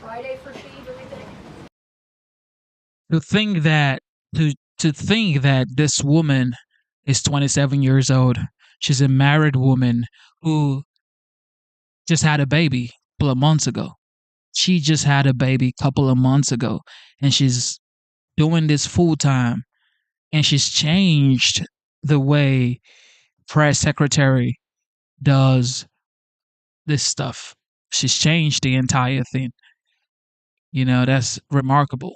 Friday for She, do we think? To think that to think that this woman is 27 years old. She's a married woman who just had a baby a couple of months ago. She just had a baby a couple of months ago, and she's doing this full time, and she's changed the way press secretary does this stuff. She's changed the entire thing. You know, that's remarkable.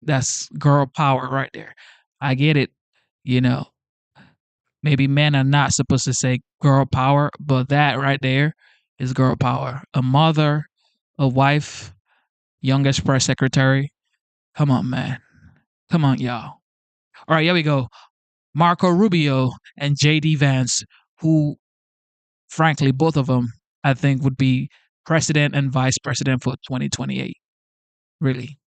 That's girl power right there. I get it. You know, maybe men are not supposed to say girl power, but that right there is girl power. A mother, a wife, youngest press secretary. Come on, man. Come on, y'all. All right, here we go. Marco Rubio and JD Vance, who, frankly, both of them, I think, would be president and vice president for 2028. Really.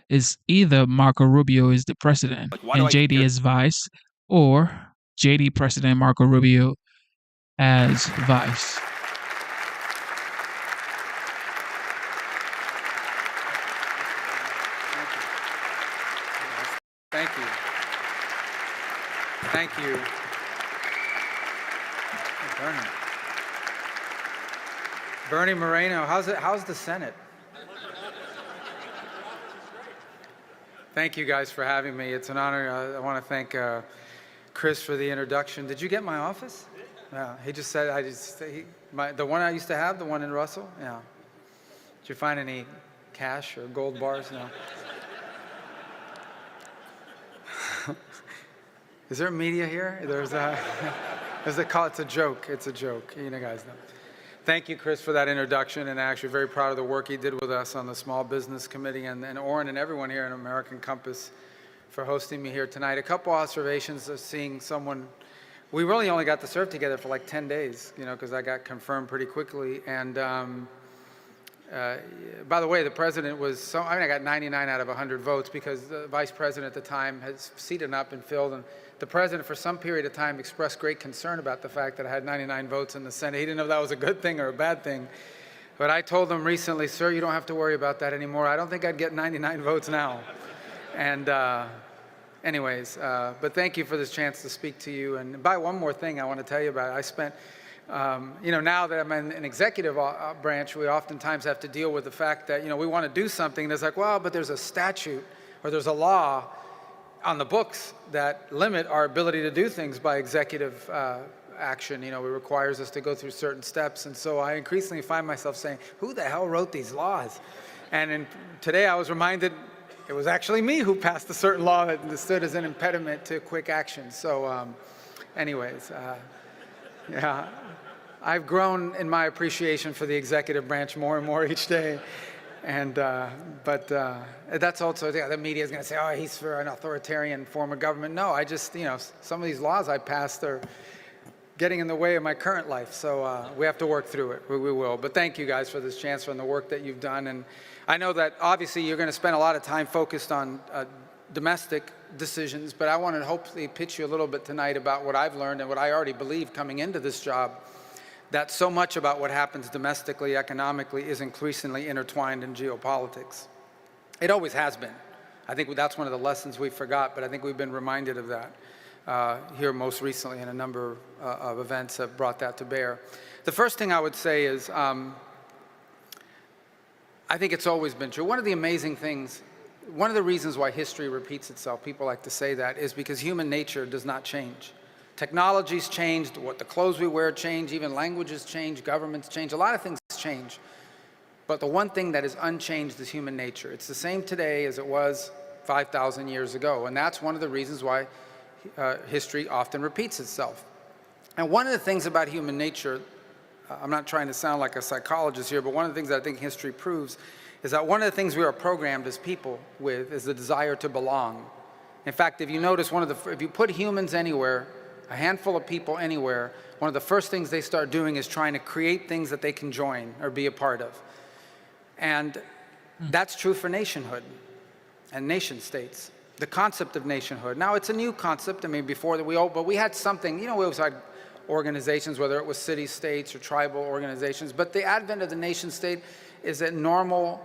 Is either Marco Rubio is the president and JD is vice, or JD president, Marco Rubio as vice. Thank you. Thank you. Bernie Moreno, how's the Senate? Thank you guys for having me. It's an honor. I want to thank Chris for the introduction. Did you get my office? Yeah. He just said, the one I used to have, the one in Russell? Yeah. Did you find any cash or gold bars? No. Is there media here? It's a joke. It's a joke. You know, guys know. Thank you, Chris, for that introduction, and actually very proud of the work he did with us on the Small Business Committee, and Oren and everyone here in American Compass for hosting me here tonight. A couple observations of seeing someone. We really only got to serve together for like 10 days, you know, because I got confirmed pretty quickly. And by the way, the president was I got 99 out of 100 votes because the vice president at the time has seated up and filled. And the president, for some period of time, expressed great concern about the fact that I had 99 votes in the Senate. He didn't know if that was a good thing or a bad thing. But I told him recently, sir, you don't have to worry about that anymore. I don't think I'd get 99 votes now. And anyways, but thank you for this chance to speak to you. And by one more thing I want to tell you about, I spent, you know, now that I'm in an executive branch, we oftentimes have to deal with the fact that, you know, we want to do something and it's like, well, but there's a statute or there's a law on the books that limit our ability to do things by executive action. You know, it requires us to go through certain steps. And so I increasingly find myself saying, who the hell wrote these laws? And today I was reminded it was actually me who passed a certain law that stood as an impediment to quick action. So anyways, yeah, I've grown in my appreciation for the executive branch more and more each day. And but that's also, the media is going to say, oh, he's for an authoritarian form of government. No, I just, you know, some of these laws I passed are getting in the way of my current life. So we have to work through it. We will. But thank you guys for this chance and the work that you've done. And I know that obviously you're going to spend a lot of time focused on domestic decisions, but I want to hopefully pitch you a little bit tonight about what I've learned and what I already believe coming into this job, that so much about what happens domestically, economically, is increasingly intertwined in geopolitics. It always has been. I think that's one of the lessons we forgot, but I think we've been reminded of that here most recently, and a number of events have brought that to bear. The first thing I would say is I think it's always been true. One of the amazing things, one of the reasons why history repeats itself, people like to say that, is because human nature does not change. Technology's changed, what the clothes we wear change, even languages change, governments change, a lot of things change. But the one thing that is unchanged is human nature. It's the same today as it was 5,000 years ago, and that's one of the reasons why history often repeats itself. And one of the things about human nature, I'm not trying to sound like a psychologist here, but one of the things that I think history proves is that one of the things we are programmed as people with is the desire to belong. In fact, if you notice, if you put humans anywhere, a handful of people anywhere, one of the first things they start doing is trying to create things that they can join or be a part of. And that's true for nationhood and nation states. The concept of nationhood. Now, it's a new concept. I mean, before that but we had something, you know, we always had organizations, whether it was city states or tribal organizations, but the advent of the nation state is a normal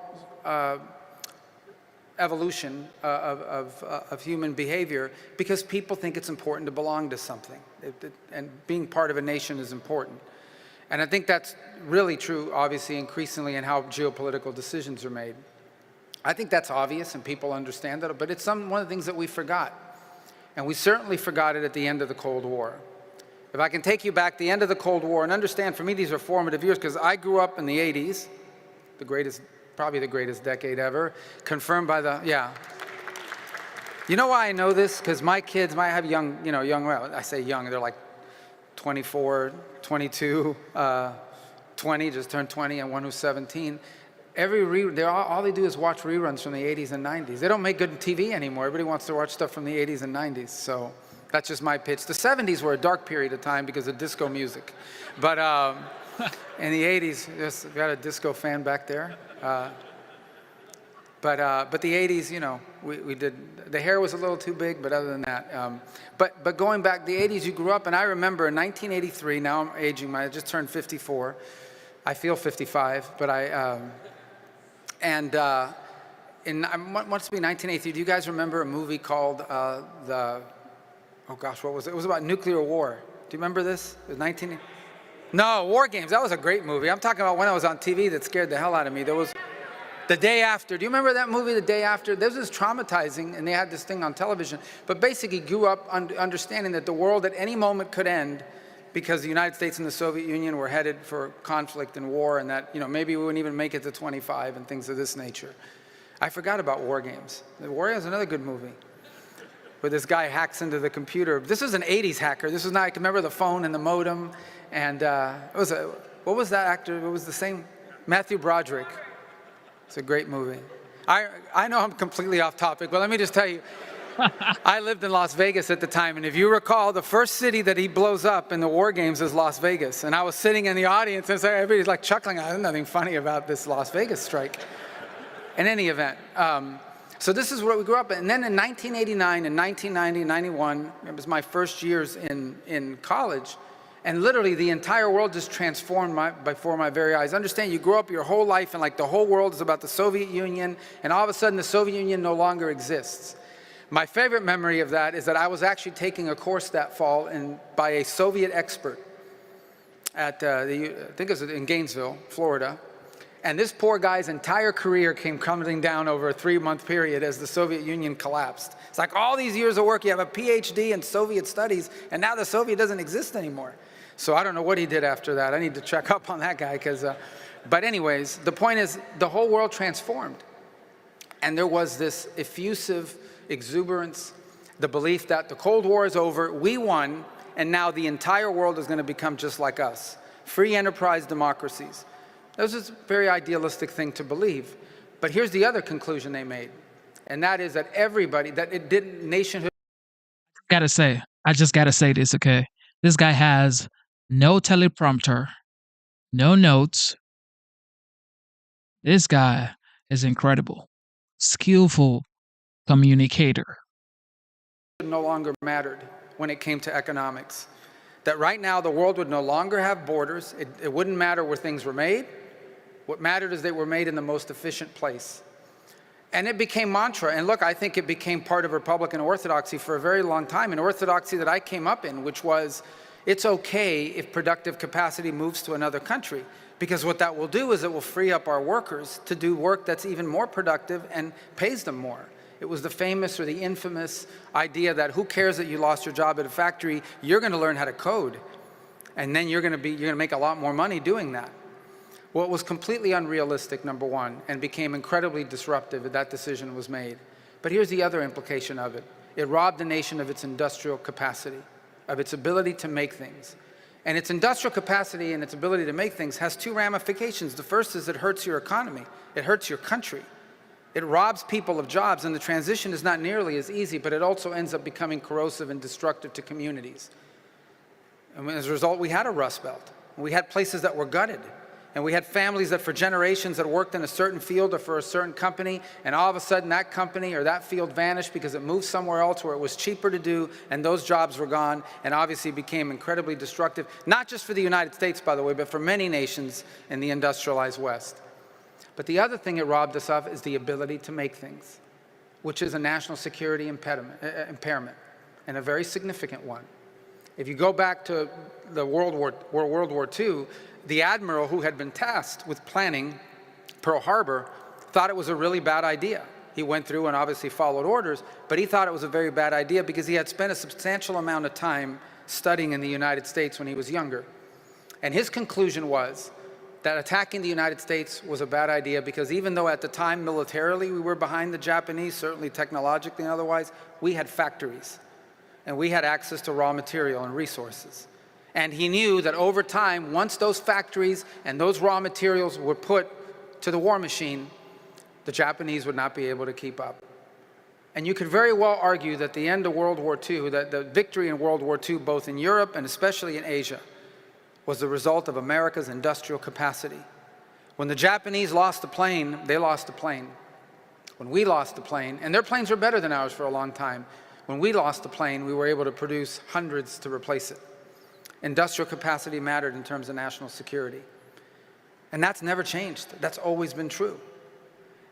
evolution of human behavior because people think it's important to belong to something. And being part of a nation is important. And I think that's really true, obviously, increasingly in how geopolitical decisions are made. I think that's obvious and people understand that, but it's one of the things that we forgot. And we certainly forgot it at the end of the Cold War. If I can take you back to the end of the Cold War and understand, for me, these are formative years because I grew up in the 80s, probably the greatest decade ever, confirmed by the, yeah. You know why I know this? Because my kids, I have young, well, I say young, they're like 24, 22, 20, just turned 20, and one who's 17. All they do is watch reruns from the 80s and 90s. They don't make good TV anymore. Everybody wants to watch stuff from the 80s and 90s, so that's just my pitch. The 70s were a dark period of time because of disco music. But in the 80s, we got a disco fan back there. But the 80s, we did, the hair was a little too big, but other than that. But going back, the 80s, you grew up, and I remember in 1983, now I'm aging, I just turned 54. I feel 55, but must be 1983. Do you guys remember a movie called oh gosh, what was it? It was about nuclear war. Do you remember this? It was No, War Games. That was a great movie. I'm talking about when I was on TV that scared the hell out of me. There was The Day After. Do you remember that movie, The Day After? This was traumatizing, and they had this thing on television. But basically grew up understanding that the world at any moment could end because the United States and the Soviet Union were headed for conflict and war, and that maybe we wouldn't even make it to 25 and things of this nature. I forgot about War Games. War Games is another good movie, where this guy hacks into the computer. This was an 80s hacker. This was not, I can remember the phone and the modem, and what was that actor? It was the same, Matthew Broderick. It's a great movie. I know I'm completely off topic, but let me just tell you, I lived in Las Vegas at the time, and if you recall, the first city that he blows up in the War Games is Las Vegas. And I was sitting in the audience, and so everybody's like chuckling. There's nothing funny about this Las Vegas strike. In any event, so this is where we grew up. And then in 1989 and 1990, 91, it was my first years in college. And literally the entire world just transformed before my very eyes. Understand, you grow up your whole life and like the whole world is about the Soviet Union, and all of a sudden the Soviet Union no longer exists. My favorite memory of that is that I was actually taking a course that fall by a Soviet expert at, I think it was in Gainesville, Florida. And this poor guy's entire career came coming down over a 3-month period as the Soviet Union collapsed. It's like all these years of work, you have a PhD in Soviet studies, and now the Soviet doesn't exist anymore. So I don't know what he did after that. I need to check up on that guy, but anyways, the point is the whole world transformed. And there was this effusive exuberance, the belief that the Cold War is over, we won, and now the entire world is going to become just like us. Free enterprise democracies. This is a very idealistic thing to believe. But here's the other conclusion they made, and that is that nationhood. I just gotta say this, okay? This guy has no teleprompter, no notes. This guy is incredible. Skillful communicator. No longer mattered when it came to economics. That right now the world would no longer have borders. It wouldn't matter where things were made. What mattered is they were made in the most efficient place. And it became mantra. And look, I think it became part of Republican orthodoxy for a very long time, an orthodoxy that I came up in, which was it's okay if productive capacity moves to another country, because what that will do is it will free up our workers to do work that's even more productive and pays them more. It was the famous or the infamous idea that who cares that you lost your job at a factory, you're going to learn how to code, and then you're going to make a lot more money doing that. Well, it was completely unrealistic, number one, and became incredibly disruptive that that decision was made. But here's the other implication of it. It robbed the nation of its industrial capacity, of its ability to make things. And its industrial capacity and its ability to make things has two ramifications. The first is it hurts your economy. It hurts your country. It robs people of jobs, and the transition is not nearly as easy, but it also ends up becoming corrosive and destructive to communities. And as a result, we had a Rust Belt. We had places that were gutted. And we had families that for generations had worked in a certain field or for a certain company, and all of a sudden that company or that field vanished because it moved somewhere else where it was cheaper to do, and those jobs were gone, and obviously became incredibly destructive, not just for the United States, by the way, but for many nations in the industrialized West. But the other thing it robbed us of is the ability to make things. which is a national security impairment, and a very significant one. If you go back to the World War II, the admiral who had been tasked with planning Pearl Harbor thought it was a really bad idea. He went through and obviously followed orders, but he thought it was a very bad idea because he had spent a substantial amount of time studying in the United States when he was younger. And his conclusion was that attacking the United States was a bad idea because even though at the time militarily we were behind the Japanese, certainly technologically and otherwise, we had factories and we had access to raw material and resources. And he knew that over time, once those factories and those raw materials were put to the war machine, the Japanese would not be able to keep up. And you could very well argue that the end of World War II, that the victory in World War II, both in Europe and especially in Asia, was the result of America's industrial capacity. When the Japanese lost the plane, they lost the plane. When we lost the plane, and their planes were better than ours for a long time, when we lost the plane, we were able to produce hundreds to replace it. Industrial capacity mattered in terms of national security. And that's never changed. That's always been true.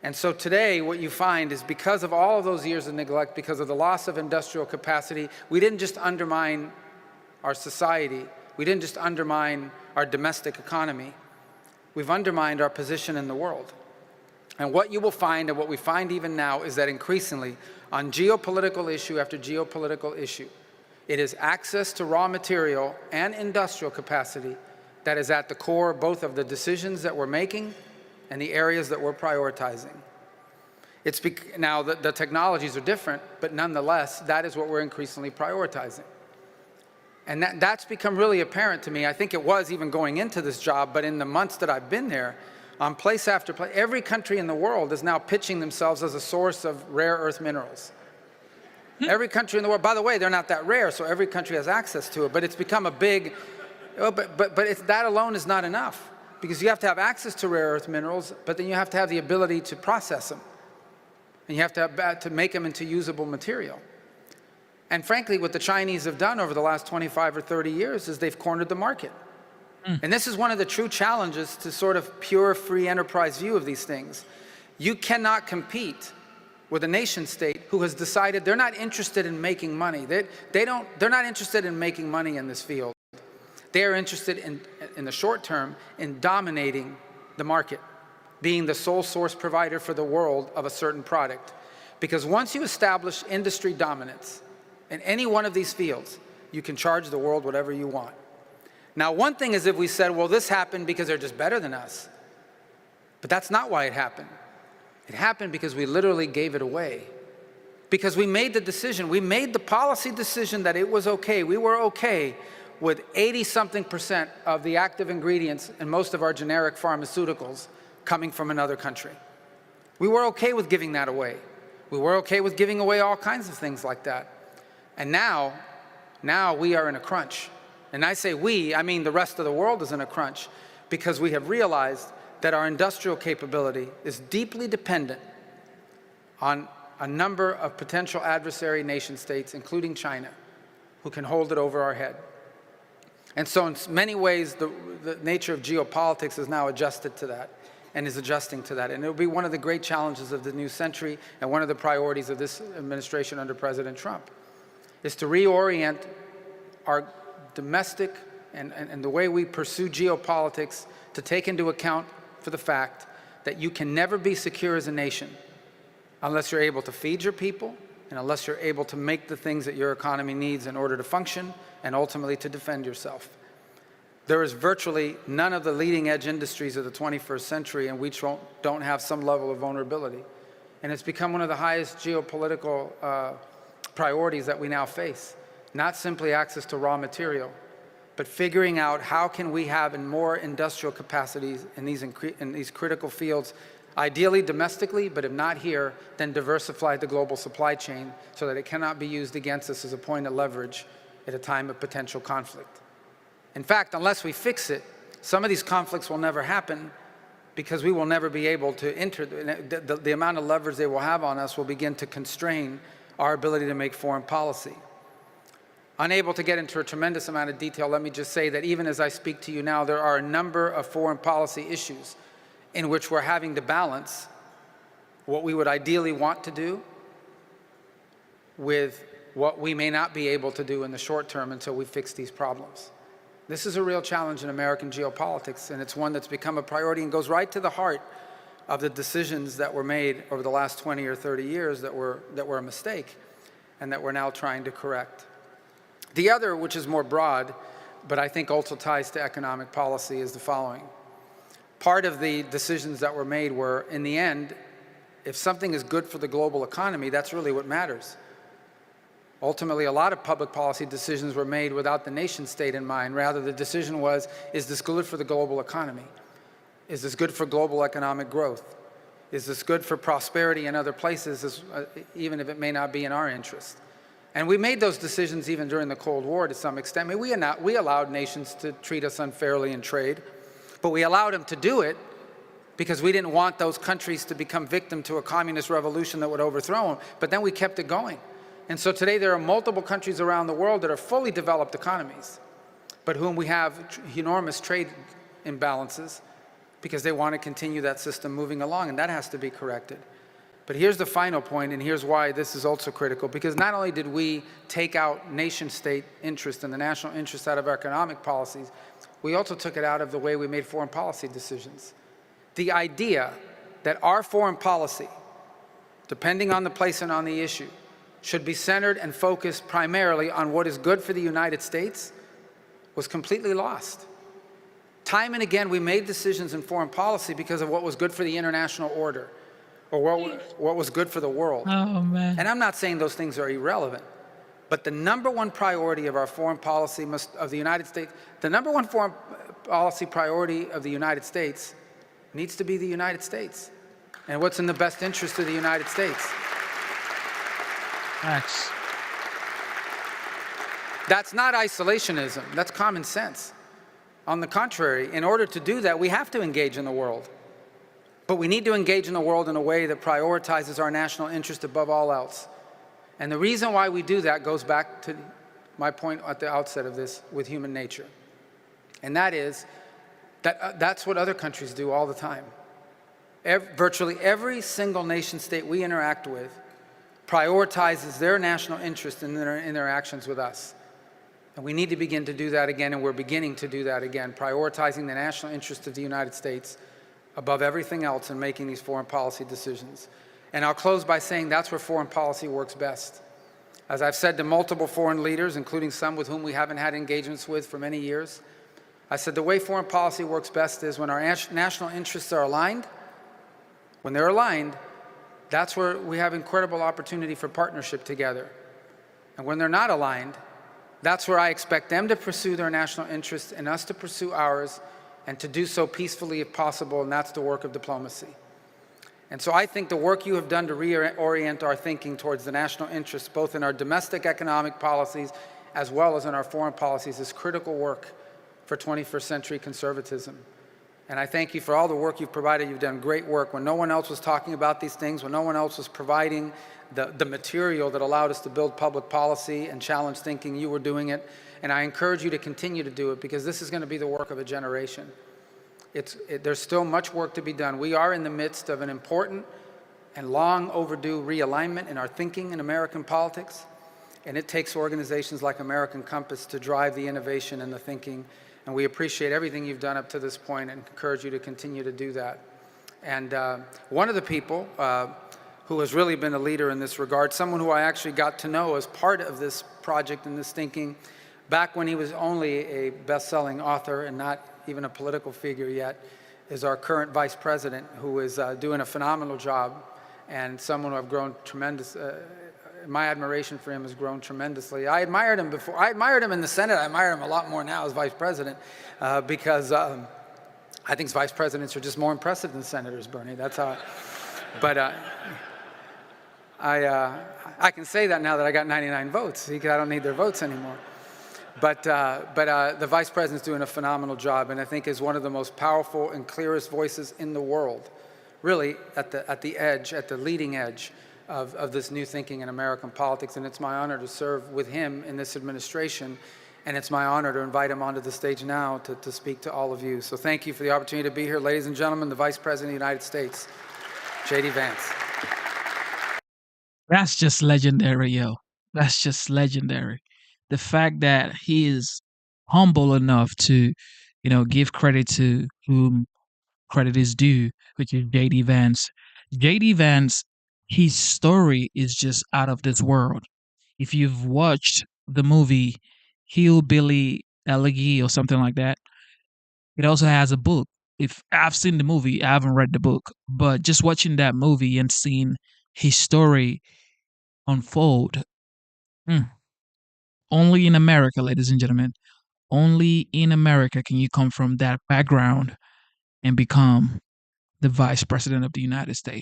And so today, what you find is because of all of those years of neglect, because of the loss of industrial capacity, we didn't just undermine our society, we didn't just undermine our domestic economy, we've undermined our position in the world. And what you will find, and what we find even now, is that increasingly, on geopolitical issue after geopolitical issue, it is access to raw material and industrial capacity that is at the core both of the decisions that we're making and the areas that we're prioritizing. Now, the technologies are different, but nonetheless, that is what we're increasingly prioritizing. And that's become really apparent to me. I think it was even going into this job, but in the months that I've been there, on place after place, every country in the world is now pitching themselves as a source of rare earth minerals. Every country in the world, by the way, they're not that rare, so every country has access to it, but it's become a big, that alone is not enough, because you have to have access to rare earth minerals, but then you have to have the ability to process them, and you have to make them into usable material. And frankly, what the Chinese have done over the last 25 or 30 years is they've cornered the market. And this is one of the true challenges to sort of pure free enterprise view of these things. You cannot compete with a nation state who has decided they're not interested in making money. They're not interested in making money in this field. They are interested in the short term in dominating the market, being the sole source provider for the world of a certain product. Because once you establish industry dominance in any one of these fields, you can charge the world whatever you want. Now, one thing is if we said, well, this happened because they're just better than us. But that's not why it happened. It happened because we literally gave it away. Because we made the decision, we made the policy decision that it was okay. We were okay with 80-something% of the active ingredients in most of our generic pharmaceuticals coming from another country. We were okay with giving that away. We were okay with giving away all kinds of things like that. And now we are in a crunch. And I say we, I mean the rest of the world is in a crunch, because we have realized that our industrial capability is deeply dependent on a number of potential adversary nation states, including China, who can hold it over our head. And so in many ways, the nature of geopolitics is now adjusted to that and is adjusting to that. And it will be one of the great challenges of the new century and one of the priorities of this administration under President Trump, is to reorient our domestic and the way we pursue geopolitics to take into account for the fact that you can never be secure as a nation unless you're able to feed your people and unless you're able to make the things that your economy needs in order to function and ultimately to defend yourself. There is virtually none of the leading edge industries of the 21st century in which don't have some level of vulnerability. And it's become one of the highest geopolitical priorities that we now face. Not simply access to raw material, but figuring out how can we have more industrial capacities in these critical fields, ideally domestically, but if not here, then diversify the global supply chain so that it cannot be used against us as a point of leverage at a time of potential conflict. In fact, unless we fix it, some of these conflicts will never happen because we will never be able to enter, the amount of leverage they will have on us will begin to constrain our ability to make foreign policy. Unable to get into a tremendous amount of detail, let me just say that even as I speak to you now, there are a number of foreign policy issues in which we're having to balance what we would ideally want to do with what we may not be able to do in the short term until we fix these problems. This is a real challenge in American geopolitics, and it's one that's become a priority and goes right to the heart of the decisions that were made over the last 20 or 30 years that were a mistake and that we're now trying to correct. The other, which is more broad, but I think also ties to economic policy, is the following. Part of the decisions that were made were, in the end, if something is good for the global economy, that's really what matters. Ultimately, a lot of public policy decisions were made without the nation state in mind. Rather, the decision was, is this good for the global economy? Is this good for global economic growth? Is this good for prosperity in other places, even if it may not be in our interest? And we made those decisions even during the Cold War to some extent. I mean, we allowed nations to treat us unfairly in trade, but we allowed them to do it because we didn't want those countries to become victim to a communist revolution that would overthrow them. But then we kept it going. And so today there are multiple countries around the world that are fully developed economies, but whom we have enormous trade imbalances because they want to continue that system moving along, and that has to be corrected. But here's the final point, and here's why this is also critical, because not only did we take out nation-state interest and the national interest out of our economic policies, we also took it out of the way we made foreign policy decisions. The idea that our foreign policy, depending on the place and on the issue, should be centered and focused primarily on what is good for the United States was completely lost. Time and again, we made decisions in foreign policy because of what was good for the international order or what was good for the world. Oh, man. And I'm not saying those things are irrelevant, but the number one priority of our foreign policy of the United States, the number one foreign policy priority of the United States needs to be the United States and what's in the best interest of the United States. Facts. That's not isolationism, that's common sense. On the contrary, in order to do that, we have to engage in the world. But we need to engage in the world in a way that prioritizes our national interest above all else. And the reason why we do that goes back to my point at the outset of this with human nature. And that is that that's what other countries do all the time. Virtually every single nation state we interact with prioritizes their national interest in their interactions with us. And we need to begin to do that again, and we're beginning to do that again, prioritizing the national interest of the United States above everything else in making these foreign policy decisions. And I'll close by saying that's where foreign policy works best. As I've said to multiple foreign leaders, including some with whom we haven't had engagements with for many years, I said the way foreign policy works best is when our national interests are aligned. When they're aligned, that's where we have incredible opportunity for partnership together. And when they're not aligned, that's where I expect them to pursue their national interests and us to pursue ours, and to do so peacefully if possible, and that's the work of diplomacy. And so I think the work you have done to reorient our thinking towards the national interests, both in our domestic economic policies as well as in our foreign policies, is critical work for 21st century conservatism. And I thank you for all the work you've provided. You've done great work. When no one else was talking about these things, when no one else was providing the material that allowed us to build public policy and challenge thinking, you were doing it. And I encourage you to continue to do it, because this is going to be the work of a generation. There's still much work to be done. We are in the midst of an important and long overdue realignment in our thinking in American politics. And it takes organizations like American Compass to drive the innovation and the thinking. And we appreciate everything you've done up to this point and encourage you to continue to do that. And one of the people who has really been a leader in this regard, someone who I actually got to know as part of this project and this thinking, back when he was only a best-selling author and not even a political figure yet, is our current vice president, who is doing a phenomenal job, and someone who I've grown tremendous, my admiration for him has grown tremendously. I admired him before. I admired him in the Senate. I admire him a lot more now as vice president, because I think vice presidents are just more impressive than senators, Bernie. That's how but I can say that now that I got 99 votes. I don't need their votes anymore. But the vice president's doing a phenomenal job, and I think is one of the most powerful and clearest voices in the world, really at the edge, at the leading edge of this new thinking in American politics. And it's my honor to serve with him in this administration, and it's my honor to invite him onto the stage now to speak to all of you. So thank you for the opportunity to be here. Ladies and gentlemen, the Vice President of the United States, J.D. Vance. That's just legendary, yo. That's just legendary. The fact that he is humble enough to, give credit to whom credit is due, which is JD Vance. JD Vance, his story is just out of this world. If you've watched the movie Hillbilly Elegy or something like that, it also has a book. If I've seen the movie, I haven't read the book, but just watching that movie and seeing his story unfold, only in America, ladies and gentlemen, only in America can you come from that background and become the vice president of the United States.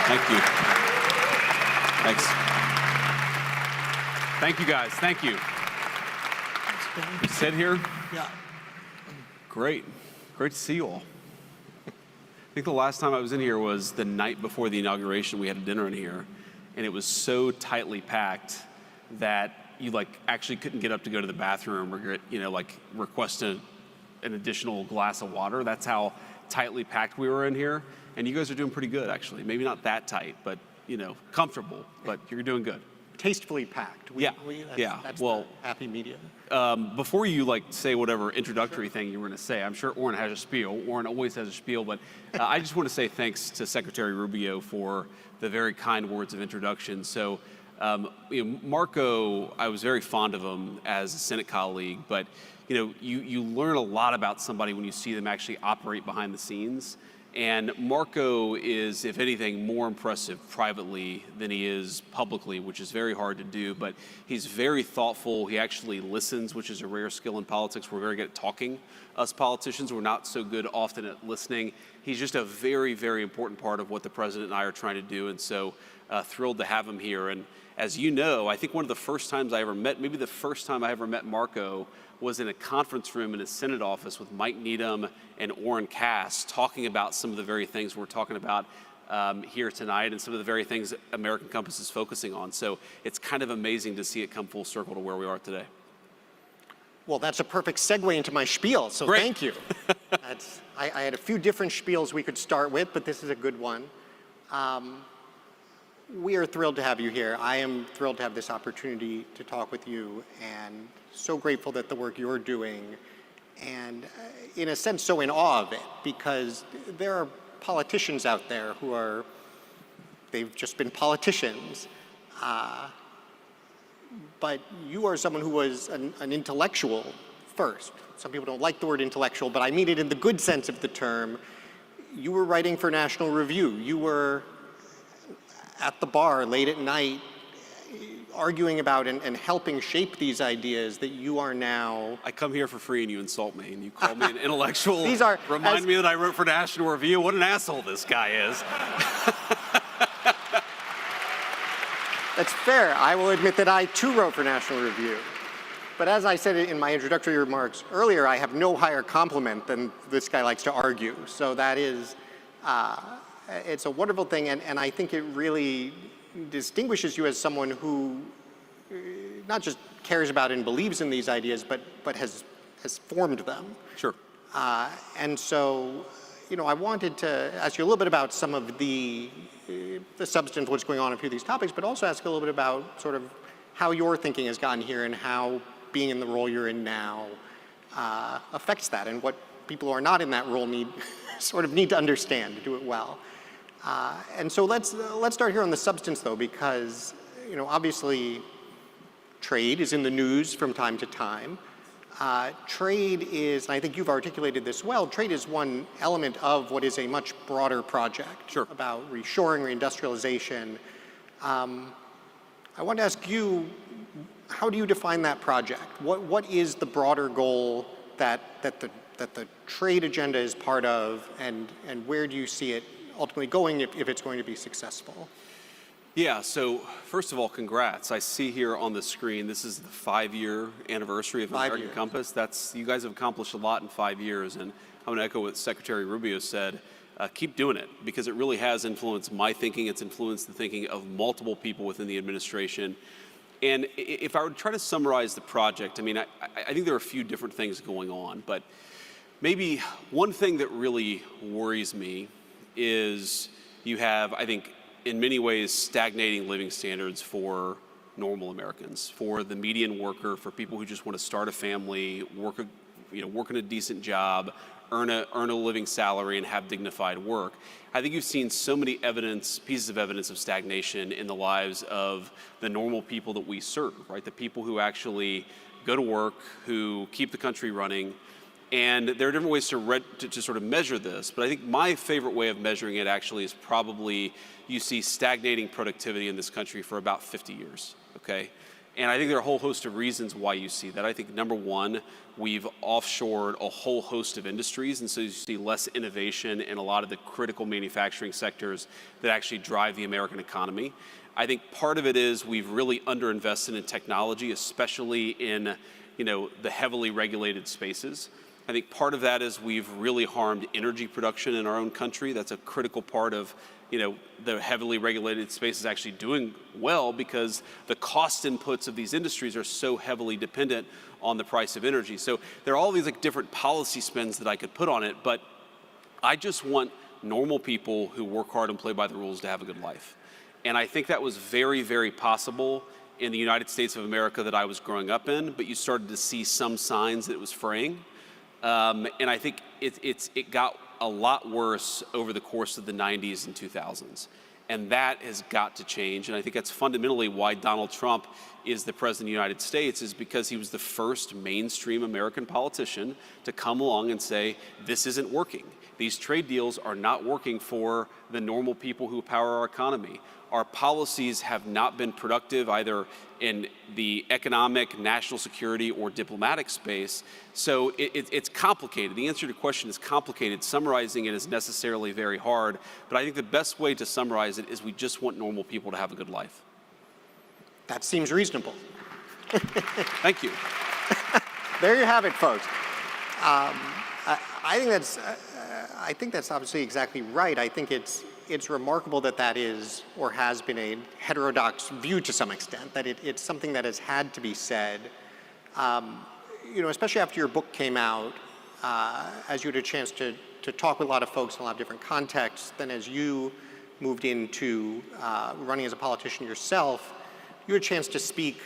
Thank you. Thanks. Thank you, guys. Thank you. You sit here? Yeah. Great. Great to see you all. I think the last time I was in here was the night before the inauguration. We had a dinner in here, and it was so tightly packed that you actually couldn't get up to go to the bathroom or request an additional glass of water. That's how tightly packed we were in here. And you guys are doing pretty good, actually. Maybe not that tight, but comfortable. But you're doing good. Tastefully packed. That's well, the happy medium. Before you say whatever introductory thing you were going to say, I'm sure Orrin has a spiel. Orrin always has a spiel, but I just want to say thanks to Secretary Rubio for the very kind words of introduction. So, Marco, I was very fond of him as a Senate colleague, but you learn a lot about somebody when you see them actually operate behind the scenes. And Marco is, if anything, more impressive privately than he is publicly, which is very hard to do, but he's very thoughtful. He actually listens, which is a rare skill in politics. We're very good at talking. Us politicians, we're not so good often at listening. He's just a very, very important part of what the president and I are trying to do, and so thrilled to have him here. And as you know, I think one of the first times I ever met, maybe the first time I ever met Marco, was in a conference room in his Senate office with Mike Needham and Orrin Cass, talking about some of the very things we're talking about here tonight and some of the very things that American Compass is focusing on. So it's kind of amazing to see it come full circle to where we are today. Well, that's a perfect segue into my spiel, so Great. Thank you. I had a few different spiels we could start with, but this is a good one. We are thrilled to have you here. I am thrilled to have this opportunity to talk with you, and so grateful that the work you're doing, and in a sense so in awe of it, because there are politicians out there who they've just been politicians, but you are someone who was an intellectual first. Some people don't like the word intellectual, but I mean it in the good sense of the term. You were writing for National Review. You were at the bar late at night arguing about and helping shape these ideas that you are now. I come here for free and you insult me and you call me an intellectual. Remind me that I wrote for National Review. What an asshole this guy is. That's fair. I will admit that I too wrote for National Review. But as I said in my introductory remarks earlier, I have no higher compliment than this guy likes to argue. So that is, it's a wonderful thing, and I think it really distinguishes you as someone who not just cares about and believes in these ideas, but has formed them. Sure. And so, I wanted to ask you a little bit about some of the substance, what's going on a few of these topics, but also ask a little bit about sort of how your thinking has gotten here and how being in the role you're in now affects that, and what people who are not in that role need to understand to do it well. And so let's start here on the substance, though, because obviously trade is in the news from time to time. Trade is, and I think you've articulated this well, trade is one element of what is a much broader project about reshoring, reindustrialization. I want to ask you, how do you define that project? What is the broader goal that the trade agenda is part of, and where do you see it ultimately going if it's going to be successful? Yeah, so first of all, congrats. I see here on the screen, this is the 5-year anniversary of American Compass. You guys have accomplished a lot in 5 years, and I'm going to echo what Secretary Rubio said. Keep doing it, because it really has influenced my thinking. It's influenced the thinking of multiple people within the administration. And if I were to try to summarize the project, I mean, I think there are a few different things going on, but maybe one thing that really worries me is you have, I think, in many ways, stagnating living standards for normal Americans, for the median worker, for people who just want to start a family, work in a decent job, earn a living salary, and have dignified work. I think you've seen so many pieces of evidence of stagnation in the lives of the normal people that we serve, right? The people who actually go to work, who keep the country running. And there are different ways to sort of measure this, but I think my favorite way of measuring it actually is probably you see stagnating productivity in this country for about 50 years, okay? And I think there are a whole host of reasons why you see that. I think number one, we've offshored a whole host of industries, and so you see less innovation in a lot of the critical manufacturing sectors that actually drive the American economy. I think part of it is we've really underinvested in technology, especially in the heavily regulated spaces. I think part of that is we've really harmed energy production in our own country. That's a critical part of the heavily regulated spaces actually doing well because the cost inputs of these industries are so heavily dependent on the price of energy. So there are all these different policy spins that I could put on it, but I just want normal people who work hard and play by the rules to have a good life. And I think that was very, very possible in the United States of America that I was growing up in, but you started to see some signs that it was fraying. And I think it got a lot worse over the course of the 90s and 2000s. And that has got to change. And I think that's fundamentally why Donald Trump is the president of the United States, is because he was the first mainstream American politician to come along and say, this isn't working. These trade deals are not working for the normal people who power our economy. Our policies have not been productive either in the economic, national security, or diplomatic space. So it's complicated. The answer to your question is complicated. Summarizing it is necessarily very hard. But I think the best way to summarize it is we just want normal people to have a good life. That seems reasonable. Thank you. There you have it, folks. I think that's obviously exactly right. I think it's remarkable that is or has been a heterodox view to some extent, that it's something that has had to be said. Especially after your book came out, as you had a chance to talk with a lot of folks in a lot of different contexts, then as you moved into running as a politician yourself, you had a chance to speak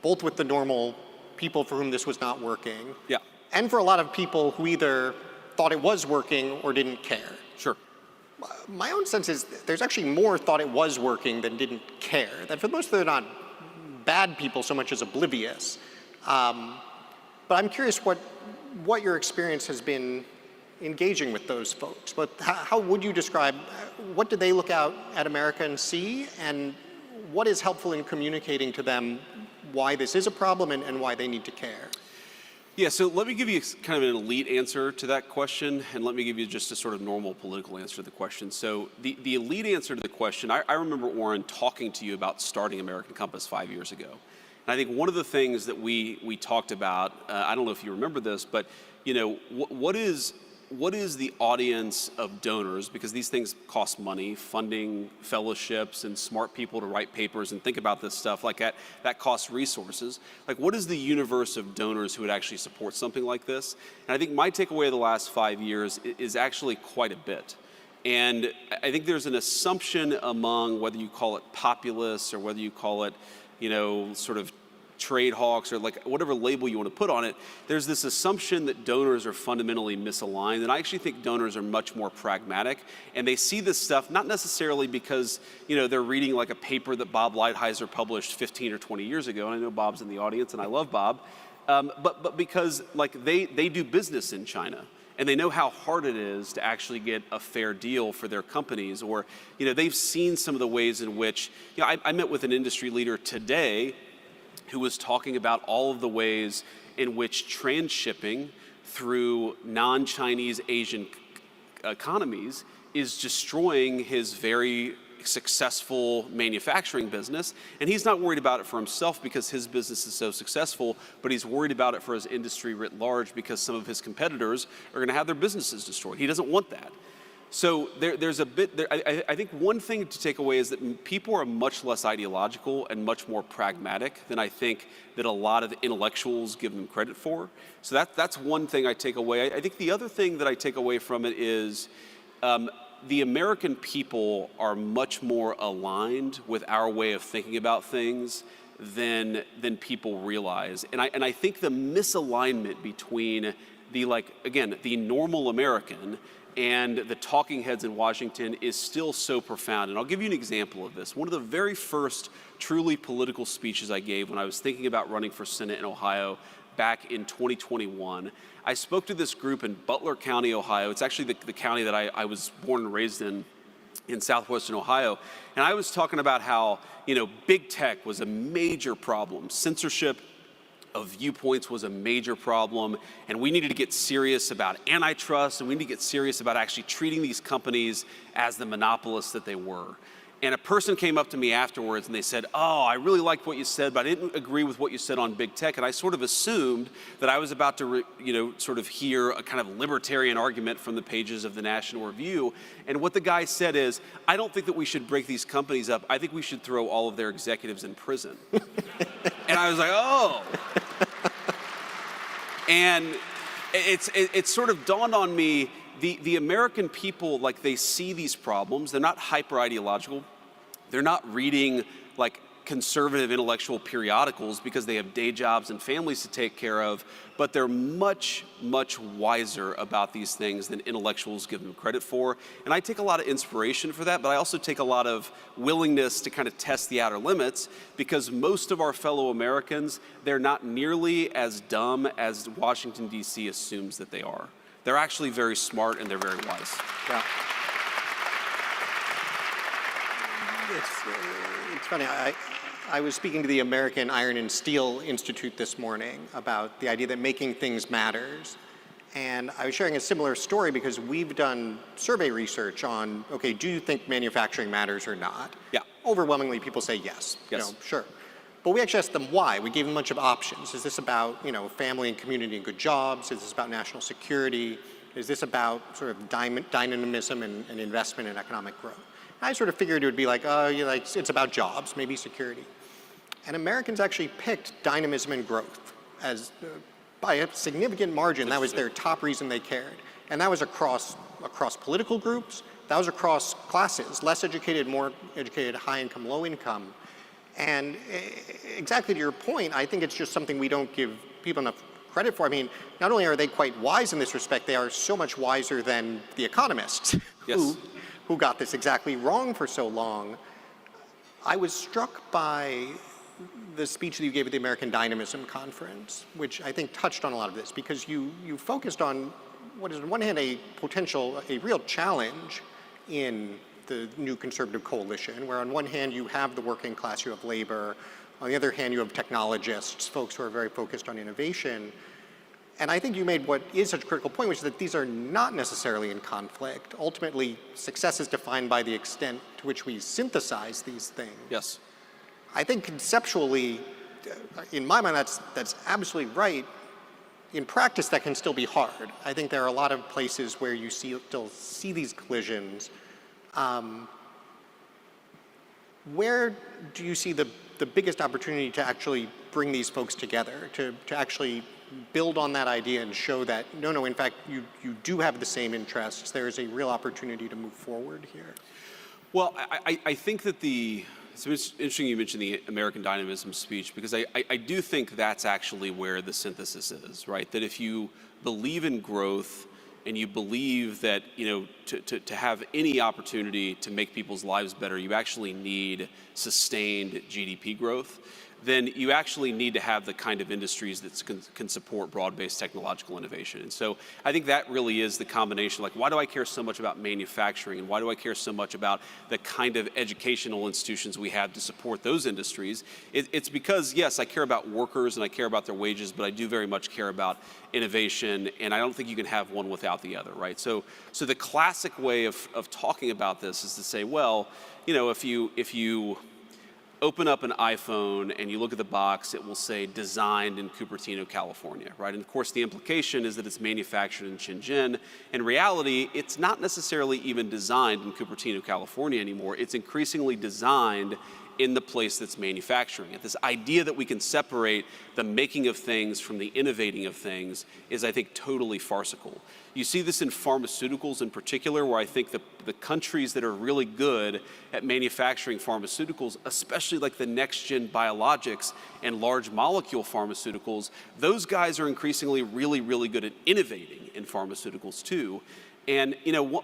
both with the normal people for whom this was not working, yeah, and for a lot of people who either thought it was working or didn't care. Sure. My own sense is there's actually more thought it was working than didn't care. That for the most part, they're not bad people so much as oblivious. But I'm curious what your experience has been engaging with those folks. But how would you describe, what do they look out at America and see, and what is helpful in communicating to them why this is a problem and why they need to care? Yeah, so let me give you kind of an elite answer to that question, and let me give you just a sort of normal political answer to the question. So the elite answer to the question, I remember, Warren, talking to you about starting American Compass 5 years ago. And I think one of the things that we talked about, I don't know if you remember this, but what is the audience of donors, because these things cost money, funding fellowships and smart people to write papers and think about this stuff like that costs resources. Like, what is the universe of donors who would actually support something like this? And I think my takeaway of the last 5 years is actually quite a bit. And I think there's an assumption among, whether you call it populists or whether you call it, sort of trade hawks or whatever label you want to put on it, there's this assumption that donors are fundamentally misaligned. And I actually think donors are much more pragmatic, and they see this stuff not necessarily because they're reading a paper that Bob Lighthizer published 15 or 20 years ago, and I know Bob's in the audience and I love Bob, but because they do business in China. And they know how hard it is to actually get a fair deal for their companies, or they've seen some of the ways in which I met with an industry leader today who was talking about all of the ways in which transshipping through non-Chinese Asian economies is destroying his very successful manufacturing business. And he's not worried about it for himself because his business is so successful, but he's worried about it for his industry writ large because some of his competitors are going to have their businesses destroyed. He doesn't want that. So there's a bit there. I think one thing to take away is that people are much less ideological and much more pragmatic than I think that a lot of intellectuals give them credit for. So that's one thing I take away. I think the other thing that I take away from it is the American people are much more aligned with our way of thinking about things than people realize. And I think the misalignment between the normal American and the talking heads in Washington is still so profound. And I'll give you an example of this. One of the very first truly political speeches I gave when I was thinking about running for Senate in Ohio back in 2021, I spoke to this group in Butler County, Ohio. It's actually the county that I was born and raised in southwestern Ohio. And I was talking about how, big tech was a major problem. Censorship of viewpoints was a major problem, and we needed to get serious about antitrust, and we need to get serious about actually treating these companies as the monopolists that they were. And a person came up to me afterwards and they said, "Oh, I really liked what you said, but I didn't agree with what you said on big tech." And I sort of assumed that I was about to, sort of hear a kind of libertarian argument from the pages of the National Review. And what the guy said is, "I don't think that we should break these companies up. I think we should throw all of their executives in prison." And I was like, "Oh." And it sort of dawned on me, the American people, they see these problems. They're not hyper ideological. They're not reading conservative intellectual periodicals because they have day jobs and families to take care of, but they're much, much wiser about these things than intellectuals give them credit for. And I take a lot of inspiration for that, but I also take a lot of willingness to kind of test the outer limits, because most of our fellow Americans, they're not nearly as dumb as Washington, D.C. assumes that they are. They're actually very smart and they're very wise. Yeah. It's funny. I was speaking to the American Iron and Steel Institute this morning about the idea that making things matters. And I was sharing a similar story because we've done survey research on, okay, do you think manufacturing matters or not? Yeah. Overwhelmingly, people say yes. Yes. Sure. But we actually asked them why. We gave them a bunch of options. Is this about, family and community and good jobs? Is this about national security? Is this about sort of dynamism and investment and economic growth? I sort of figured it would be it's about jobs, maybe security. And Americans actually picked dynamism and growth as, by a significant margin. That was their top reason they cared. And that was across political groups. That was across classes, less educated, more educated, high income, low income. And exactly to your point, I think it's just something we don't give people enough credit for. I mean, not only are they quite wise in this respect, they are so much wiser than the economists who got this exactly wrong for so long. I was struck by the speech that you gave at the American Dynamism Conference, which I think touched on a lot of this, because you focused on what is on one hand a real challenge in the new conservative coalition, where on one hand you have the working class, you have labor, on the other hand you have technologists, folks who are very focused on innovation. And I think you made what is such a critical point, which is that these are not necessarily in conflict. Ultimately, success is defined by the extent to which we synthesize these things. Yes. I think conceptually, in my mind, that's absolutely right. In practice, that can still be hard. I think there are a lot of places where you still see these collisions. Where do you see the biggest opportunity to actually bring these folks together, to actually build on that idea and show that, no, in fact, you do have the same interests. There is a real opportunity to move forward here. Well, I think that it's interesting you mentioned the American Dynamism speech, because I do think that's actually where the synthesis is, right? That if you believe in growth and you believe that, to have any opportunity to make people's lives better, you actually need sustained GDP growth, then you actually need to have the kind of industries that can support broad-based technological innovation. And so I think that really is the combination. Why do I care so much about manufacturing, and why do I care so much about the kind of educational institutions we have to support those industries? It's because, yes, I care about workers and I care about their wages, but I do very much care about innovation, and I don't think you can have one without the other, right? So the classic way of talking about this is to say, well, if you open up an iPhone and you look at the box, it will say designed in Cupertino, California, right? And of course, the implication is that it's manufactured in Shenzhen. In reality, it's not necessarily even designed in Cupertino, California anymore. It's increasingly designed in the place that's manufacturing it. This idea that we can separate the making of things from the innovating of things is, I think, totally farcical. You see this in pharmaceuticals in particular, where I think the countries that are really good at manufacturing pharmaceuticals, especially like the next-gen biologics and large molecule pharmaceuticals, those guys are increasingly really, really good at innovating in pharmaceuticals too. And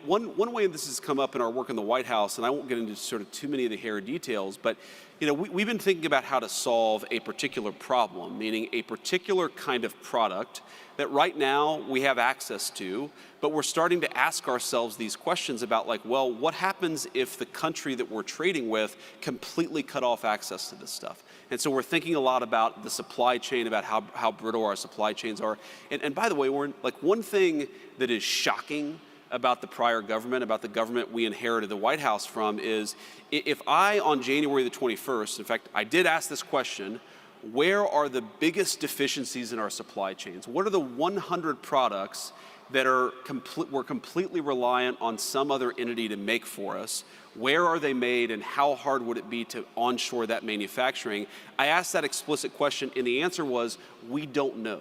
one way this has come up in our work in the White House, and I won't get into sort of too many of the hair details, but we've been thinking about how to solve a particular problem, meaning a particular kind of product that right now we have access to, but we're starting to ask ourselves these questions about well, what happens if the country that we're trading with completely cut off access to this stuff? And so we're thinking a lot about the supply chain, about how brittle our supply chains are. And by the way, one thing that is shocking about the prior government, about the government we inherited the White House from, is if I, on January the 21st, in fact, I did ask this question, where are the biggest deficiencies in our supply chains? What are the 100 products that we're completely reliant on some other entity to make for us? Where are they made, and how hard would it be to onshore that manufacturing? I asked that explicit question, and the answer was, we don't know.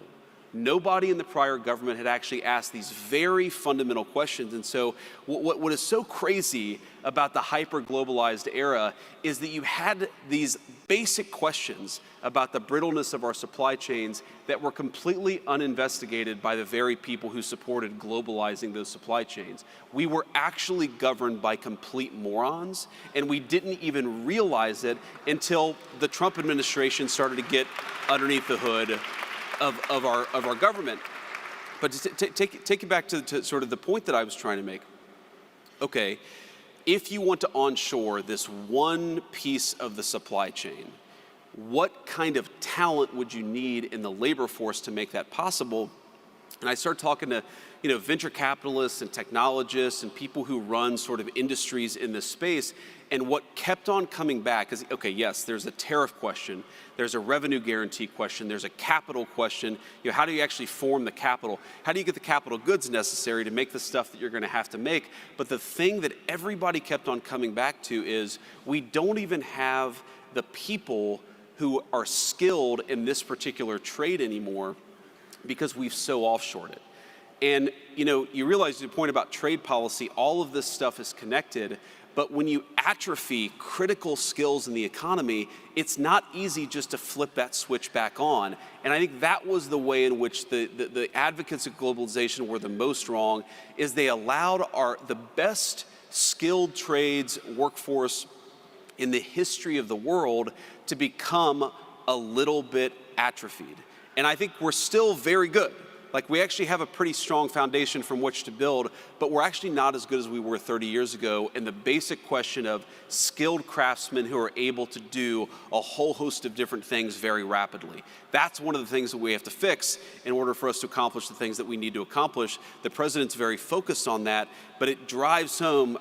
Nobody in the prior government had actually asked these very fundamental questions. And so what is so crazy about the hyper-globalized era is that you had these basic questions about the brittleness of our supply chains that were completely uninvestigated by the very people who supported globalizing those supply chains. We were actually governed by complete morons, and we didn't even realize it until the Trump administration started to get underneath the hood of our government. But to take it back to sort of the point that I was trying to make. Okay, if you want to onshore this one piece of the supply chain, what kind of talent would you need in the labor force to make that possible? And I started talking to venture capitalists and technologists and people who run sort of industries in this space. And what kept on coming back is, okay, yes, there's a tariff question, there's a revenue guarantee question, there's a capital question. How do you actually form the capital? How do you get the capital goods necessary to make the stuff that you're going to have to make? But the thing that everybody kept on coming back to is we don't even have the people who are skilled in this particular trade anymore because we've so offshored it. And you realize the point about trade policy, all of this stuff is connected, but when you atrophy critical skills in the economy, it's not easy just to flip that switch back on. And I think that was the way in which the advocates of globalization were the most wrong, is they allowed the best skilled trades workforce in the history of the world to become a little bit atrophied. And I think we're still very good. We actually have a pretty strong foundation from which to build, but we're actually not as good as we were 30 years ago in the basic question of skilled craftsmen who are able to do a whole host of different things very rapidly. That's one of the things that we have to fix in order for us to accomplish the things that we need to accomplish. The president's very focused on that, but it drives home,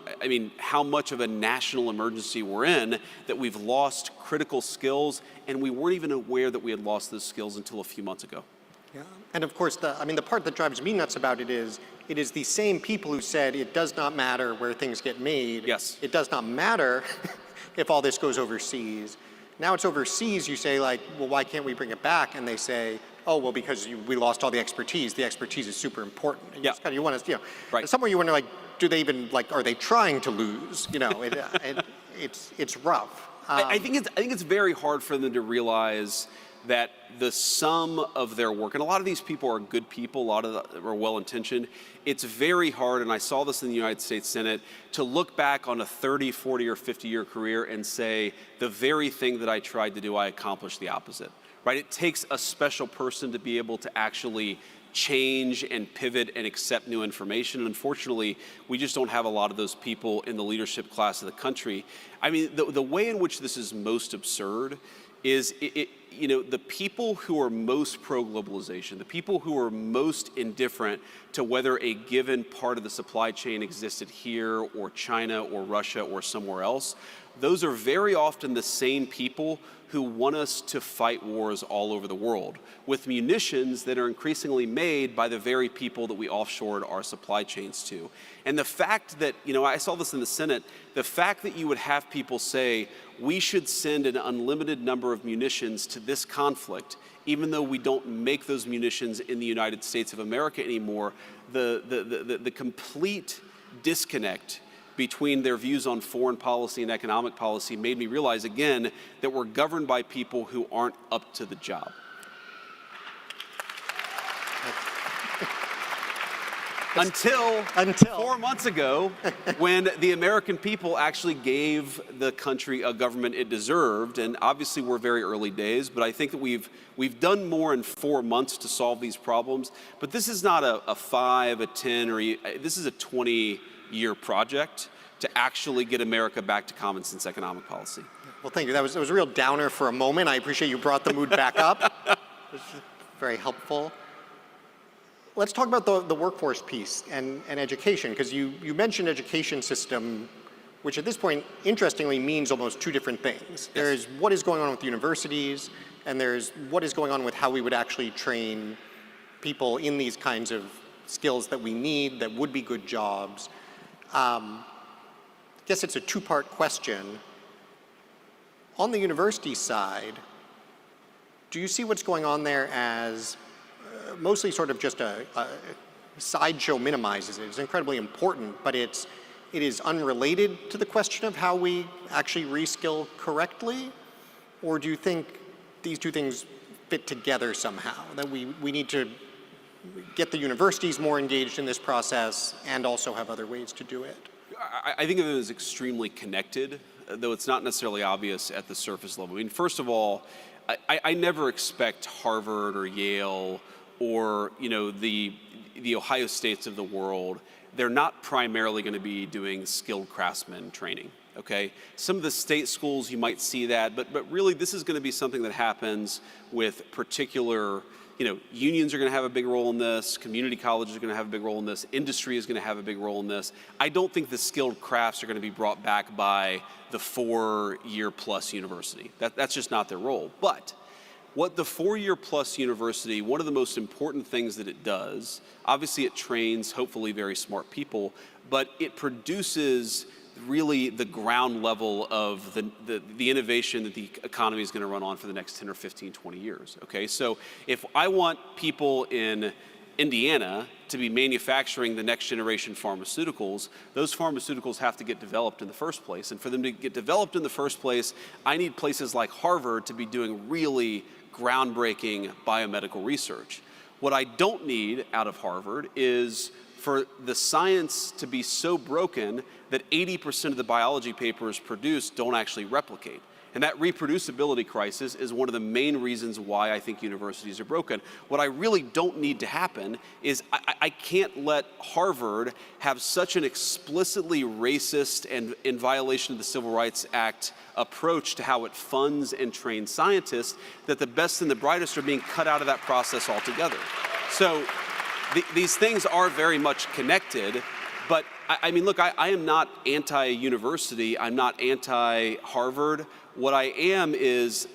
how much of a national emergency we're in, that we've lost critical skills, and we weren't even aware that we had lost those skills until a few months ago. Yeah. And of course, the part that drives me nuts about it is the same people who said it does not matter where things get made. Yes. It does not matter if all this goes overseas. Now it's overseas, you say well, why can't we bring it back? And they say, oh, well, because we lost all the expertise. The expertise is super important. And you want to, right. Somewhere you wonder, do they even, are they trying to lose? It's rough. I think it's very hard for them to realize that the sum of their work, and a lot of these people are good people, a lot of them are well-intentioned, it's very hard, and I saw this in the United States Senate, to look back on a 30, 40, or 50-year career and say, the very thing that I tried to do, I accomplished the opposite, right? It takes a special person to be able to actually change and pivot and accept new information. And unfortunately, we just don't have a lot of those people in the leadership class of the country. The way in which this is most absurd is the people who are most pro-globalization, the people who are most indifferent to whether a given part of the supply chain existed here or China or Russia or somewhere else, those are very often the same people who want us to fight wars all over the world with munitions that are increasingly made by the very people that we offshored our supply chains to. And the fact that, I saw this in the Senate, the fact that you would have people say, we should send an unlimited number of munitions to this conflict, even though we don't make those munitions in the United States of America anymore, the complete disconnect between their views on foreign policy and economic policy made me realize again that we're governed by people who aren't up to the job. Until 4 months ago, when the American people actually gave the country a government it deserved. And obviously we're very early days, but I think that we've done more in 4 months to solve these problems. But this is not a 5, a 10, or this is a 20-year project to actually get America back to common sense economic policy. Well, thank you. That was a real downer for a moment. I appreciate you brought the mood back up. This is very helpful. Let's talk about the workforce piece and education, because you mentioned education system, which at this point, interestingly, means almost two different things. Yes. There's what is going on with universities, and there's what is going on with how we would actually train people in these kinds of skills that we need, that would be good jobs. I guess it's a two-part question. On the university side, do you see what's going on there as mostly sort of just a sideshow minimizes it? It's incredibly important, but it is unrelated to the question of how we actually reskill correctly? Or do you think these two things fit together somehow, that we need to get the universities more engaged in this process and also have other ways to do it? I think of it as extremely connected, though it's not necessarily obvious at the surface level. I mean, first of all, I never expect Harvard or Yale or the Ohio States of the world. They're not primarily going to be doing skilled craftsman training. Okay, some of the state schools you might see that, but really this is going to be something that happens with particular. Unions are going to have a big role in this, community colleges are going to have a big role in this, industry is going to have a big role in this. I don't think the skilled crafts are going to be brought back by the 4-year-plus university. That's just not their role. But what the 4-year-plus university, one of the most important things that it does, obviously it trains hopefully very smart people, but it produces really the ground level of the innovation that the economy is going to run on for the next 10 or 15, 20 years, okay? So if I want people in Indiana to be manufacturing the next generation pharmaceuticals, those pharmaceuticals have to get developed in the first place. And for them to get developed in the first place, I need places like Harvard to be doing really groundbreaking biomedical research. What I don't need out of Harvard is for the science to be so broken that 80% of the biology papers produced don't actually replicate. And that reproducibility crisis is one of the main reasons why I think universities are broken. What I really don't need to happen is I can't let Harvard have such an explicitly racist and in violation of the Civil Rights Act approach to how it funds and trains scientists that the best and the brightest are being cut out of that process altogether. So these things are very much connected, but I mean, look, I am not anti-university, I'm not anti-Harvard. What I am is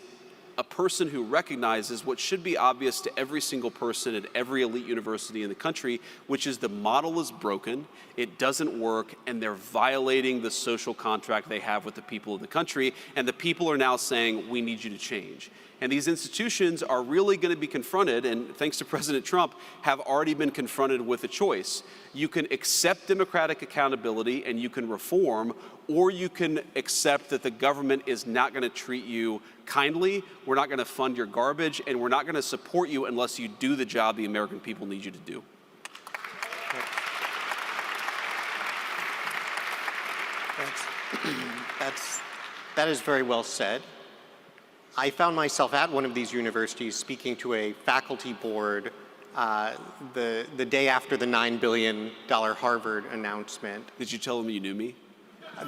a person who recognizes what should be obvious to every single person at every elite university in the country, which is the model is broken, it doesn't work, and they're violating the social contract they have with the people of the country, and the people are now saying, we need you to change. And these institutions are really going to be confronted, and thanks to President Trump, have already been confronted with a choice. You can accept democratic accountability and you can reform, or you can accept that the government is not going to treat you kindly, we're not going to fund your garbage, and we're not going to support you unless you do the job the American people need you to do. That is very well said. I found myself at one of these universities speaking to a faculty board the day after the $9 billion Harvard announcement. Did you tell them you knew me?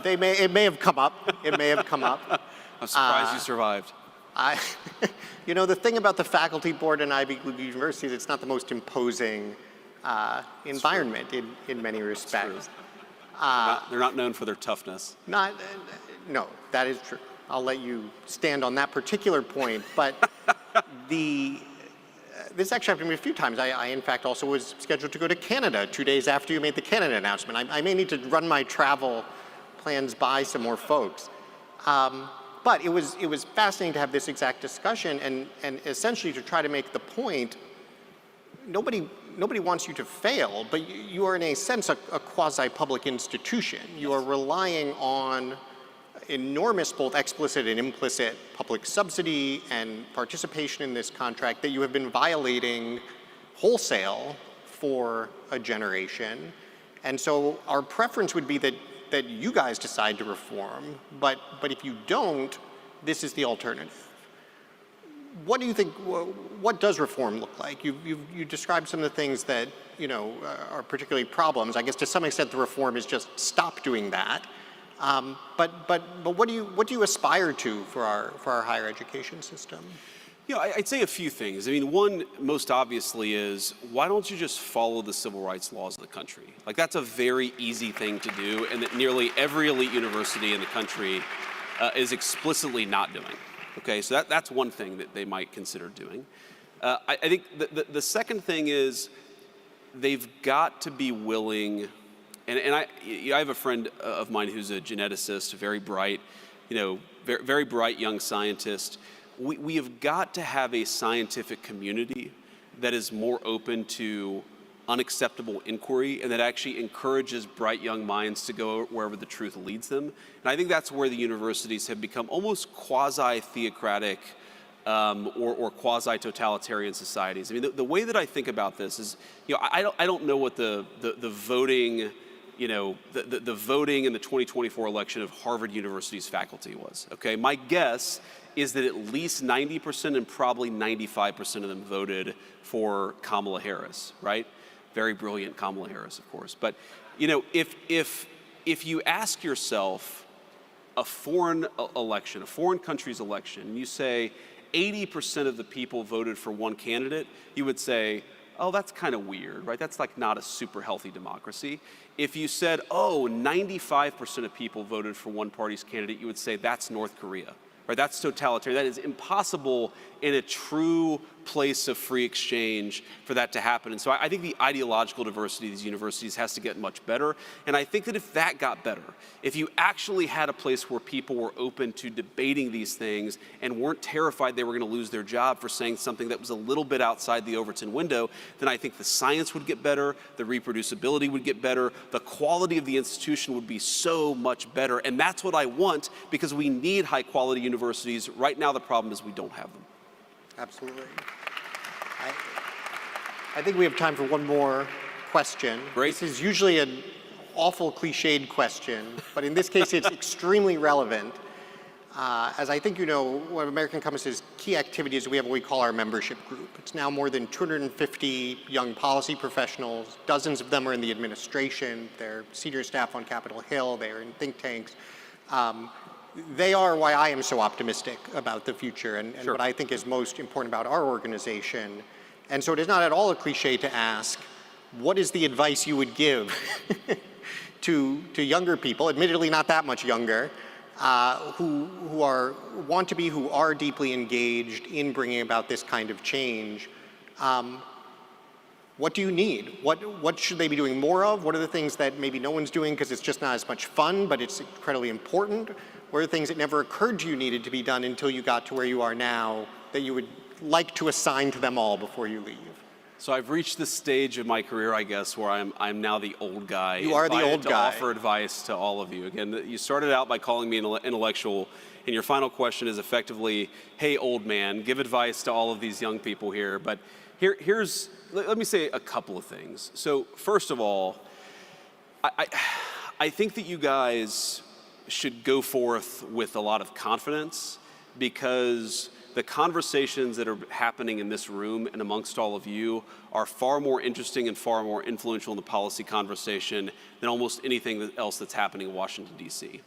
It may have come up. It may have come up. I'm surprised you survived. The thing about the faculty board in Ivy League universities, it's not the most imposing environment in many respects. They're not known for their toughness. No, that is true. I'll let you stand on that particular point, but this actually happened to me a few times. I, in fact, also was scheduled to go to Canada 2 days after you made the Canada announcement. I may need to run my travel plans by some more folks. But it was fascinating to have this exact discussion and essentially to try to make the point, nobody wants you to fail, but you are in a sense a quasi-public institution. You are relying on enormous both explicit and implicit public subsidy and participation in this contract that you have been violating wholesale for a generation. And so our preference would be that you guys decide to reform, but if you don't, this is the alternative. What do you think, what does reform look like? You described some of the things that, are particularly problems. I guess to some extent the reform is just stop doing that. But what do you aspire to for our higher education system? I'd say a few things. I mean, one, most obviously, is why don't you just follow the civil rights laws of the country? Like, that's a very easy thing to do, and that nearly every elite university in the country is explicitly not doing. Okay, so that's one thing that they might consider doing. I think the second thing is they've got to be willing, and I have a friend of mine who's a geneticist, very bright, very bright young scientist. We have got to have a scientific community that is more open to unacceptable inquiry and that actually encourages bright young minds to go wherever the truth leads them. And I think that's where the universities have become almost quasi-theocratic or quasi-totalitarian societies. I mean, the way that I think about this is, I don't know what the voting, the voting in the 2024 election of Harvard University's faculty was. Okay, my guess is that at least 90% and probably 95% of them voted for Kamala Harris, right? Very brilliant Kamala Harris, of course. But if you ask yourself a foreign election, a foreign country's election, and you say 80% of the people voted for one candidate, you would say, oh, that's kind of weird, right? That's like not a super healthy democracy. If you said, oh, 95% of people voted for one party's candidate, you would say that's North Korea. Right, that's totalitarian. That is impossible in a true place of free exchange for that to happen. And so I think the ideological diversity of these universities has to get much better. And I think that if that got better, if you actually had a place where people were open to debating these things and weren't terrified they were going to lose their job for saying something that was a little bit outside the Overton window, then I think the science would get better, the reproducibility would get better, the quality of the institution would be so much better. And that's what I want, because we need high quality universities. Right now the problem is we don't have them. Absolutely. I think we have time for one more question. Great. This is usually an awful cliched question, but in this case it's extremely relevant. As I think you know, one of American Compass's key activities, we have what we call our membership group. It's now more than 250 young policy professionals. Dozens of them are in the administration. They're senior staff on Capitol Hill. They're in think tanks. They are why I am so optimistic about the future and what I think is most important about our organization. And so it is not at all a cliche to ask, what is the advice you would give to younger people, admittedly not that much younger, who are deeply engaged in bringing about this kind of change? What do you need? What should they be doing more of? What are the things that maybe no one's doing because it's just not as much fun, but it's incredibly important? What are the things that never occurred to you needed to be done until you got to where you are now that you would like to assign to them all before you leave? So I've reached the stage of my career, I guess, where I'm now the old guy. You are the old guy. To offer advice to all of you. Again, you started out by calling me an intellectual, and your final question is effectively, hey, old man, give advice to all of these young people here. But let me say a couple of things. So first of all, I think that you guys should go forth with a lot of confidence, because the conversations that are happening in this room and amongst all of you are far more interesting and far more influential in the policy conversation than almost anything else that's happening in Washington, D.C.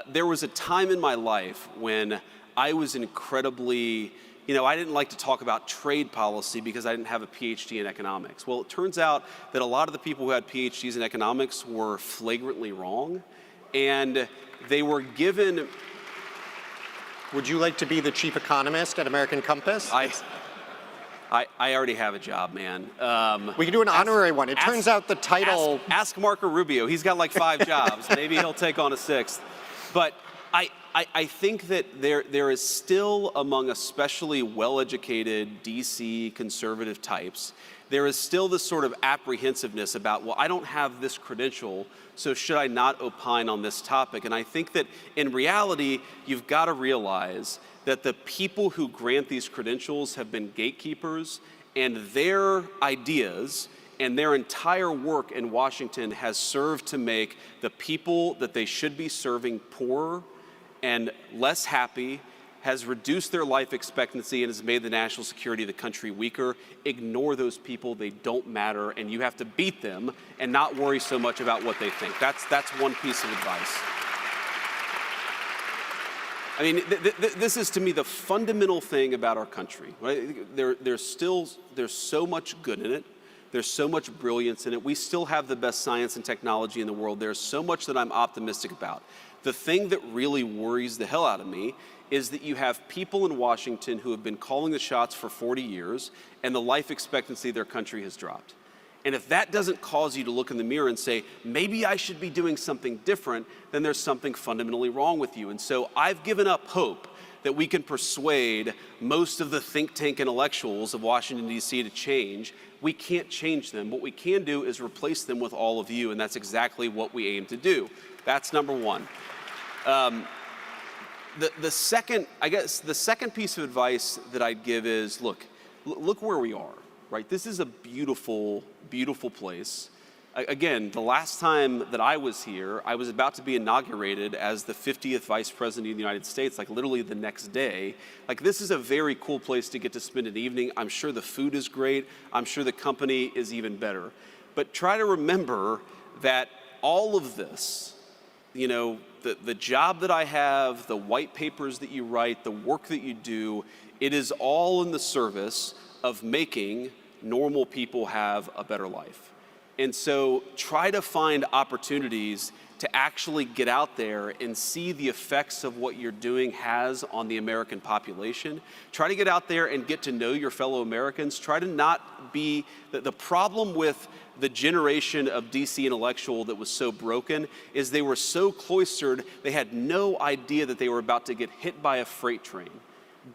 There was a time in my life when I was incredibly, I didn't like to talk about trade policy because I didn't have a PhD in economics. Well, it turns out that a lot of the people who had PhDs in economics were flagrantly wrong. and they were given. Would you like to be the chief economist at American Compass? I already have a job, man. We can do an honorary one. It turns out the title... Ask Marco Rubio. He's got like 5 jobs. Maybe he'll take on a 6th. But I think that there is still, among especially well-educated DC conservative types, there is still this sort of apprehensiveness about, well, I don't have this credential, so should I not opine on this topic? And I think that in reality, you've got to realize that the people who grant these credentials have been gatekeepers, and their ideas and their entire work in Washington has served to make the people that they should be serving poorer and less happy, has reduced their life expectancy, and has made the national security of the country weaker. Ignore those people. They don't matter, and you have to beat them and not worry so much about what they think. That's one piece of advice. I mean, this is to me the fundamental thing about our country. Right? There's so much good in it. There's so much brilliance in it. We still have the best science and technology in the world. There's so much that I'm optimistic about. The thing that really worries the hell out of me is that you have people in Washington who have been calling the shots for 40 years, and the life expectancy of their country has dropped. And if that doesn't cause you to look in the mirror and say, maybe I should be doing something different, then there's something fundamentally wrong with you. And so I've given up hope that we can persuade most of the think tank intellectuals of Washington, D.C. to change. We can't change them. What we can do is replace them with all of you, and that's exactly what we aim to do. That's number one. The second piece of advice that I'd give is, look where we are, right? This is a beautiful, beautiful place. Again, the last time that I was here, I was about to be inaugurated as the 50th Vice President of the United States, like literally the next day. Like, this is a very cool place to get to spend an evening. I'm sure the food is great. I'm sure the company is even better. But try to remember that all of this, you know, the job that I have, the white papers that you write, the work that you do, it is all in the service of making normal people have a better life. And so try to find opportunities to actually get out there and see the effects of what you're doing has on the American population. Try to get out there and get to know your fellow Americans. Try to not be, the problem with the generation of DC intellectual that was so broken is they were so cloistered, they had no idea that they were about to get hit by a freight train.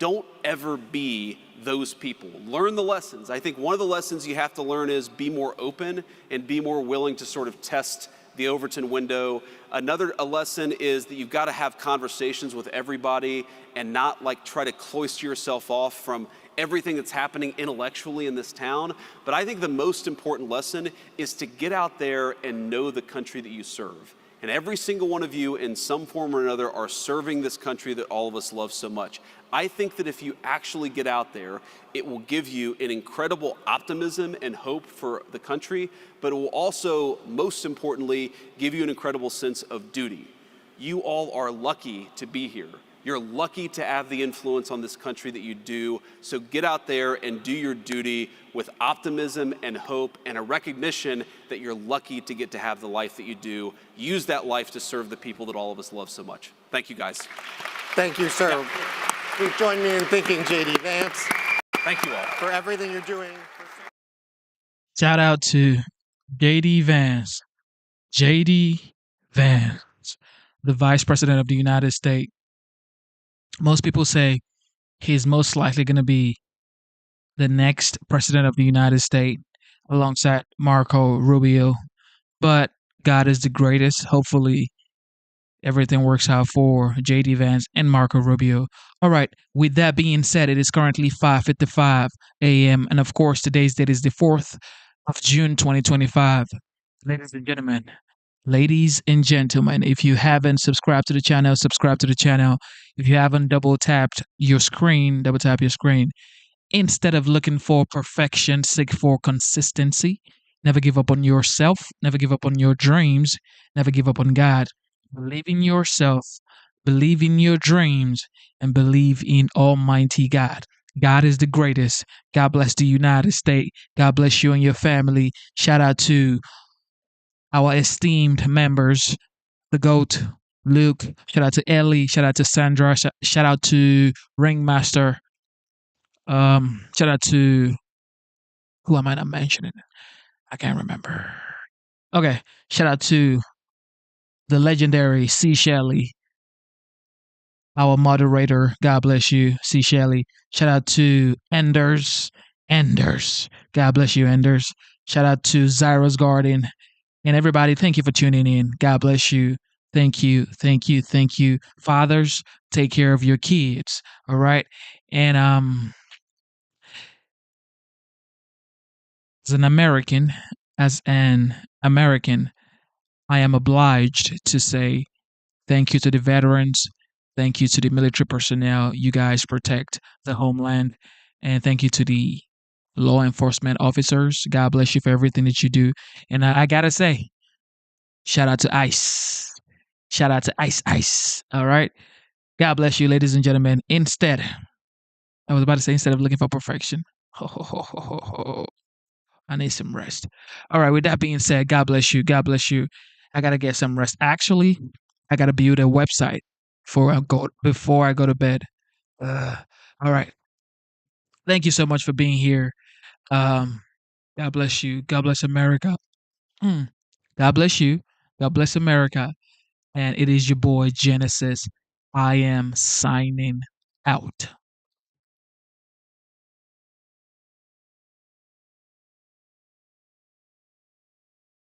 Don't ever be those people. Learn the lessons. I think one of the lessons you have to learn is be more open and be more willing to sort of test the Overton window. A lesson is that you've got to have conversations with everybody and not like try to cloister yourself off from everything that's happening intellectually in this town. But I think the most important lesson is to get out there and know the country that you serve. And every single one of you in some form or another are serving this country that all of us love so much. I think that if you actually get out there, it will give you an incredible optimism and hope for the country, but it will also, most importantly, give you an incredible sense of duty. You all are lucky to be here. You're lucky to have the influence on this country that you do. So get out there and do your duty with optimism and hope and a recognition that you're lucky to get to have the life that you do. Use that life to serve the people that all of us love so much. Thank you, guys. Thank you, sir. Yeah. Please join me in thanking J.D. Vance. Thank you all. For everything you're doing. Shout out to J.D. Vance. J.D. Vance, the Vice President of the United States. Most people say he's most likely going to be the next president of the United States alongside Marco Rubio. But God is the greatest. Hopefully, everything works out for J.D. Vance and Marco Rubio. All right. With that being said, it is currently 5:55 a.m. And of course, today's date is the 4th of June, 2025. Ladies and gentlemen, if you haven't subscribed to the channel, subscribe to the channel. If you haven't double tap your screen. Instead of looking for perfection, seek for consistency. Never give up on yourself. Never give up on your dreams. Never give up on God. Believe in yourself. Believe in your dreams. And believe in Almighty God. God is the greatest. God bless the United States. God bless you and your family. Shout out to our esteemed members the GOAT, Luke. Shout out to Ellie. Shout out to Sandra. Shout out to Ringmaster. Shout out to who am I not mentioning? I can't remember. Okay. Shout out to the legendary C. Shelley, our moderator. God bless you, C. Shelley. Shout out to Enders. God bless you, Enders. Shout out to Zyra's Garden. And everybody, thank you for tuning in. God bless you. Thank you. Fathers, take care of your kids. All right. And as an American, I am obliged to say thank you to the veterans. Thank you to the military personnel. You guys protect the homeland. And thank you to the law enforcement officers. God bless you for everything that you do. And I gotta say, shout out to ICE. Shout out to ICE. All right. God bless you, ladies and gentlemen. Instead of looking for perfection, I need some rest. All right. With that being said, God bless you. I gotta get some rest. Actually, I gotta build a website before I go to bed. All right. Thank you so much for being here. God bless you. God bless America. God bless you. God bless America. And it is your boy Genesis. I am signing out.